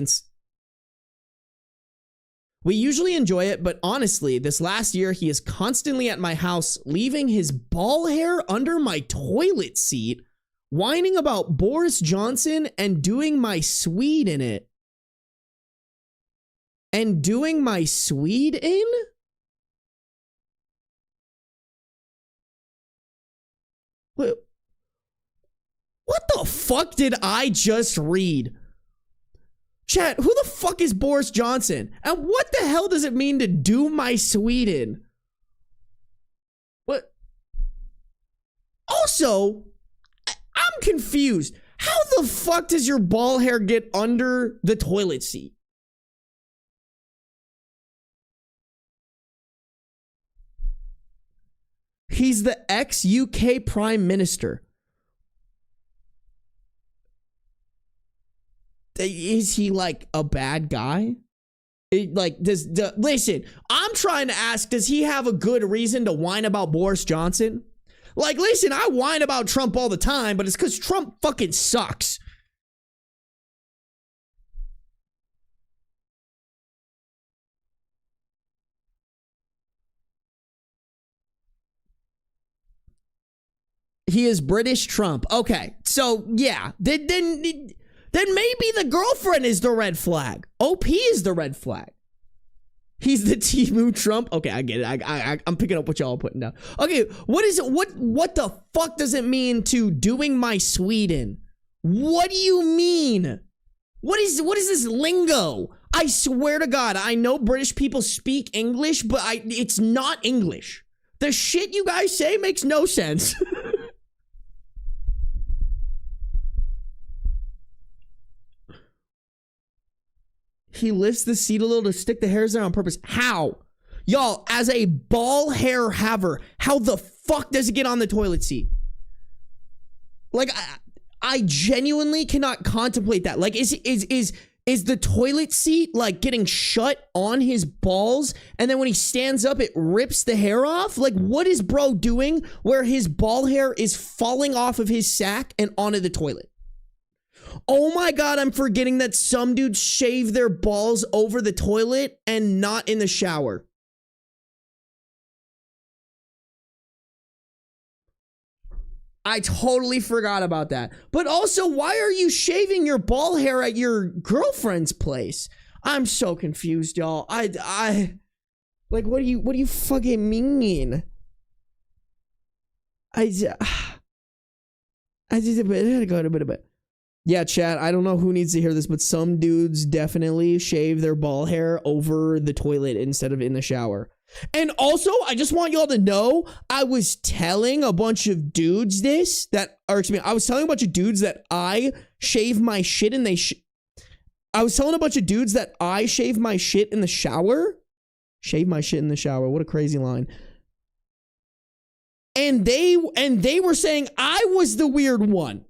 constantly at my house leaving his ball hair under my toilet seat, whining about Boris Johnson and doing my Swede in it. And doing my Swede in? What the fuck did I just read? Chat, who the fuck is Boris Johnson? And what the hell does it mean to do my Swede in? What? Also, I'm confused. How the fuck does your ball hair get under the toilet seat? He's the ex-UK Prime Minister. Is he like a bad guy? Listen, I'm trying to ask, does he have a good reason to whine about Boris Johnson? Like, listen, I whine about Trump all the time, but it's because Trump fucking sucks. He is British Trump. Okay, so yeah, then maybe the girlfriend is the red flag. OP is the red flag. He's the Temu Trump. Okay, I get it. I'm picking up what y'all are putting down. Okay, what is it? What the fuck does it mean to doing my Sweden? What do you mean? What is this lingo? I swear to God, I know British people speak English, but it's not English. The shit you guys say makes no sense. He lifts the seat a little to stick the hairs there on purpose. How? Y'all, as a ball hair haver, how the fuck does it get on the toilet seat? Like, I genuinely cannot contemplate that. Like, is the toilet seat like getting shut on his balls, and then when he stands up, it rips the hair off? Like, what is bro doing where his ball hair is falling off of his sack and onto the toilet? Oh my God, I'm forgetting that some dudes shave their balls over the toilet and not in the shower. I totally forgot about that. But also, why are you shaving your ball hair at your girlfriend's place? I'm so confused, y'all. I like, what do you fucking mean? I just go a bit. Yeah, chat, I don't know who needs to hear this, but some dudes definitely shave their ball hair over the toilet instead of in the shower. And also, I just want y'all to know, I was telling a bunch of dudes this, I was telling a bunch of dudes that I shave my shit and I was telling a bunch of dudes that I shave my shit in the shower, Shave my shit in the shower. What a crazy line. And they were saying I was the weird one.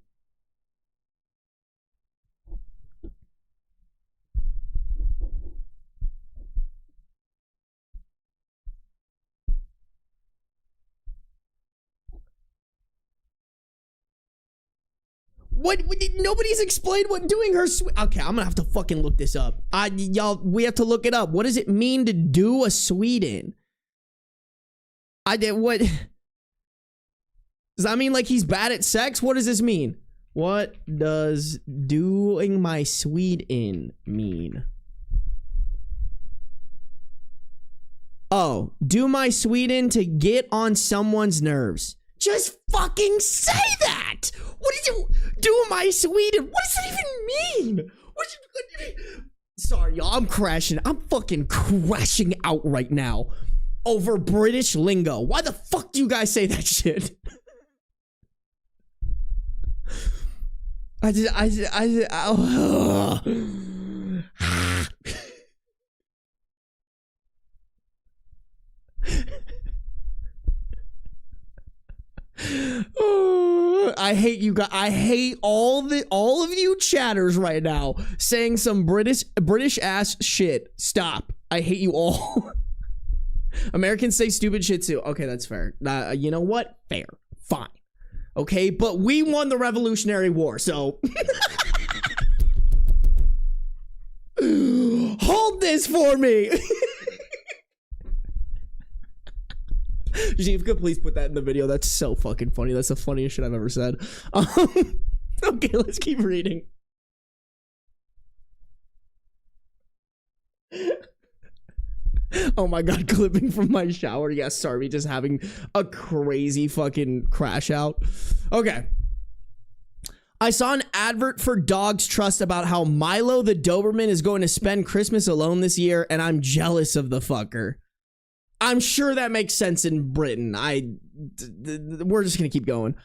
What nobody's explained what doing her okay, I'm gonna have to fucking look this up. Y'all, we have to look it up. What does it mean to do a Sweden? What does that mean? Like he's bad at sex? What does this mean? What does doing my Sweden mean? Oh, do my Sweden to get on someone's nerves. Just fucking say that! What did you do my Sweden? What does that even mean? Sorry, y'all, I'm crashing. I'm fucking crashing out right now over British lingo. Why the fuck do you guys say that shit? I hate you guys. I hate all of you chatters right now saying some British ass shit. Stop. I hate you all. Americans say stupid shit too. Okay, that's fair. You know what? Fair. Fine. Okay, but we won the Revolutionary War, so hold this for me. If you could please put that in the video. That's so fucking funny. That's the funniest shit I've ever said. Okay, let's keep reading. Oh my god, clipping from my shower. Yes, Sarby just having a crazy fucking crash out. Okay. I saw an advert for Dogs Trust about how Milo the Doberman is going to spend Christmas alone this year, and I'm jealous of the fucker. I'm sure that makes sense in Britain. We're just gonna keep going.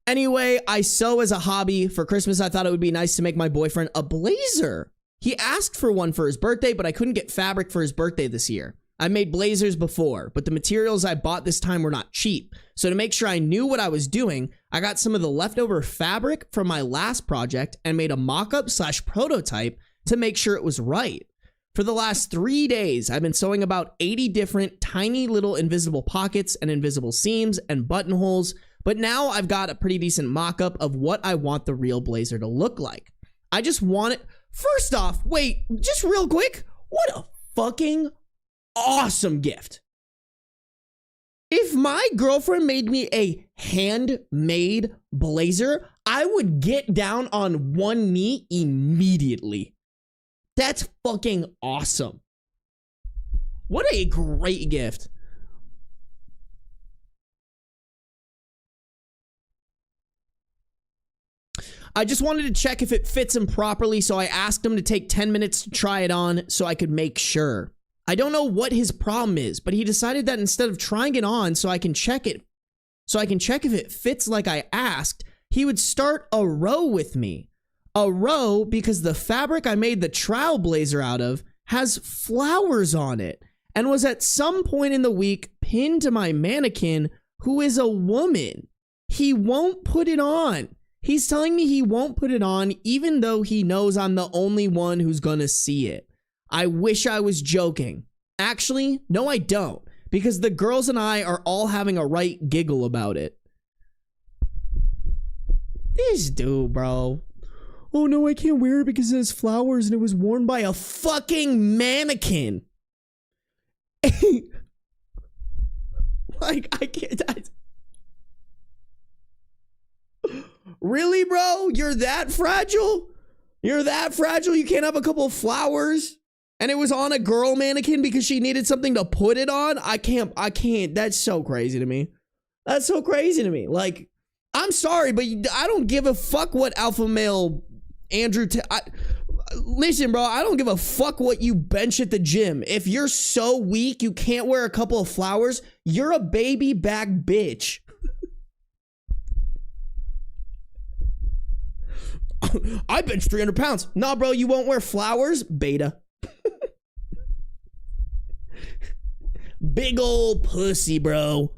Anyway, I sew as a hobby. For Christmas, I thought it would be nice to make my boyfriend a blazer. He asked for one for his birthday, but I couldn't get fabric for his birthday this year. I made blazers before, but the materials I bought this time were not cheap. So to make sure I knew what I was doing, I got some of the leftover fabric from my last project and made a mock-up / prototype to make sure it was right. For the last 3 days, I've been sewing about 80 different tiny little invisible pockets and invisible seams and buttonholes, but now I've got a pretty decent mock-up of what I want the real blazer to look like. I just want it. First off, wait, just real quick, what a fucking awesome gift. If my girlfriend made me a handmade blazer, I would get down on one knee immediately. That's fucking awesome. What a great gift. I just wanted to check if it fits him properly, so I asked him to take 10 minutes to try it on so I could make sure. I don't know what his problem is, but he decided that instead of trying it on so I can check if it fits like I asked, he would start a row with me. A row because the fabric I made the trowel blazer out of has flowers on it and was at some point in the week pinned to my mannequin, who is a woman. He won't put it on. He's telling me he won't put it on even though he knows I'm the only one who's gonna see it. I wish I was joking. Actually, no I don't, because the girls and I are all having a right giggle about it. This dude, bro. Oh no, I can't wear it because it has flowers and it was worn by a fucking mannequin. Like, I can't. Really, bro? You're that fragile? You're that fragile? You can't have a couple of flowers? And it was on a girl mannequin because she needed something to put it on? I can't. That's so crazy to me. That's so crazy to me. Like, I'm sorry, but I don't give a fuck what alpha male Andrew, listen, bro, I don't give a fuck what you bench at the gym. If you're so weak you can't wear a couple of flowers, you're a baby back bitch. I bench 300 pounds. Nah, bro, you won't wear flowers? Beta. Big old pussy, bro.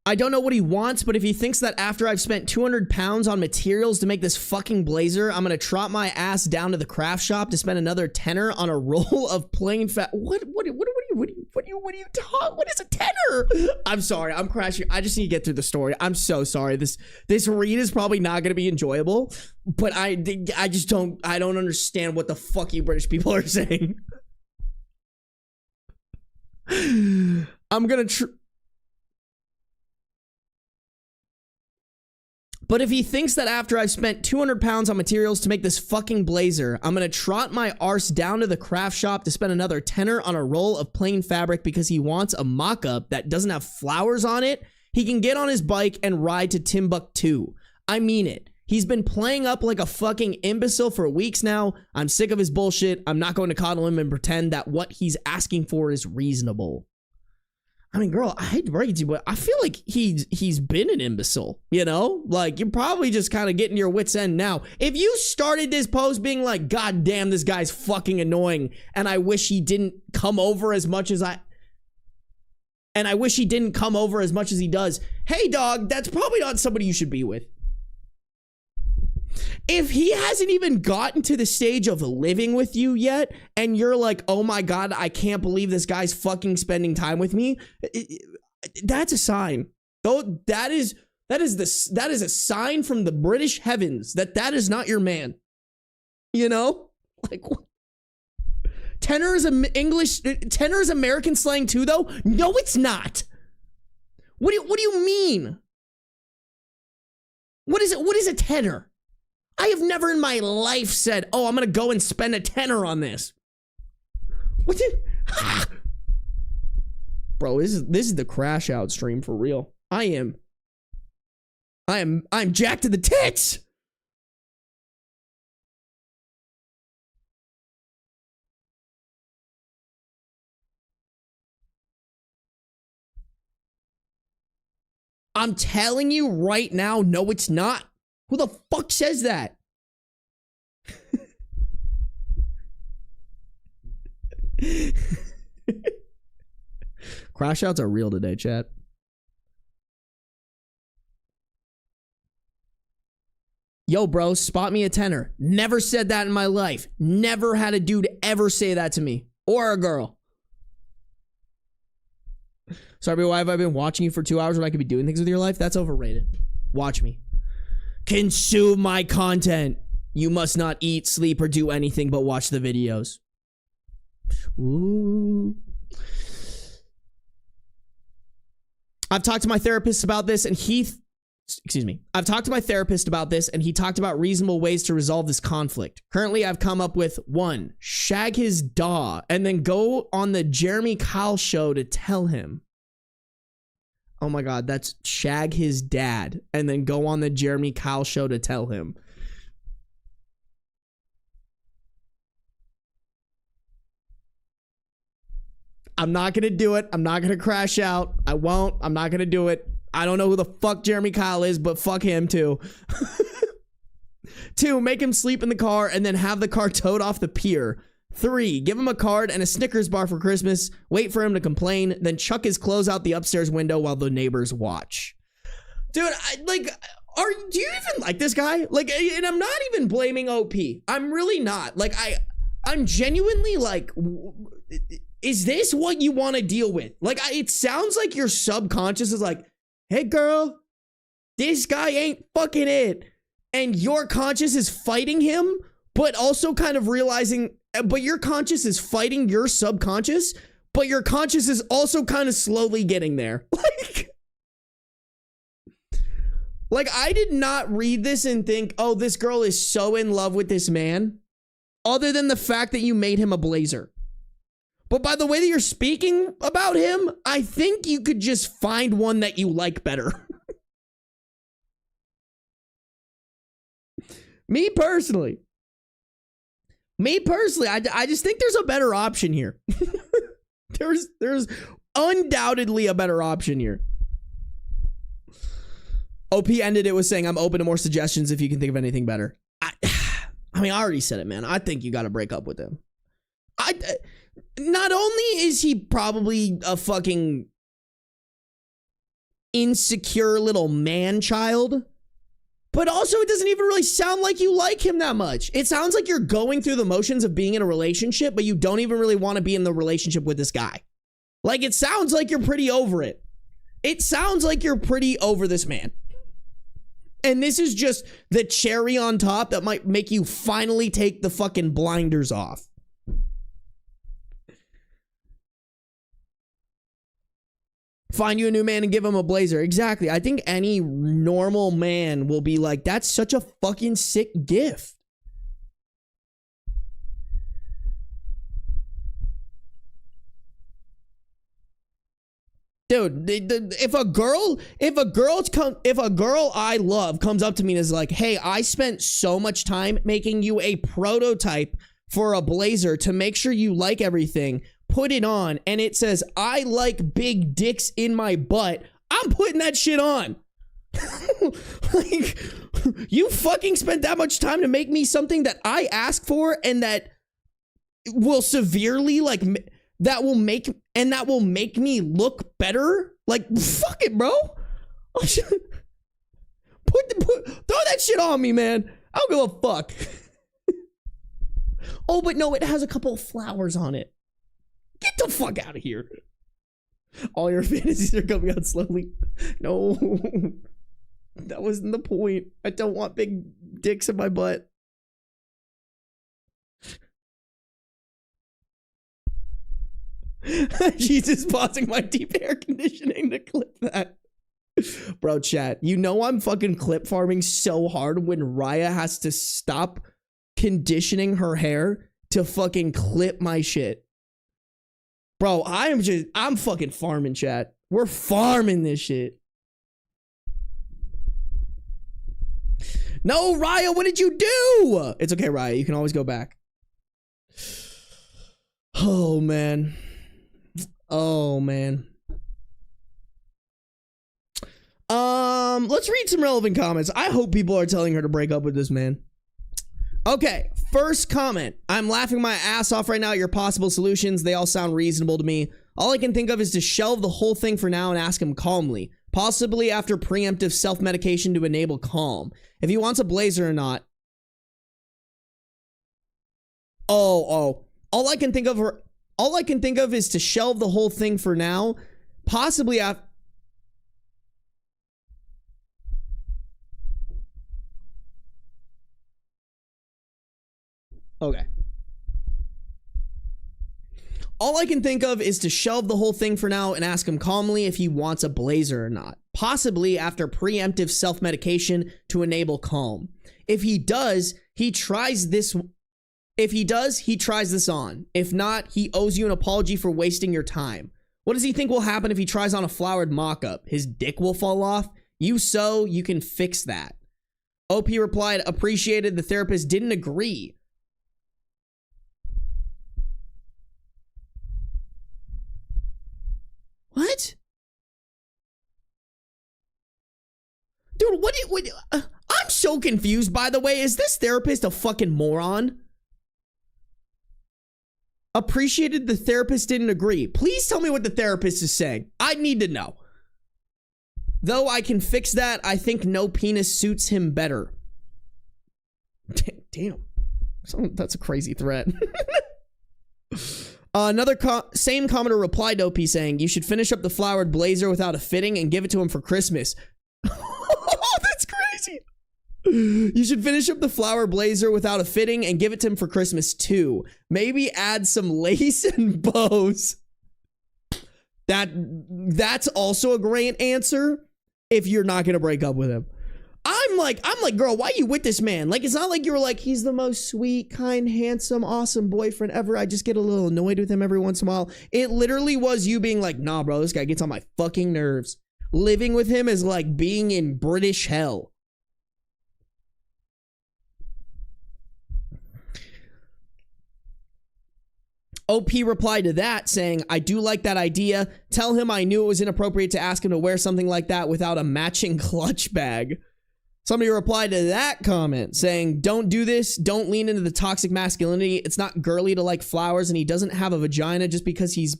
I don't know what he wants, but if he thinks that after I've spent 200 pounds on materials to make this fucking blazer, I'm gonna trot my ass down to the craft shop to spend another tenner on a roll of plain fat. What are you talking? What is a tenner? I'm sorry, I'm crashing. I just need to get through the story. I'm so sorry. This read is probably not gonna be enjoyable, but I just don't understand what the fuck you British people are saying. I'm gonna But if he thinks that after I've spent 200 pounds on materials to make this fucking blazer, I'm gonna trot my arse down to the craft shop to spend another tenner on a roll of plain fabric because he wants a mock-up that doesn't have flowers on it, he can get on his bike and ride to Timbuktu. I mean it. He's been playing up like a fucking imbecile for weeks now. I'm sick of his bullshit. I'm not going to coddle him and pretend that what he's asking for is reasonable. I mean, girl, I hate to break it to you, but I feel like he's been an imbecile, you know? Like, you're probably just kind of getting your wits' end now. If you started this post being like, God damn, this guy's fucking annoying, and I wish he didn't come over as much as he does. Hey, dog, that's probably not somebody you should be with. If he hasn't even gotten to the stage of living with you yet, and you're like, oh my God, I can't believe this guy's fucking spending time with me, that's a sign. Though that is a sign from the British heavens that is not your man. You know? Like, what? Tenor is American slang too, though? No, it's not. What do you mean? What is a tenor? I have never in my life said, oh, I'm gonna go and spend a tenner on this. What did Bro, this is the crash out stream for real. I'm jacked to the tits. I'm telling you right now, no, it's not. Who the fuck says that? Crash outs are real today, chat. Yo, bro, spot me a tenner. Never said that in my life. Never had a dude ever say that to me. Or a girl. Sorry, why have I been watching you for 2 hours when I could be doing things with your life? That's overrated. Watch me. Consume my content. You must not eat, sleep, or do anything but watch the videos. Ooh. I've talked to my therapist about this and I've talked to my therapist about this and he talked about reasonable ways to resolve this conflict. Currently, I've come up with 1, shag his daw and then go on the Jeremy Kyle show to tell him. Oh my God, that's shag his dad and then go on the Jeremy Kyle show to tell him. I'm not going to do it. I'm not going to crash out. I won't. I'm not going to do it. I don't know who the fuck Jeremy Kyle is, but fuck him too. 2, make him sleep in the car and then have the car towed off the pier. 3, give him a card and a Snickers bar for Christmas, wait for him to complain, then chuck his clothes out the upstairs window while the neighbors watch. Dude, do you even like this guy? Like, and I'm not even blaming OP. I'm really not. Like, I'm genuinely like, is this what you want to deal with? Like, it sounds like your subconscious is like, hey girl, this guy ain't fucking it. And your conscious is fighting him, but also kind of realizing, but your conscious is fighting your subconscious, but your conscious is also kind of slowly getting there. Like I did not read this and think, oh, this girl is so in love with this man, other than the fact that you made him a blazer. But by the way that you're speaking about him, I think you could just find one that you like better. Me personally, I just think there's a better option here. There's undoubtedly a better option here. OP ended it with saying, I'm open to more suggestions if you can think of anything better. I mean, I already said it, man. I think you got to break up with him. not only is he probably a fucking insecure little man-child, but also it doesn't even really sound like you like him that much. It sounds like you're going through the motions of being in a relationship, but you don't even really want to be in the relationship with this guy. Like, it sounds like you're pretty over it. It sounds like you're pretty over this man. And this is just the cherry on top that might make you finally take the fucking blinders off. Find you a new man and give him a blazer. Exactly. I think any normal man will be like, that's such a fucking sick gift. Dude, if a girl I love comes up to me and is like, hey, I spent so much time making you a prototype for a blazer to make sure you like everything, put it on, and it says, I like big dicks in my butt, I'm putting that shit on. Like, you fucking spent that much time to make me something that I asked for and that will severely, like, that will make me look better? Like, fuck it, bro. Throw that shit on me, man. I don't give a fuck. Oh, but no, it has a couple of flowers on it. Get the fuck out of here. All your fantasies are coming out slowly. No. That wasn't the point. I don't want big dicks in my butt. She's just pausing my deep air conditioning to clip that. Bro, chat, you know I'm fucking clip farming so hard when Raya has to stop conditioning her hair to fucking clip my shit. Bro, I'm fucking farming, chat. We're farming this shit. No, Raya, what did you do? It's okay, Raya, you can always go back. Oh, man. Oh, man. Let's read some relevant comments. I hope people are telling her to break up with this man. Okay, first comment. I'm laughing my ass off right now at your possible solutions. They all sound reasonable to me. All I can think of is to shelve the whole thing for now and ask him calmly. Possibly after preemptive self-medication to enable calm. If he wants a blazer or not. All I can think of is to shelve the whole thing for now. Possibly after... Okay. All I can think of is to shelve the whole thing for now and ask him calmly if he wants a blazer or not. Possibly after preemptive self-medication to enable calm. If he does, he tries this on. If not, he owes you an apology for wasting your time. What does he think will happen if he tries on a flowered mock-up? His dick will fall off? You can fix that. OP replied, appreciated, the therapist didn't agree. What? Dude, I'm so confused, by the way. Is this therapist a fucking moron? Appreciated, the therapist didn't agree. Please tell me what the therapist is saying. I need to know. Though I can fix that, I think no penis suits him better. Damn. That's a crazy threat. Same commenter replied to OP saying, you should finish up the flowered blazer without a fitting and give it to him for Christmas. Oh, that's crazy. You should finish up the flower blazer without a fitting and give it to him for Christmas too. Maybe add some lace and bows. That's also a great answer if you're not gonna break up with him. I'm like, girl, why are you with this man? Like, it's not like you were like, he's the most sweet, kind, handsome, awesome boyfriend ever. I just get a little annoyed with him every once in a while. It literally was you being like, nah, bro, this guy gets on my fucking nerves. Living with him is like being in British hell. OP replied to that saying, I do like that idea. Tell him I knew it was inappropriate to ask him to wear something like that without a matching clutch bag. Somebody replied to that comment saying, don't do this. Don't lean into the toxic masculinity. It's not girly to like flowers, and he doesn't have a vagina just because he's...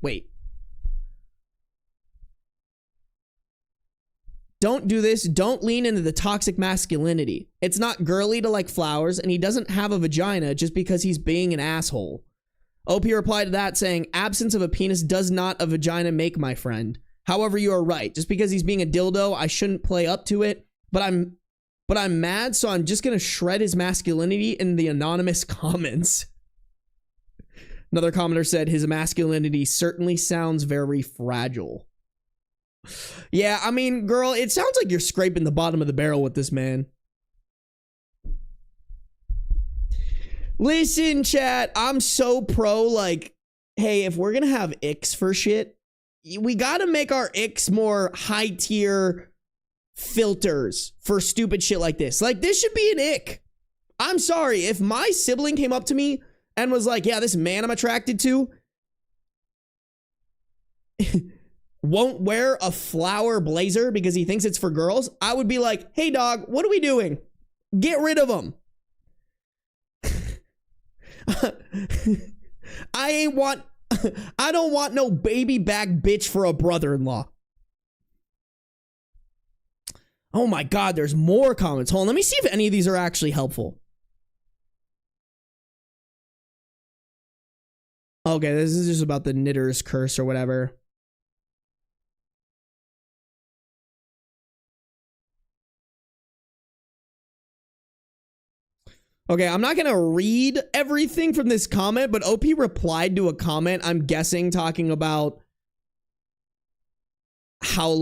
Wait. Don't do this. Don't lean into the toxic masculinity. It's not girly to like flowers, and he doesn't have a vagina just because he's being an asshole. OP replied to that saying, absence of a penis does not a vagina make, my friend. However, you are right. Just because he's being a dildo, I shouldn't play up to it. But I'm mad, so I'm just gonna shred his masculinity in the anonymous comments. Another commenter said, his masculinity certainly sounds very fragile. Yeah, I mean, girl, it sounds like you're scraping the bottom of the barrel with this man. Listen, chat, I'm so pro, like, hey, if we're gonna have icks for shit, we gotta make our icks more high tier filters for stupid shit like this. Like, this should be an ick. I'm sorry, if my sibling came up to me and was like, yeah, this man I'm attracted to won't wear a flower blazer because he thinks it's for girls, I would be like, hey dog, what are we doing? Get rid of him. I don't want no baby back bitch for a brother-in-law. Oh my god, there's more comments. Hold on, let me see if any of these are actually helpful. Okay, this is just about the knitter's curse or whatever. Okay, I'm not gonna read everything from this comment, but OP replied to a comment, I'm guessing talking about how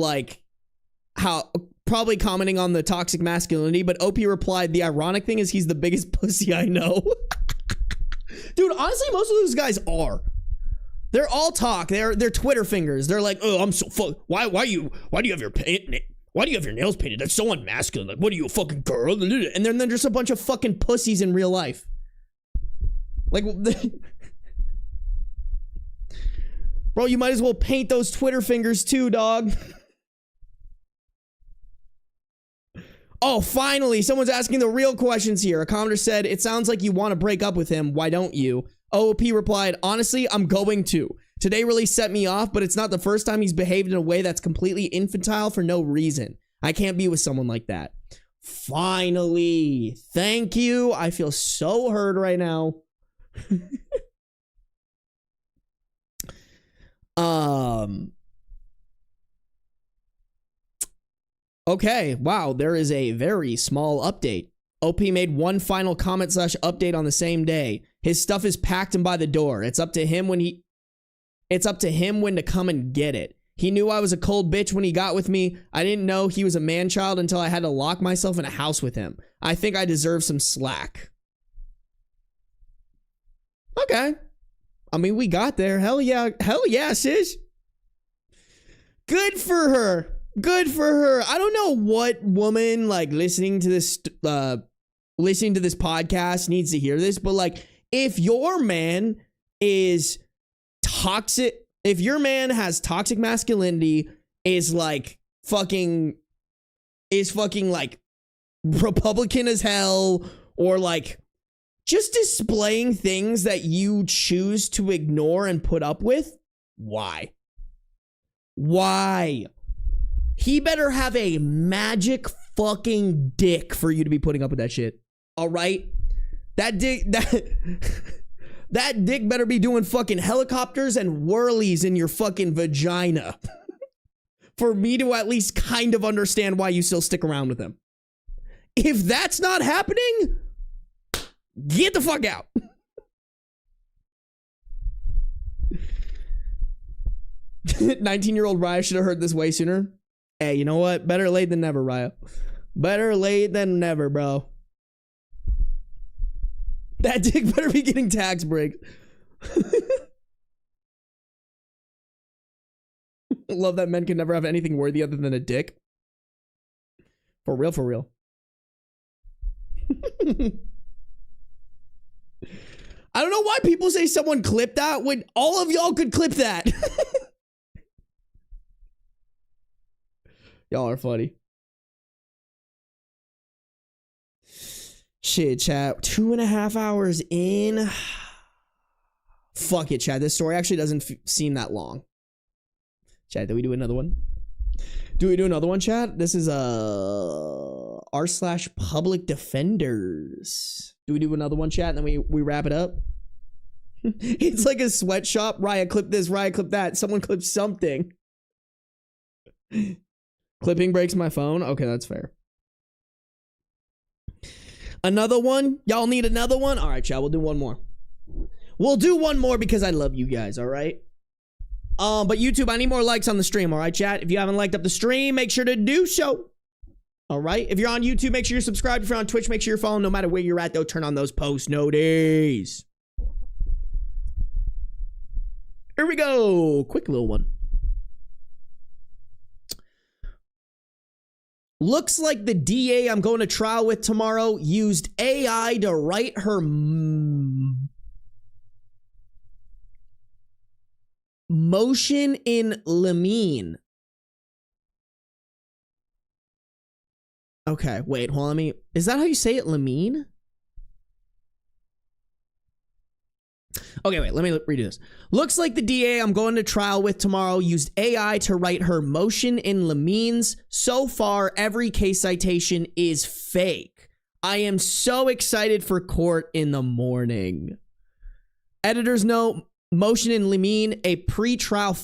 probably commenting on the toxic masculinity, but OP replied, the ironic thing is he's the biggest pussy I know. Dude, honestly, most of those guys are. They're all talk. They're Twitter fingers. They're like, oh, I'm so fuck. Why do you have your Why do you have your nails painted? That's so unmasculine. Like, what are you, a fucking girl? And then there's just a bunch of fucking pussies in real life. Like, bro, you might as well paint those Twitter fingers too, dog. Oh, finally, someone's asking the real questions here. A commenter said, it sounds like you want to break up with him. Why don't you? OOP replied, honestly, I'm going to. Today really set me off, but it's not the first time he's behaved in a way that's completely infantile for no reason. I can't be with someone like that. Finally. Thank you. I feel so heard right now. Okay, wow, there is a very small update. OP made one final comment / update on the same day. His stuff is packed and by the door. It's up to him when to come and get it. He knew I was a cold bitch when he got with me. I didn't know he was a man-child until I had to lock myself in a house with him. I think I deserve some slack. Okay. I mean, we got there. Hell yeah, sis. Good for her. Good for her. I don't know what woman, like, listening to this podcast needs to hear this, but, like, if your man is toxic, if your man has toxic masculinity, is fucking like Republican as hell, or like just displaying things that you choose to ignore and put up with, why? He better have a magic fucking dick for you to be putting up with that shit. All right? That dick better be doing fucking helicopters and whirlies in your fucking vagina for me to at least kind of understand why you still stick around with him. If that's not happening, get the fuck out. 19-year-old Raya should have heard this way sooner. Hey, you know what? Better late than never, Raya. Better late than never, bro. That dick better be getting tax breaks. Love that men can never have anything worthy other than a dick. For real, for real. I don't know why people say someone clipped that when all of y'all could clip that. Y'all are funny. shit, chat. 2.5 hours in. Fuck it, chat. This story actually doesn't seem that long. Chat, do we do another one? Do we do another one, chat? This is r/public defenders. Do we do another one, chat, and then we wrap it up? It's like a sweatshop. Raya, clip this. Raya, clip that. Someone clip something. Clipping breaks my phone. Okay, that's fair. Another one? Y'all need another one? All right, chat. We'll do one more. We'll do one more because I love you guys, all right? But YouTube, I need more likes on the stream, all right, chat? If you haven't liked up the stream, make sure to do so. All right? If you're on YouTube, make sure you're subscribed. If you're on Twitch, make sure you're following. No matter where you're at, though, turn on those post notifications. Here we go. Quick little one. Looks like the DA I'm going to trial with tomorrow used AI to write her motion in Lamine. Okay, wait, hold on. Is that how you say it, Lamine? Okay, wait, let me redo this. Looks like the DA I'm going to trial with tomorrow used AI to write her motion in Lamine's. So far, every case citation is fake. I am so excited for court in the morning. Editor's note, motion in Lamine, a pre-trial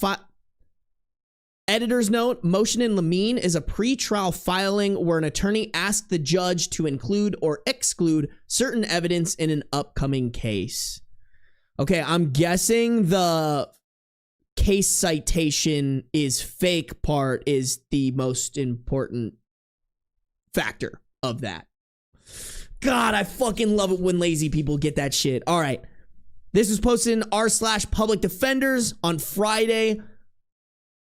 Editor's note, motion in Lamine is a pre-trial filing where an attorney asked the judge to include or exclude certain evidence in an upcoming case. Okay, I'm guessing the case citation is fake part is the most important factor of that. God, I fucking love it when lazy people get that shit. All right. This was posted in r/public defenders on Friday,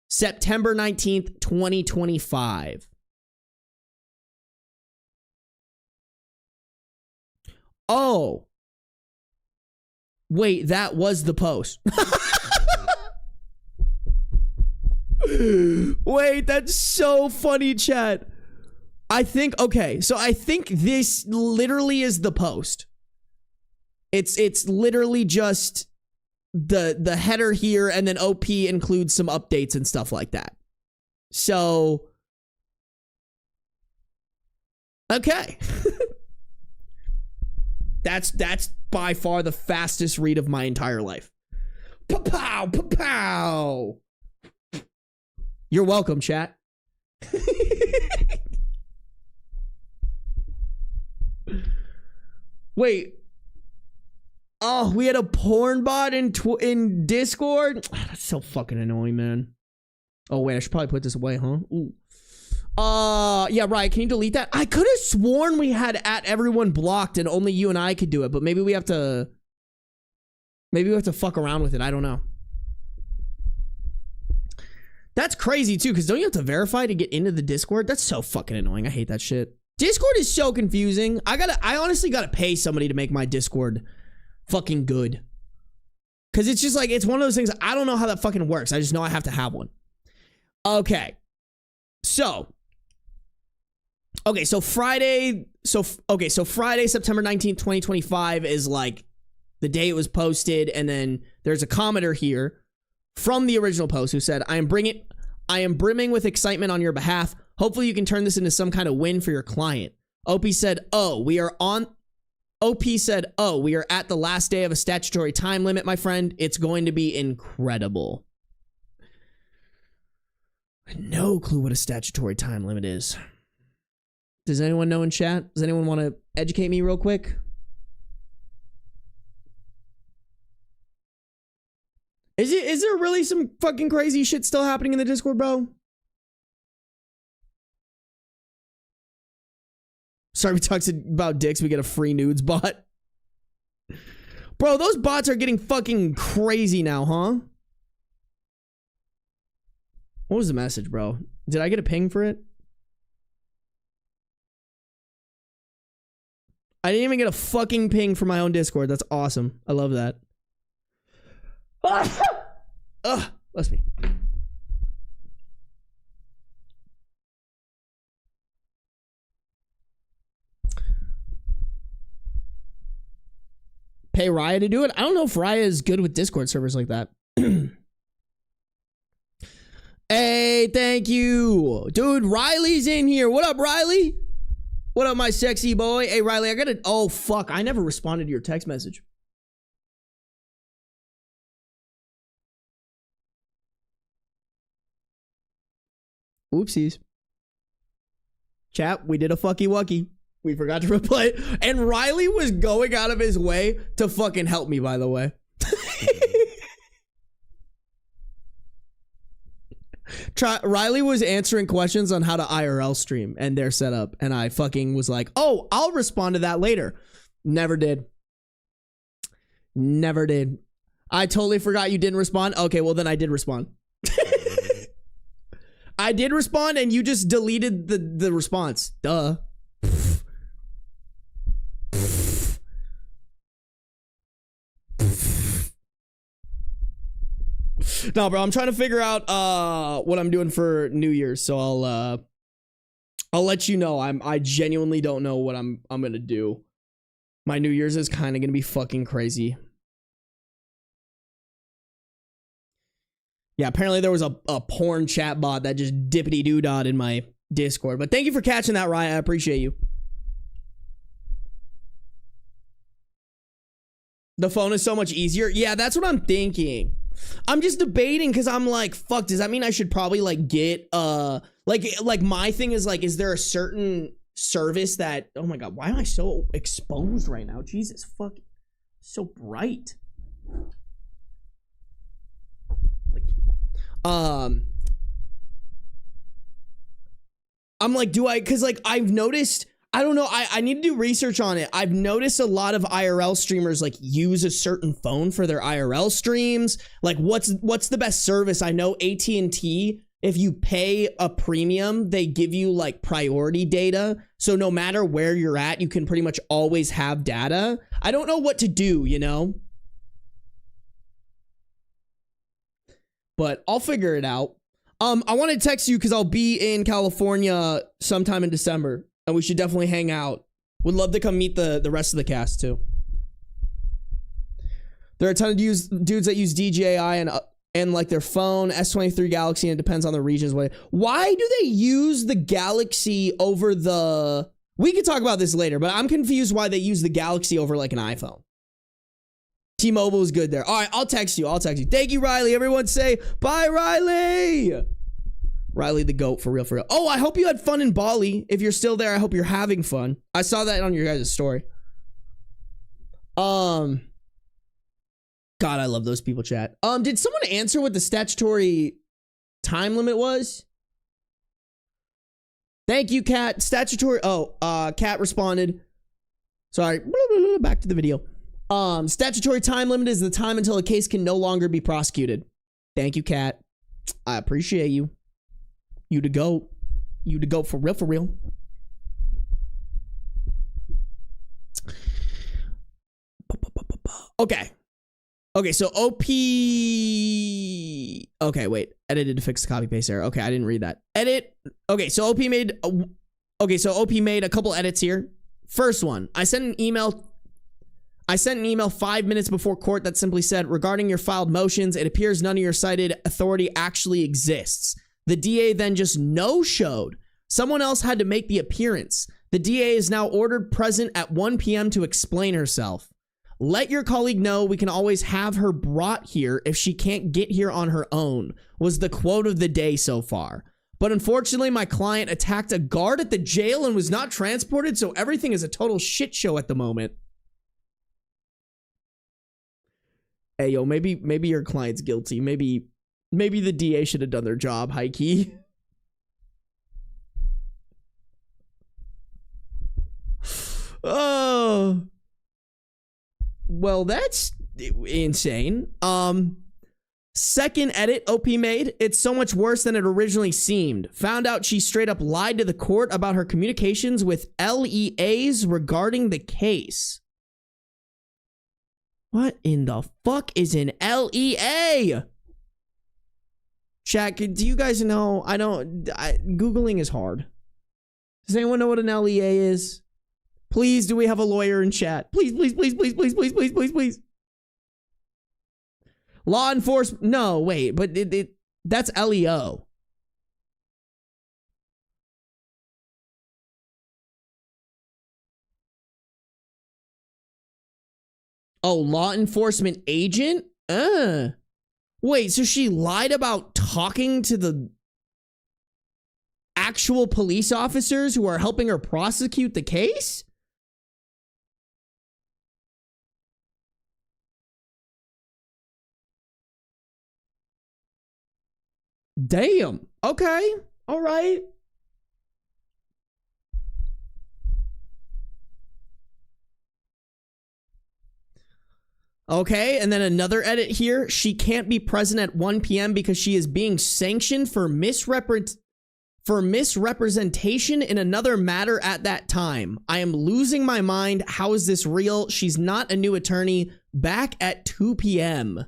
September 19th, 2025. Oh. Wait, that was the post. Wait, that's so funny, chat. I think this literally is the post. It's literally just the header here, and then OP includes some updates and stuff like that. So, okay. That's by far the fastest read of my entire life. Pa-pow, pa-pow. You're welcome, chat. Wait. Oh, we had a porn bot in Discord? That's so fucking annoying, man. Oh, wait, I should probably put this away, huh? Ooh. Yeah, right. Can you delete that? I could have sworn we had @everyone blocked and only you and I could do it, but maybe we have to fuck around with it. I don't know. That's crazy too, because don't you have to verify to get into the Discord? That's so fucking annoying. I hate that shit. Discord is so confusing. I honestly gotta pay somebody to make my Discord fucking good. Cause it's just like, it's one of those things, I don't know how that fucking works. I just know I have to have one. Okay. So Friday, September 19th, 2025 is like the day it was posted. And then there's a commenter here from the original post who said, I am brimming with excitement on your behalf. Hopefully you can turn this into some kind of win for your client. OP said, we are at the last day of a statutory time limit, my friend. It's going to be incredible. No clue what a statutory time limit is. Does anyone know in chat? Does anyone want to educate me real quick? Is there really some fucking crazy shit still happening in the Discord, bro? Sarby talks about dicks. We get a free nudes bot. Bro, those bots are getting fucking crazy now, huh? What was the message, bro? Did I get a ping for it? I didn't even get a fucking ping for my own Discord. That's awesome. I love that. Ugh, bless me. pay Raya to do it. I don't know if Raya is good with Discord servers like that. Hey, thank you. Dude, Riley's in here. What up, Riley? What up, my sexy boy? Hey, Riley, I gotta... Oh, fuck. I never responded to your text message. Oopsies. Chat, we did a fucky wucky. We forgot to reply. And Riley was going out of his way to fucking help me, by the way. Riley was answering questions on how to IRL stream and their setup. And I fucking was like, oh, I'll respond to that later. Never did. Never did. I totally forgot you didn't respond. Okay, well, then I did respond. I did respond and you just deleted the response. Duh. No, bro, I'm trying to figure out what I'm doing for New Year's, so I'll let you know. I genuinely don't know what I'm gonna do. My New Year's is kind of gonna be fucking crazy. Yeah, apparently there was a porn chat bot that just dippity-doo-dod in my Discord. But thank you for catching that, Ryan. I appreciate you. The phone is so much easier. Yeah, that's what I'm thinking. I'm just debating because I'm like, fuck, does that mean I should probably like get like my thing is like, is there a certain service that, oh my god, why am I so exposed right now? Jesus fuck, so bright. I'm like, do I, because like I've noticed, I don't know, I need to do research on it. I've noticed a lot of IRL streamers like use a certain phone for their IRL streams. Like what's the best service? I know AT&T, if you pay a premium, they give you like priority data. So no matter where you're at, you can pretty much always have data. I don't know what to do, you know? But I'll figure it out. I want to text you because I'll be in California sometime in December, and we should definitely hang out. Would love to come meet the rest of the cast too. There are a ton of dudes that use DJI and like their phone, S23 Galaxy, and it depends on the regions. Why do they use the Galaxy over the... We could talk about this later, but I'm confused why they use the Galaxy over like an iPhone. T-Mobile is good there. All right, I'll text you. Thank you, Riley. Everyone say bye, Riley. Riley the GOAT, for real, for real. Oh, I hope you had fun in Bali. If you're still there, I hope you're having fun. I saw that on your guys' story. God, I love those people chat. Did someone answer what the statutory time limit was? Thank you, Kat. Statutory. Oh, Kat responded. Sorry. Back to the video. Statutory time limit is the time until a case can no longer be prosecuted. Thank you, Kat. I appreciate you. You to go. You to go for real, for real. Okay. Okay, so OP... Okay, wait. Edited to fix the copy paste error. Okay, I didn't read that. Edit. Okay, so OP made... Okay, so OP made a couple edits here. First one. I sent an email 5 minutes before court that simply said, regarding your filed motions, it appears none of your cited authority actually exists. The DA then just no-showed. Someone else had to make the appearance. The DA is now ordered present at 1 p.m. to explain herself. Let your colleague know we can always have her brought here if she can't get here on her own, was the quote of the day so far. But unfortunately, my client attacked a guard at the jail and was not transported, so everything is a total shit show at the moment. Hey, yo, maybe your client's guilty. Maybe the DA should have done their job, high key. Oh. Well, that's insane. Second edit OP made. It's so much worse than it originally seemed. Found out she straight up lied to the court about her communications with LEAs regarding the case. What in the fuck is an LEA? Chat, do you guys know? Googling is hard. Does anyone know what an LEA is? Please, do we have a lawyer in chat? Please, please, please, please, please, please, please, please, please. Law enforcement. No, wait, but that's LEO. Oh, law enforcement agent? Wait, so she lied about talking to the actual police officers who are helping her prosecute the case? Damn. Okay. All right. Okay, and then another edit here. She can't be present at 1 p.m. because she is being sanctioned for misrepresentation in another matter at that time. I am losing my mind. How is this real? She's not a new attorney. Back at 2 p.m.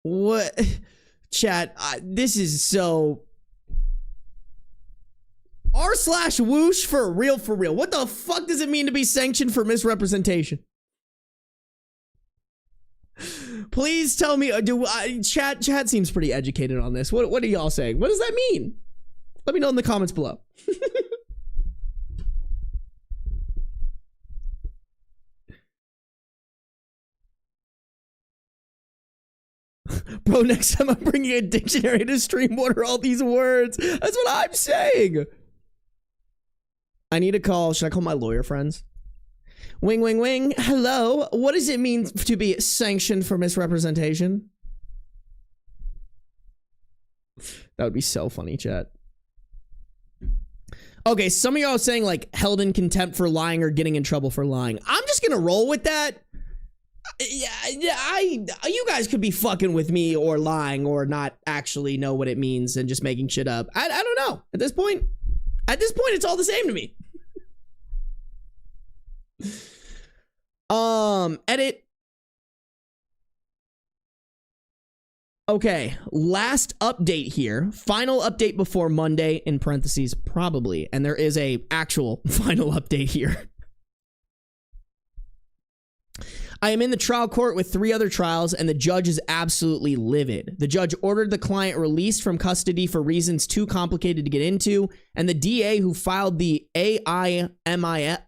What? Chat, this is so... r/whoosh for real, for real. What the fuck does it mean to be sanctioned for misrepresentation? Please tell me, chat seems pretty educated on this. What are y'all saying? What does that mean? Let me know in the comments below. Bro, next time I'm bringing a dictionary to stream. What are all these words? That's what I'm saying. I need to call. Should I call my lawyer friends? Wing, wing, wing. Hello. What does it mean to be sanctioned for misrepresentation? That would be so funny, chat. Okay, some of y'all are saying like held in contempt for lying or getting in trouble for lying. I'm just gonna roll with that. Yeah, you guys could be fucking with me or lying or not actually know what it means and just making shit up. I don't know. At this point, it's all the same to me. Edit. Okay, last update here. Final update before Monday, in parentheses, probably. And there is a actual final update here. I am in the trial court with 3 other trials, and the judge is absolutely livid. The judge ordered the client released from custody for reasons too complicated to get into, and the DA who filed the AIMIF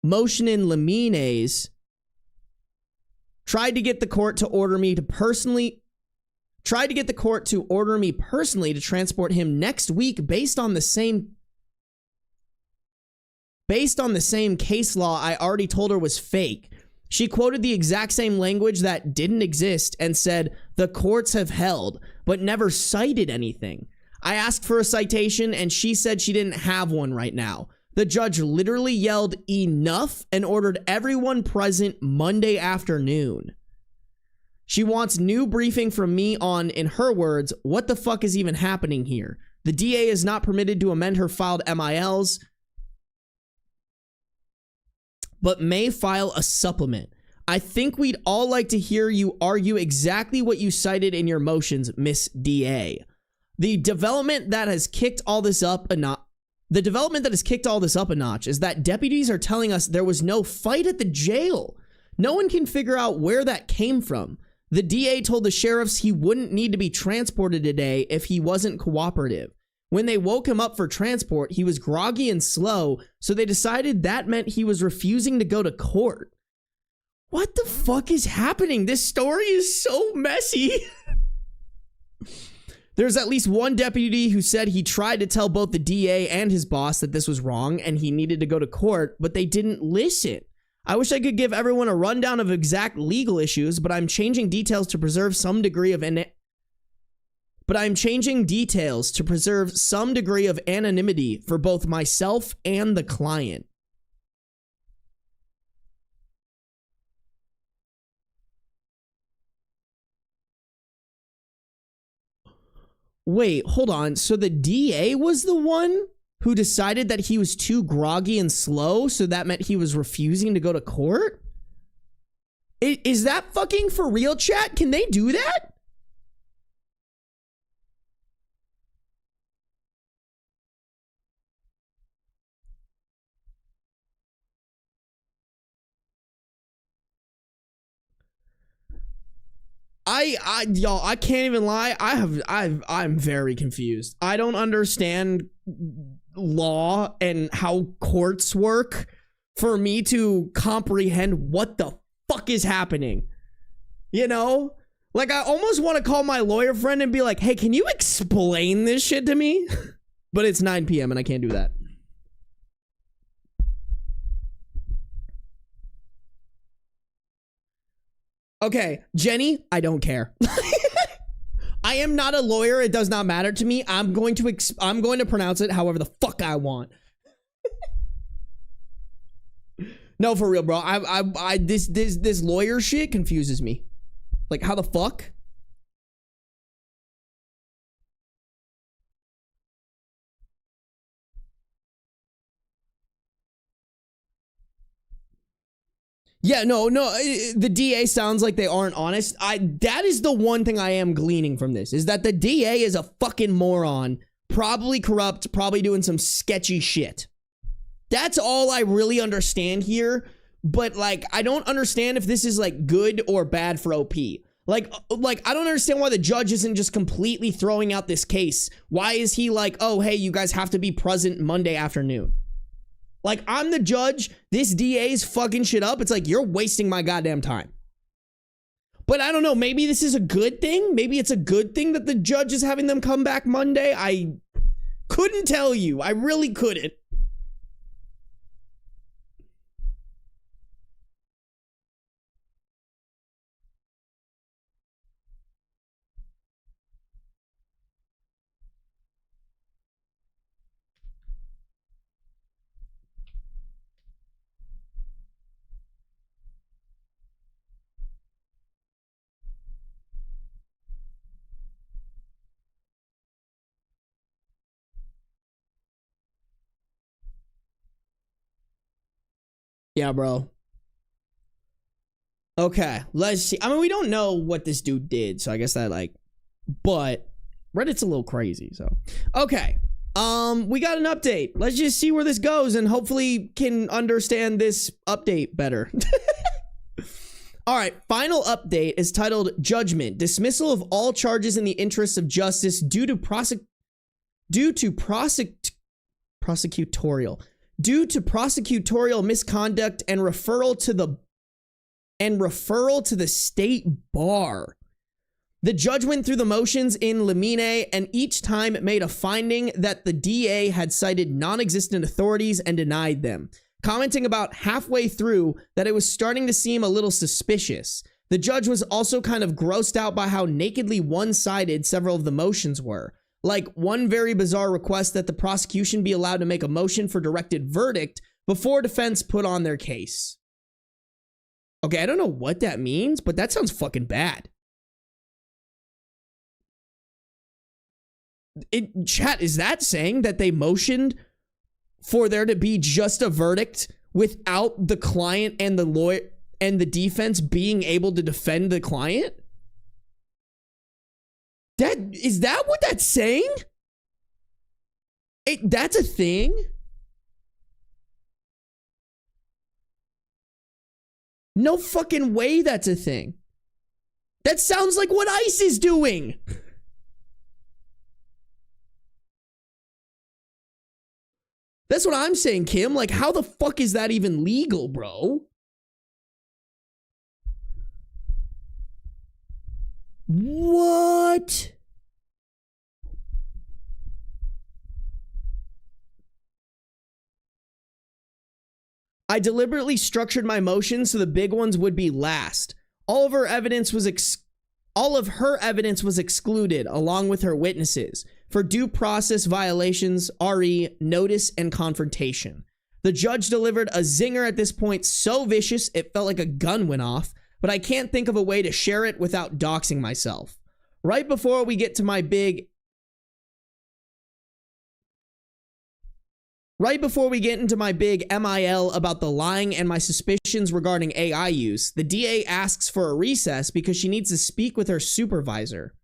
motion in limines tried to get the court to order me personally to transport him next week based on the same case law I already told her was fake. She quoted the exact same language that didn't exist and said, "The courts have held," but never cited anything. I asked for a citation and she said she didn't have one right now. The judge literally yelled "enough" and ordered everyone present Monday afternoon. She wants new briefing from me on, in her words, what the fuck is even happening here. The DA is not permitted to amend her filed MILs, but may file a supplement. I think we'd all like to hear you argue exactly what you cited in your motions, Miss DA. The development that has kicked all this up a notch is that deputies are telling us there was no fight at the jail. No one can figure out where that came from. The DA told the sheriffs he wouldn't need to be transported today if he wasn't cooperative. When they woke him up for transport, he was groggy and slow, so they decided that meant he was refusing to go to court. What the fuck is happening? This story is so messy. There's at least one deputy who said he tried to tell both the DA and his boss that this was wrong and he needed to go to court, but they didn't listen. I wish I could give everyone a rundown of exact legal issues, but I'm changing details to preserve some degree of anonymity for both myself and the client. Wait, hold on. So the DA was the one who decided that he was too groggy and slow, so that meant he was refusing to go to court? Is that fucking for real, chat? Can they do that? Y'all, I can't even lie. I'm very confused. I don't understand law and how courts work for me to comprehend what the fuck is happening. You know? Like, I almost want to call my lawyer friend and be like, hey, can you explain this shit to me? But it's 9 p.m. and I can't do that. Okay, Jenny, I don't care. I am not a lawyer. It does not matter to me. I'm going to pronounce it however the fuck I want. No, for real, bro. This lawyer shit confuses me. Like, how the fuck? Yeah, no, the DA sounds like they aren't honest. That is the one thing I am gleaning from this, is that the DA is a fucking moron, probably corrupt, probably doing some sketchy shit. That's all I really understand here, but like, I don't understand if this is like good or bad for OP. Like I don't understand why the judge isn't just completely throwing out this case. Why is he like, oh, hey, you guys have to be present Monday afternoon? Like, I'm the judge, this DA's fucking shit up. It's like, you're wasting my goddamn time. But I don't know, maybe this is a good thing? Maybe it's a good thing that the judge is having them come back Monday? I couldn't tell you. I really couldn't. Yeah, bro. Okay, let's see. I mean, we don't know what this dude did, so I guess that, like, but Reddit's a little crazy, so. Okay, we got an update. Let's just see where this goes and hopefully can understand this update better. All right, final update is titled Judgment. Dismissal of all charges in the interests of justice due to prosecutorial misconduct and referral to the state bar. The judge went through the motions in limine and each time made a finding that the DA had cited non-existent authorities and denied them, commenting about halfway through that it was starting to seem a little suspicious. The judge was also kind of grossed out by how nakedly one-sided several of the motions were. Like one very bizarre request that the prosecution be allowed to make a motion for directed verdict before defense put on their case. Okay, I don't know what that means, but that sounds fucking bad. Chat, is that saying that they motioned for there to be just a verdict without the client and the lawyer and the defense being able to defend the client? Is that what that's saying? That's a thing? No fucking way that's a thing. That sounds like what ICE is doing. That's what I'm saying, Kim. Like, how the fuck is that even legal, bro? What? I deliberately structured my motions so the big ones would be last. All of her evidence was excluded along with her witnesses for due process violations, RE, notice, and confrontation. The judge delivered a zinger at this point so vicious it felt like a gun went off, but I can't think of a way to share it without doxing myself. Right before we get into my big MIL about the lying and my suspicions regarding AI use, the DA asks for a recess because she needs to speak with her supervisor.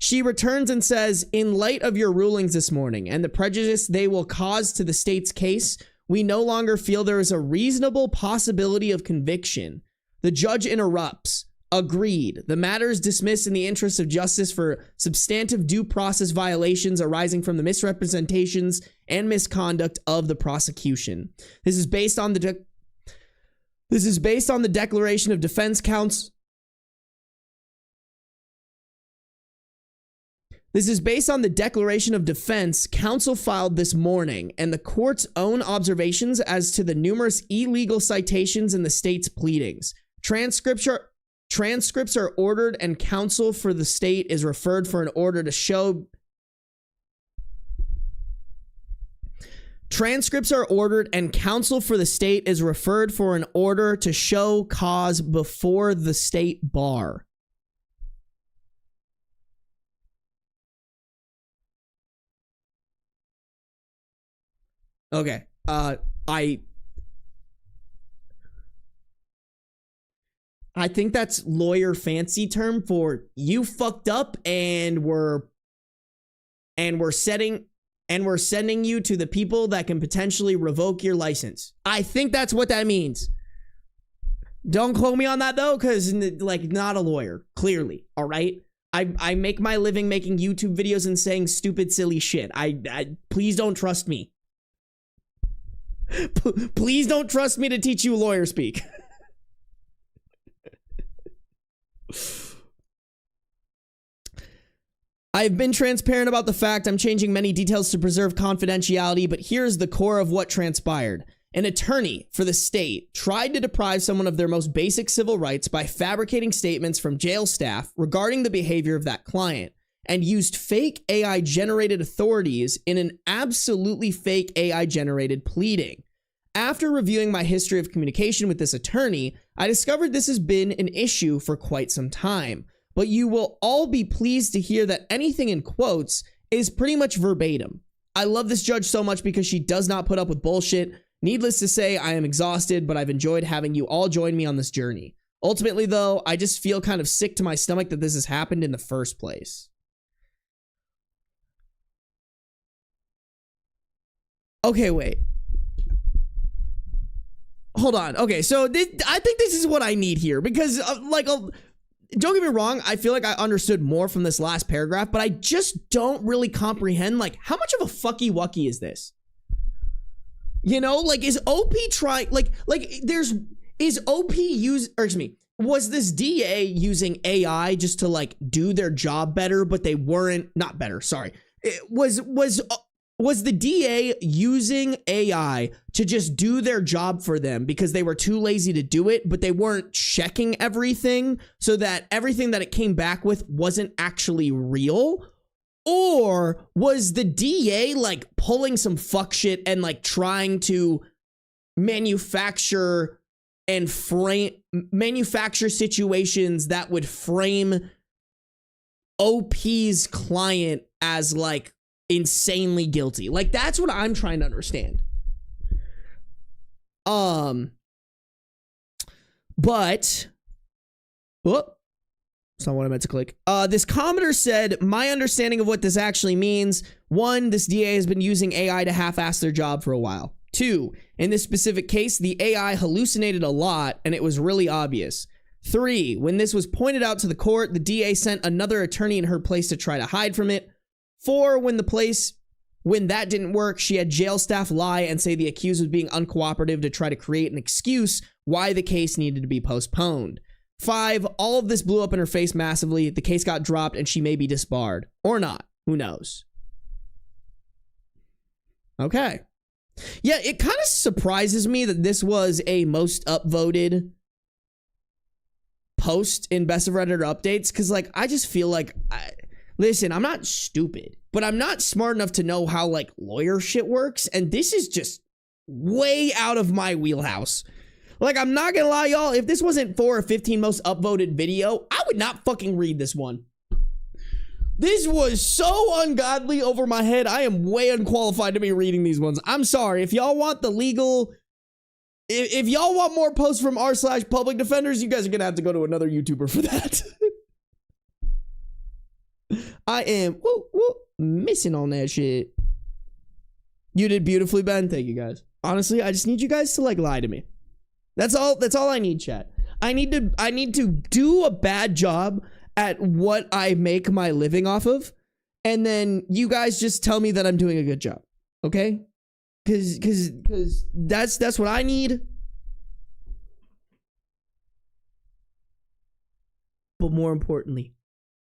She returns and says, in light of your rulings this morning and the prejudice they will cause to the state's case, we no longer feel there is a reasonable possibility of conviction. The judge interrupts. Agreed. The matter is dismissed in the interest of justice for substantive due process violations arising from the misrepresentations and misconduct of the prosecution. This is based on the declaration of defense counsel. This is based on the declaration of defense counsel filed this morning and the court's own observations as to the numerous illegal citations in the state's pleadings. Transcripts are ordered and counsel for the state is referred for an order to show. Transcripts are ordered and counsel for the state is referred for an order to show cause before the state bar. Okay. I think that's lawyer fancy term for you fucked up and we're sending you to the people that can potentially revoke your license. I think that's what that means. Don't quote me on that though, because like not a lawyer, clearly. All right. I make my living making YouTube videos and saying stupid, silly shit. I please don't trust me. Please don't trust me to teach you lawyer speak. I've been transparent about the fact I'm changing many details to preserve confidentiality, but here's the core of what transpired. An attorney for the state tried to deprive someone of their most basic civil rights by fabricating statements from jail staff regarding the behavior of that client and used fake AI-generated authorities in an absolutely fake AI-generated pleading. After reviewing my history of communication with this attorney, I discovered this has been an issue for quite some time. But you will all be pleased to hear that anything in quotes is pretty much verbatim. I love this judge so much because she does not put up with bullshit. Needless to say, I am exhausted, but I've enjoyed having you all join me on this journey. Ultimately, though, I just feel kind of sick to my stomach that this has happened in the first place. Okay, wait. Hold on. Okay, so I think this is what I need here because, don't get me wrong, I feel like I understood more from this last paragraph, but I just don't really comprehend, like, how much of a fucky-wucky is this? You know, like, is OP trying, is OP was this DA using AI just to, like, do their job better, but they weren't, not better, sorry. Was the DA using AI to just do their job for them because they were too lazy to do it, but they weren't checking everything so that everything that it came back with wasn't actually real? Or was the DA like pulling some fuck shit and like trying to manufacture situations that would frame OP's client as like insanely guilty? Like, that's what I'm trying to understand. But that's not what I meant to click. This commenter said, my understanding of what this actually means: 1, this DA has been using AI to half-ass their job for a while. 2, in this specific case, the AI hallucinated a lot and it was really obvious. 3, when this was pointed out to the court, the DA sent another attorney in her place to try to hide from it. 4, when that didn't work, she had jail staff lie and say the accused was being uncooperative to try to create an excuse why the case needed to be postponed. 5, all of this blew up in her face massively. The case got dropped and she may be disbarred. Or not. Who knows? Okay. Yeah, it kind of surprises me that this was a most upvoted post in Best of Redditor Updates, because, like, I just feel like... Listen, I'm not stupid, but I'm not smart enough to know how, like, lawyer shit works, and this is just way out of my wheelhouse. Like, I'm not gonna lie, y'all, if this wasn't 4 or 15 most upvoted video, I would not fucking read this one. This was so ungodly over my head. I am way unqualified to be reading these ones. I'm sorry. If y'all want the legal... If y'all want more posts from r/public defenders, you guys are gonna have to go to another YouTuber for that. I am missing on that shit. You did beautifully, Ben. Thank you, guys. Honestly, I just need you guys to, like, lie to me. That's all I need, chat. I need to do a bad job at what I make my living off of, and then you guys just tell me that I'm doing a good job, okay? Cause that's what I need. But more importantly,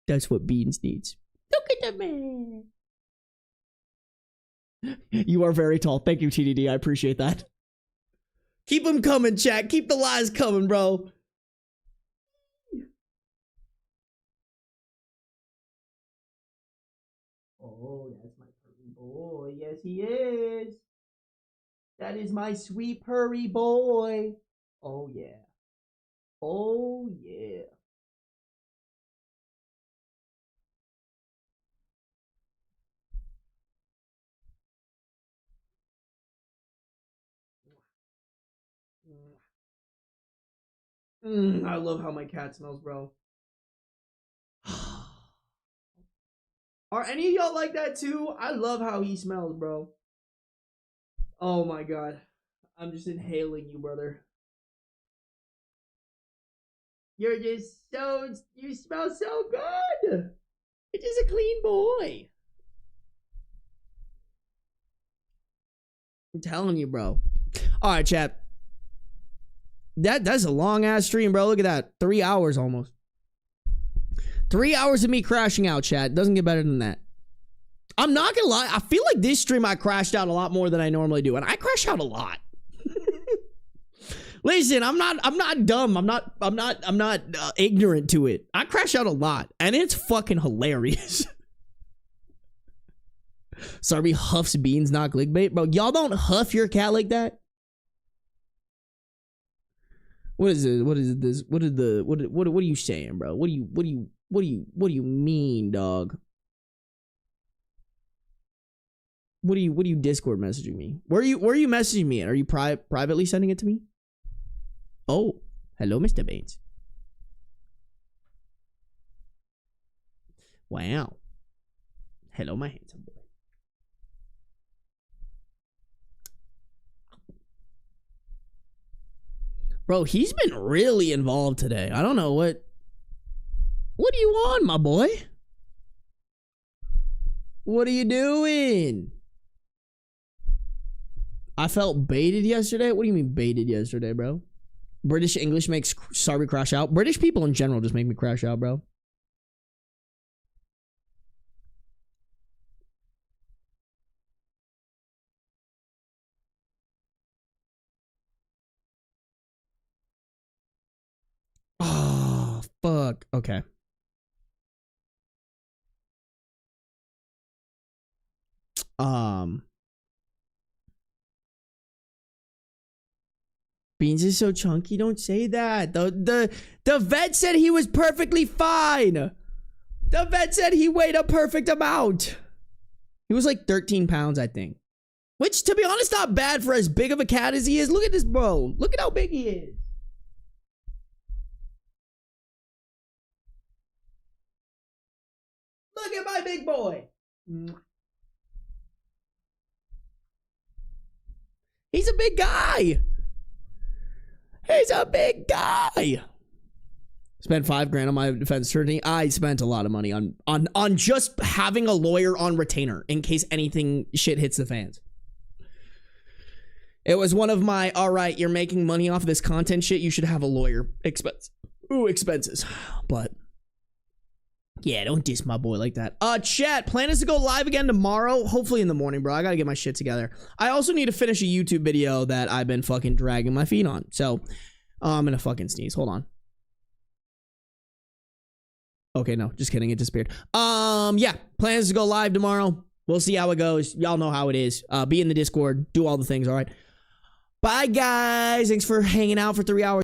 that's what Beans needs. Look at the man. You are very tall. Thank you, TDD. I appreciate that. Keep them coming, chat. Keep the lies coming, bro. Oh, that's my purry boy. Yes, he is. That is my sweet purry boy. Oh, yeah. Oh, yeah. I love how my cat smells, bro. Are any of y'all like that too? I love how he smells, bro. Oh my god. I'm just inhaling you, brother. You're just so... You smell so good! It is a clean boy. I'm telling you, bro. Alright, chat. That's a long ass stream, bro. Look at that. 3 hours almost. 3 hours of me crashing out, chat. Doesn't get better than that. I'm not gonna lie. I feel like this stream I crashed out a lot more than I normally do, and I crash out a lot. Listen, I'm not dumb. I'm not ignorant to it. I crash out a lot, and it's fucking hilarious. Sarby huffs beans, not clickbait, bro. Y'all don't huff your cat like that. What is it? What is this? What are you saying, bro? What do you mean, dog? What are you Discord messaging me? Where are you messaging me? Are you privately sending it to me? Oh, hello, Mr. Bates. Wow. Hello, my handsome boy. Bro, he's been really involved today. I don't know what do you want, my boy? What are you doing? I felt baited yesterday. What do you mean baited yesterday, bro? British English makes Sarby crash out. British people in general just make me crash out, bro. Oh, fuck. Okay. Beans is so chunky. Don't say that. The vet said he was perfectly fine. The vet said he weighed a perfect amount. He was like 13 pounds, I think. Which, to be honest, not bad for as big of a cat as he is. Look at this bro. Look at how big he is. Look at my big boy. He's a big guy. He's a big guy. Spent $5,000 on my defense attorney. I spent a lot of money on just having a lawyer on retainer in case anything shit hits the fans. It was one of my, all right, you're making money off of this content shit. You should have a lawyer expenses. But yeah, don't diss my boy like that. Chat, plan is to go live again tomorrow. Hopefully in the morning, bro. I gotta get my shit together. I also need to finish a YouTube video that I've been fucking dragging my feet on. So, I'm gonna fucking sneeze. Hold on. Okay, no, just kidding. It disappeared. Yeah, plans to go live tomorrow. We'll see how it goes. Y'all know how it is. Be in the Discord. Do all the things, all right? Bye, guys. Thanks for hanging out for 3 hours.